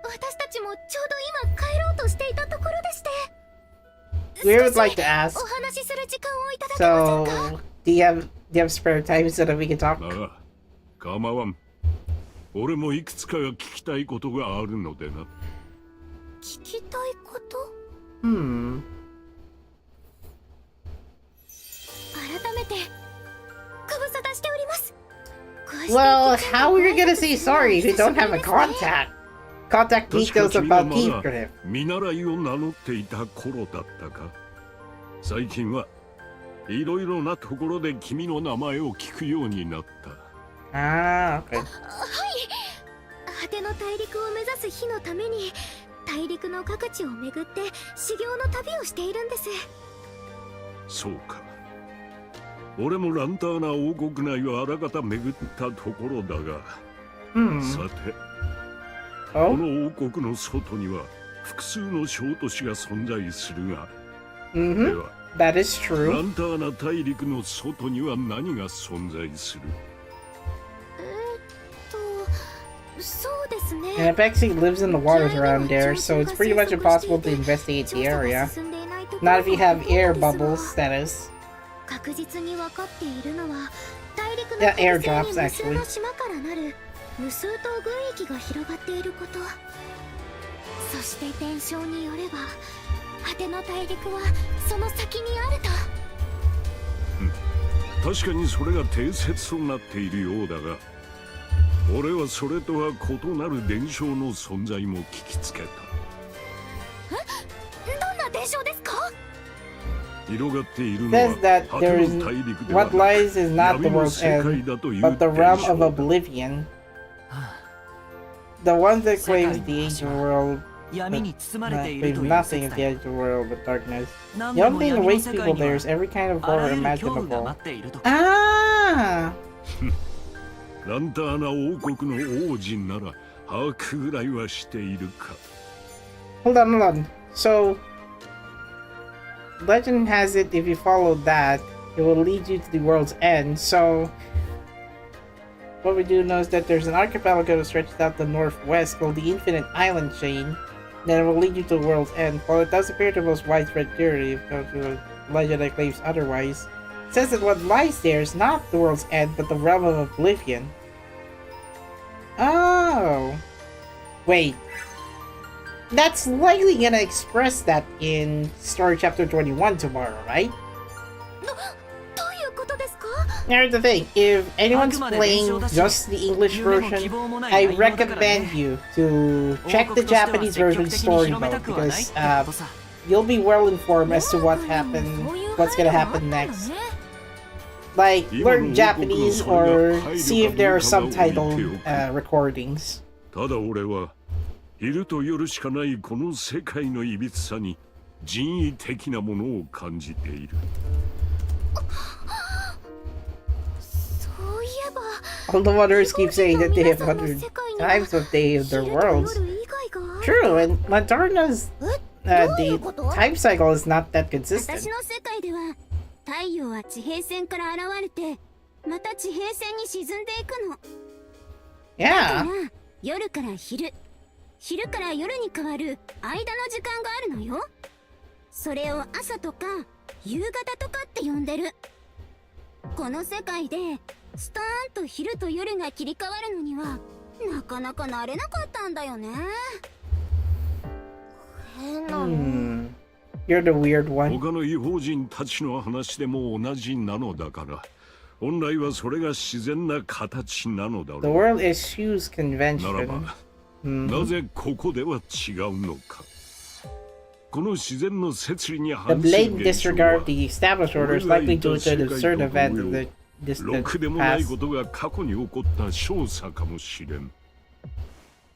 私たちもちょうど今帰ろうとしていたところでして。 We would like to ask. お話しする時間をいただけませんか？ So, do you have spare time so that we can talk? ああ構わん俺もいくつか聞きたいことがあるのでな聞きたいこと？ Hmm. 改めてご無沙汰しております。 Well, how are you gonna say sorry if you don't have a contact? Contact 確か details 君が about ま Keith だ Griff. 見習いを名乗っていた頃だったか最近はいろいろなところで君の名前を聞くようになった Ah, okay. 果ての大陸を目指す日のために大陸の各地を巡って修行の旅をしているんです。そうか俺もランターナ王国内をあらかた巡ったところだが、さてこ Oh? の王国の外には複数の小都市が存在するが、で Mm-hmm. は That is ラ true. ンターナ大陸の外には何が存在するそうですね。 And Apexi lives in the waters around there, so it's pretty much impossible to investigate the area. Not if you have air bubbles, that is. 確実に分かっているのは大陸の Yeah, 北 airdrops, 西に無数 actually. の島からなる無数島群域が広がっていること。そして伝承によれば果ての大陸はその先にあると。確かにそれが定説となっているようだが、俺はそれとは異なる伝承の存在も聞きつけた。どんな伝承ですか？広がっているのは Says that 果 there て is の大陸では what lies is not the 闇の world's 世界 end, だという but the 伝 realm 承 of だ。 oblivion. The one that claims the ancient world 闇に包まれてい claims るという nothing 説 of the だ。 ancient world but darkness. 何 The で only も thing that 闇の awaits 世 people 界に there は is every kind of あら horror ゆる恐怖が imaginable. 待っているとか。Ah! ランターナ王国の王子なら把握ぐらいはしているか。Hold on. So, legend has it if you follow that, it will lead you to the world's end. So, what we do know is that there's an archipelago that stretches out the northwest called the Infinite Island Chain. Then it will lead you to the world's end. While it does appear to the most widespread theory, if the legend that claims otherwise, it says that what lies there is not the world's end, but the realm of oblivion. Oh. Wait. That's likely gonna express that in story chapter 21 tomorrow, right? どういうことですか？ Here's the thing, if anyone's playing just the English version, I recommend you to check the Japanese version story mode because you'll be well informed as to what happened, what's gonna happen next. Like, learn Japanese or see if there are subtitled recordings. ただ俺は昼と夜しかないこの世界のいびつさに人為的なものを感じている。そういえば All the wanderers keep saying that they have 100 times what they of their worlds. True, and Madorna's the time cycle is not that 私 consistent. の世界では太陽は地平線から現れてまた地平線に沈んでいくの。だか Yeah. ら夜から昼、昼から夜に変わる間の時間があるのよ。それを朝とか夕方とかって呼んでる。この世界でストーンと昼と夜が切り替わるのにはなかなか慣れなかったんだよね。変なの。You're the weird one. 他の異邦人たちの話でも同じなのだから、本来はそれが自然な形なのだろう。 The world eschews なら convention. ば、なぜここでは違うのか。この自然の摂理に The 反する blatant 現象 disregard は of the established order is likely due to an absurd event of the ろ distant くでもない past. ことが過去に起こった少佐かもしれん。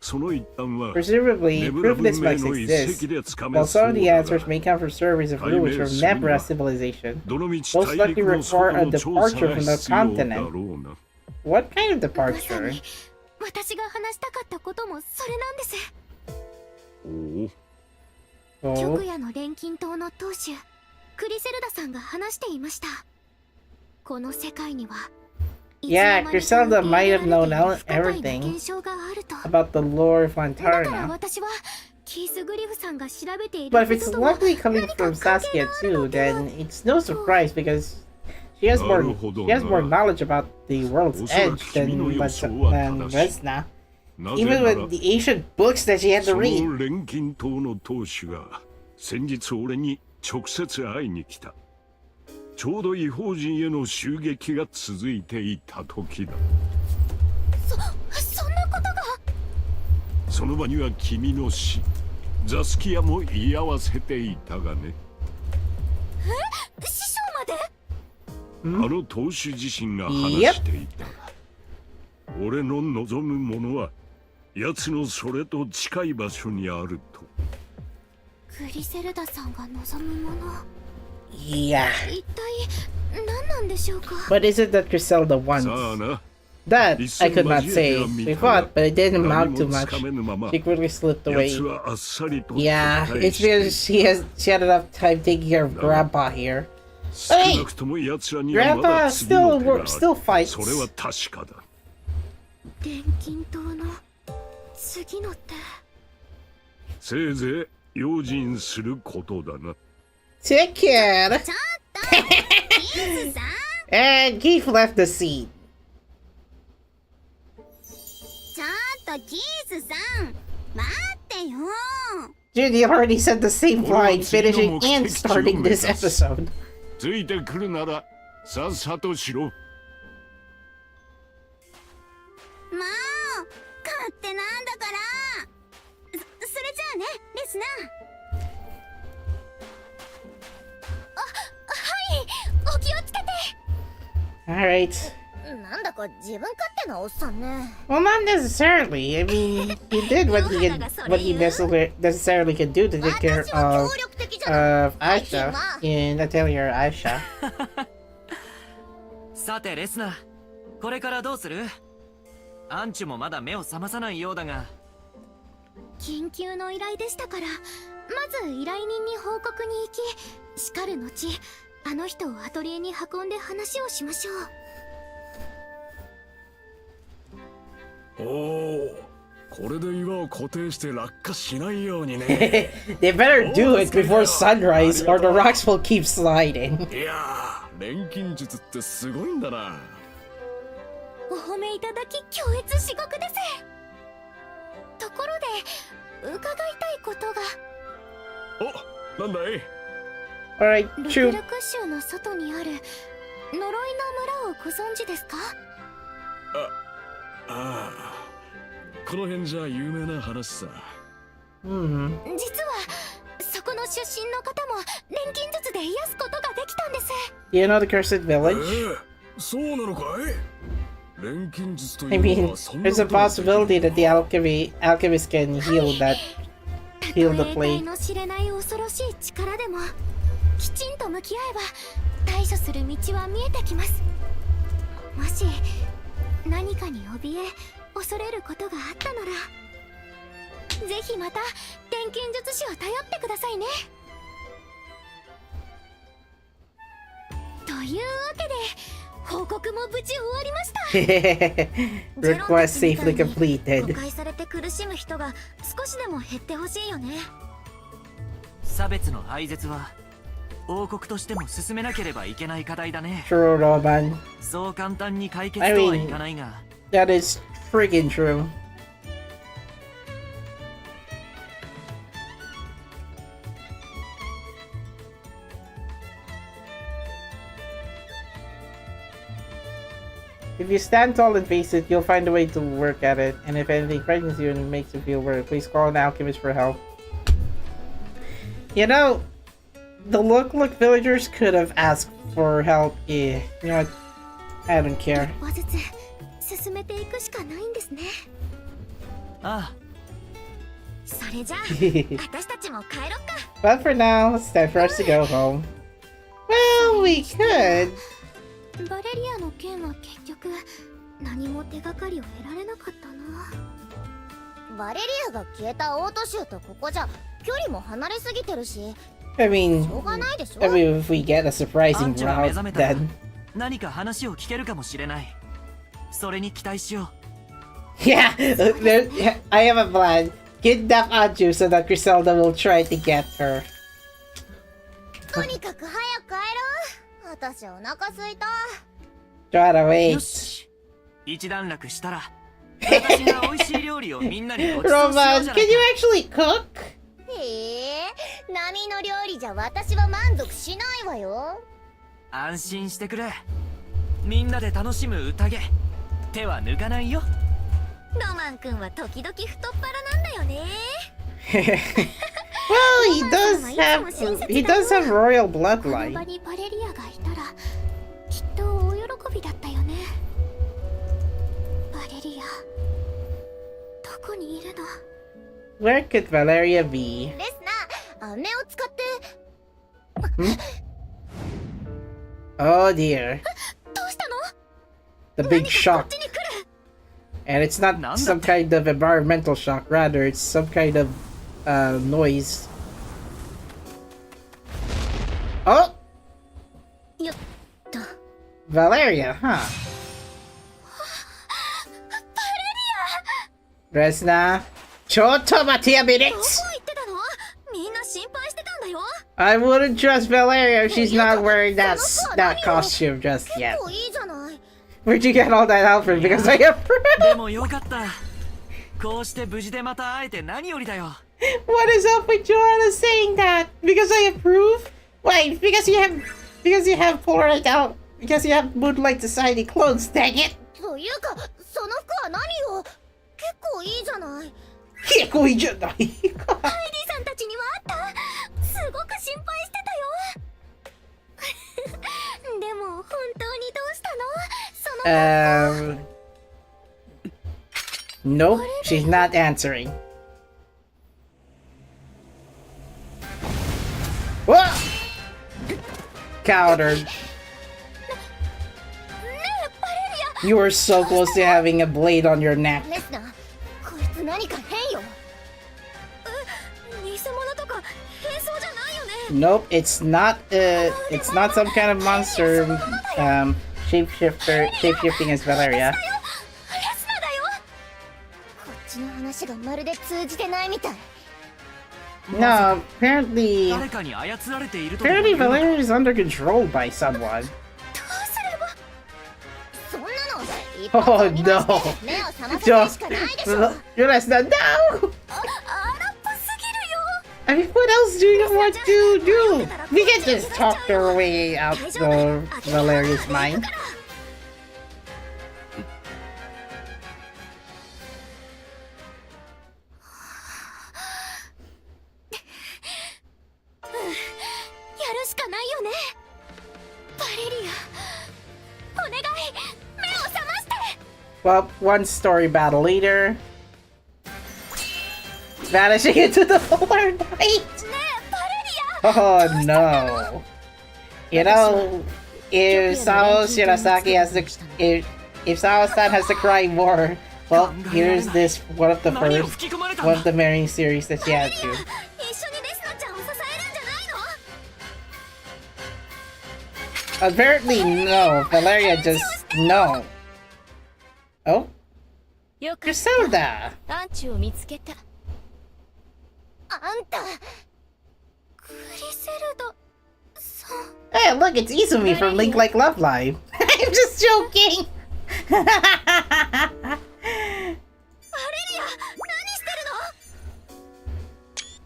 その一端は Presumably, ネブラ proof 文 this 明 must の遺跡 exist. でつかめ While そう some of the だ answers が、 may come from stories of rulers from Nebra civilization, どの道 most 大 likely 陸の require 外 a の調査 departure が from the 必要だ continent. ろうな。 What kind of まさ departure? に私が話したかったこともそれなんです。おお、 Oh, 極夜の錬金島の当主クリセルダさんが話していました。この世界には yeah, Griselda might have known everything 現象があると。 about the lore of だから Lantarna. 私はキースグリフさんが調べている But if こ it's ととは likely coming 何か from 関係 Saskia があるの too, では then it's no surprise because she has more knowledge about the world's edge than Resna. なぜ Even なら with the ancient books that she had そ to の read. 錬金島の当主が先日俺に直接会いに来た。ちょうど異邦人への襲撃が続いていた時だ。そんなことが。その場には君の死、ザスキアも言い合わせていたがね。師匠まで。あの当主自身が話していた。俺の望むものは奴のそれと近い場所にあると。グリセルダさんが望むもの。 Yeah. 一体何なんでしょうか。 What is it that Griselda wants? さあな。 That I could not say. We fought, but it didn't amount to much. 何もつかめぬまま She quickly slipped away. 奴はあっさりと Yeah, 撤退 it's して because she had enough time taking care of Grandpa here. 少なくとも奴らにはま Grandpa だ次の手がある。 still fights. それは確かだ。錬金島の次の手。せいぜい用心することだな。 Take care. ちょっとキースさん And Keith left the seat. ちょっとキースさん待ってよ Judie already said the same line, finishing and starting this episode. ついてくるならさっさとしろ。もう勝手なんだからそれじゃあねレスナはいお気をつけて Alright. なんだか自分勝手なおっさんね Well, not necessarily. I mean, he did what he necessarily could do to take care of Aisha in Atelier Aisha. さてレスナ、これからどうする？アンチュもまだ目を覚まさないようだが。緊急の依頼でしたから、まず依頼人に報告に行き、しかる後あの人をアトリエに運んで話をしましょう。おお、これで岩を固定して落下しないようにね。They better do it before sunrise or the rocks will keep sliding. いやー、錬金術ってすごいんだな。お褒めいただき強烈至極です。ところで伺いたいことが。お、なんだい？ Alright, ルク true. ルク州の外にある呪いの村をご存知ですか？ああ、この辺じゃ有名な話さ。Hmm. 実はそこの出身の方も錬金術で癒すことができたんです。 Do you know the Cursed Village? そうなのかい？錬金術と I いう mean, のはそんな there's a ことができる。 possibility that the alchemist can heal the たとえ plague. 得体の知れない恐ろしい力でもきちんと向き合えば対処する道は見えてきます。もし何かに怯え恐れることがあったならぜひまた錬金術師を頼ってくださいね。というわけで報告も無事終わりました。 Request safely 誤 completed. 解されて苦しむ人が少しでも減ってほしいよね。差別の廃絶は王国としても進めなければいけない課題だね。 True, Roman. そう簡単に解決とはいかないが。That is friggin' true. If you stand tall and face it, you'll find a way to work at it. And if anything frightens you and makes you feel worried, please call an alchemist for help. You know, the Look villagers could have asked for help. Yeah, you know what? I don't care. 一歩ずつ進めていくしかないんですね。ああ、それじゃあ私たちも帰ろっか。 But for now, it's time for us to go home. Well, we could. バレリアの件は結局何も手がかりを得られなかったな。バレリアが消えたオート州とここじゃ距離も離れすぎてるし I mean, しょうがないでしょ。 I mean, if we get a ア surprising ンチュが目覚 route, めたら then 何か話を聞けるかもしれない。それに期待しよ yeah, I have a plan. Kidnap Anju so that Griselda will try to get her. とにかく早く帰ろう。私お腹すいた。 Try to う。 wait. よし、一段落したら私が美味しい料理をみんなにごちそうしよう Roman, じゃな can い you か。 actually cook? 波の料理じゃ私は満足しないわよ。安心してくれ。みんなで楽しむ宴、手は抜かないよ。ロマン君は時々太っ腹なんだよね。 Well, he does have royal この場 bloodline. にバレリアがいたらきっと大喜びだったよね。バレリアどこにいるの？ Where could Valeria be? レスナ、飴を使って。 Oh dear. どうしたの？ The big こ shock. っちに来る。 And it's not some kind of environmental shock, rather it's some kind of noise. Oh! よっと。 Valeria, huh? バレリア。 Resna? ちょっと待てや、ミニッツ。どこ行ってたの？みんな心配してたんだよ。I wouldn't trust Valeria if she's not wearing that costume just yet. 結構いいじゃない。 Where'd you get all that outfit? Because I approve. でもよかった。こうして無事でまた会えて何よりだよ。What is up with Joanna saying that? Because I approve? Wait, because you have Polaroid out. Because you have Moonlight Society clothes, dang it. というか、その服は何よ。結構いいじゃない。結構いいじゃない。ハイリーさんたちにはあった。すごく心配してたよ。でも本当にどうしたの？その。Nope, she's not answering. What? Countered. You were so close to having a blade on your neck. レスナー、こいつ何か変よ。偽物とか変装じゃないよね。Nope, it's not some kind of monster shapeshifting as Valeria. こっちの話がまるで通じてないみたい。 No, apparently 誰かに操られていると。apparently Valeria is under control by someone. どうすれば。そんなの。Oh no! 目を覚ませるしかないでしょ。 Resna, no! 荒っぽすぎるよ。 I mean, what else do you want to do? We can just talk our way out of Valeria's mind. Well, one story battle later. Vanishing into the polar night! Oh no. You know, if Sao Shirasaki has the if Sao-san has to cry more, well, here's this one of the many series that she had to. Apparently no, Valeria just no. Oh? Griselda! Hey, look, it's Izumi from Link Like Love Live. I'm just joking!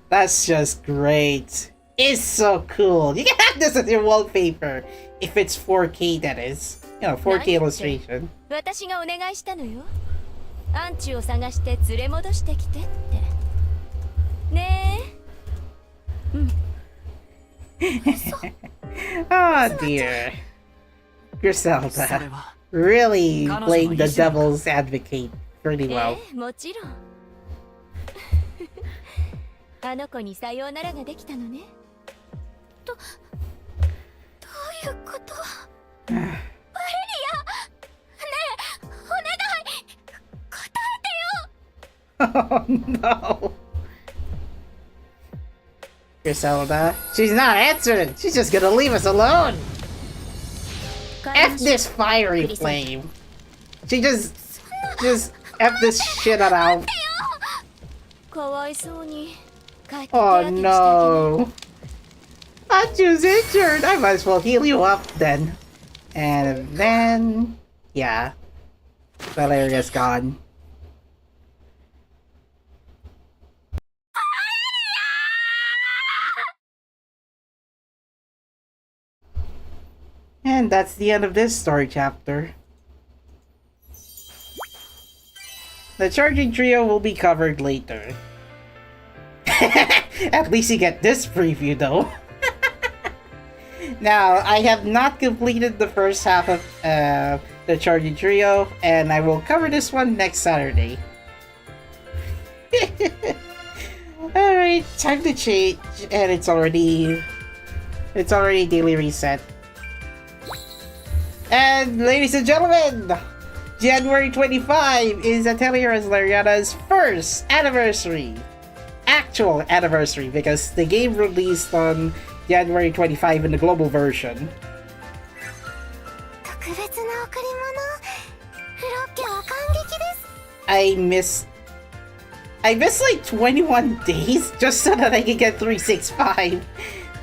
That's just great. It's so cool. You can have this as your wallpaper. If it's 4K, that is. You know, 4K illustration. 私がお願いしたのよ。アンチを探して連れ戻してきてって。ねえ。うん。Oh dear. Griselda. Really playing the devil's advocate pretty well. もちろん。あの子にさようならができたのね。どういうこと？バレリア。Oh no. Griselda, she's not answering. She's just gonna leave us alone. F this fiery flame. She just F this shit out. Oh no. Anju's injured. I might as well heal you up then. And then, yeah, Valeria's gone. And that's the end of this story chapter. The charging trio will be covered later. At least you get this preview though. Now, I have not completed the first half of the charging trio, and I will cover this one next Saturday. Alright, time to change, and it's already daily reset. And ladies and gentlemen, January 25 is Atelier Resleriana's first anniversary. Actual anniversary, because the game released on January 25 in the global version. I missed like 21 days just so that I could get 365.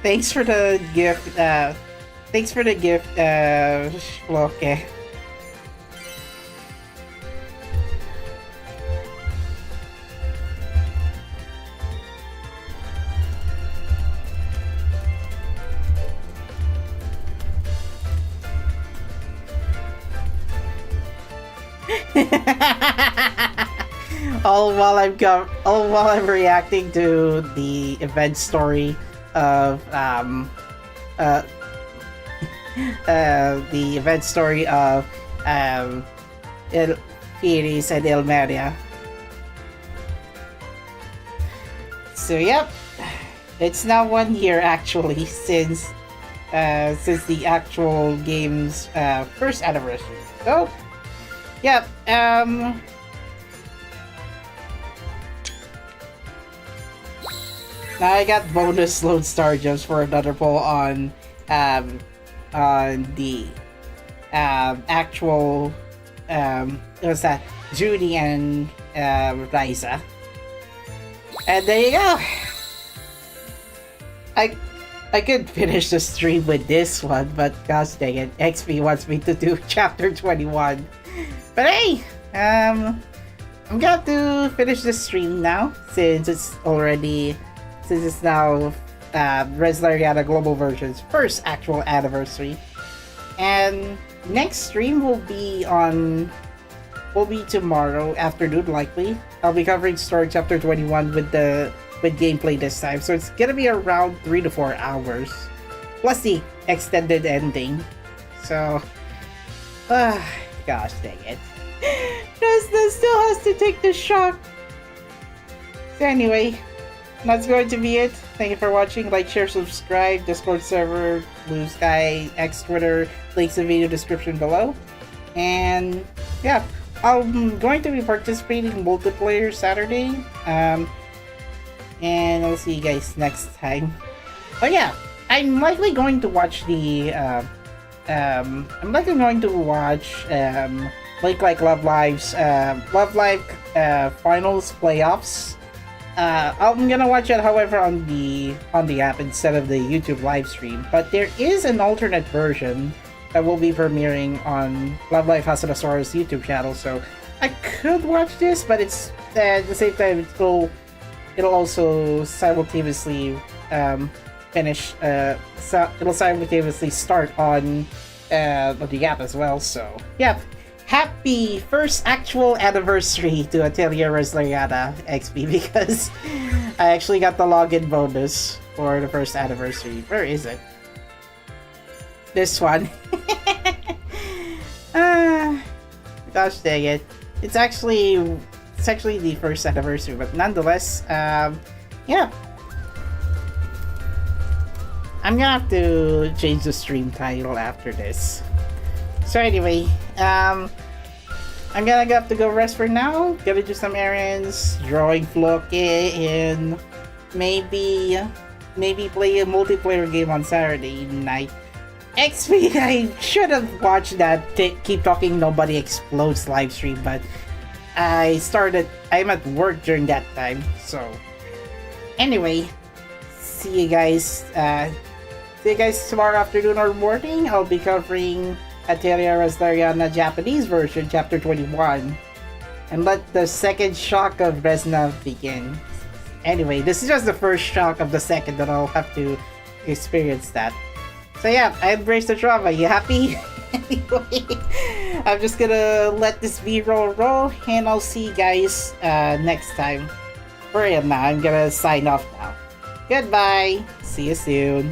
Thanks for the gift. Thanks for the gift, Shloke. all while I'm reacting to the event story of the event story of El Firis and Ilmeria. So yep, it's now 1 year actually since the actual game's first anniversary. So yep, I got bonus Lone Star gems for another poll on the actual what's that, Judie and Ryza. And there you go. I could finish the stream with this one, but gosh dang it, XP wants me to do chapter 21. But hey, I'm going to finish the stream now since it's now Resleriana Global Version's first actual anniversary. And next stream will be tomorrow afternoon likely. I'll be covering story chapter 21 with gameplay this time. So it's gonna be around 3 to 4 hours. Plus the extended ending. So gosh dang it. Resna still has to take the shock. So anyway, that's going to be it. Thank you for watching. Like, share, subscribe. Discord server, Blue Sky, X, Twitter. Links in the video description below. And yeah, I'm going to be participating in multiplayer Saturday. And I'll see you guys next time. Oh yeah, I'm likely going to watch the Love Live finals playoffs. I'm gonna watch it, however, on the app instead of the YouTube live stream. But there is an alternate version that will be premiering on Love Live Hasanasaurus YouTube channel, so I could watch this, but it's at the same time it'll also simultaneously it'll simultaneously start on the app as well. So yeah. Happy first actual anniversary to Atelier Resleriana XP, because I actually got the login bonus for the first anniversary. Where is it? This one. Gosh dang it. It's actually the first anniversary, but nonetheless, yeah. I'm gonna have to change the stream title after this. So anyway, I'm gonna have to go rest for now. Gonna do some errands, drawing Floke, and maybe play a multiplayer game on Saturday night. XP, I should have watched that Keep Talking Nobody Explodes live stream, but I'm at work during that time. So anyway, see you guys tomorrow afternoon or morning. I'll be covering Atelier Resleriana Japanese version, chapter 21. And let the second shock of Resna begin. Anyway, this is just the first shock of the second that I'll have to experience that. So yeah, I embrace the drama. You happy? Anyway, I'm just gonna let this B-roll roll, and I'll see you guys next time. For real now, I'm gonna sign off now. Goodbye! See you soon.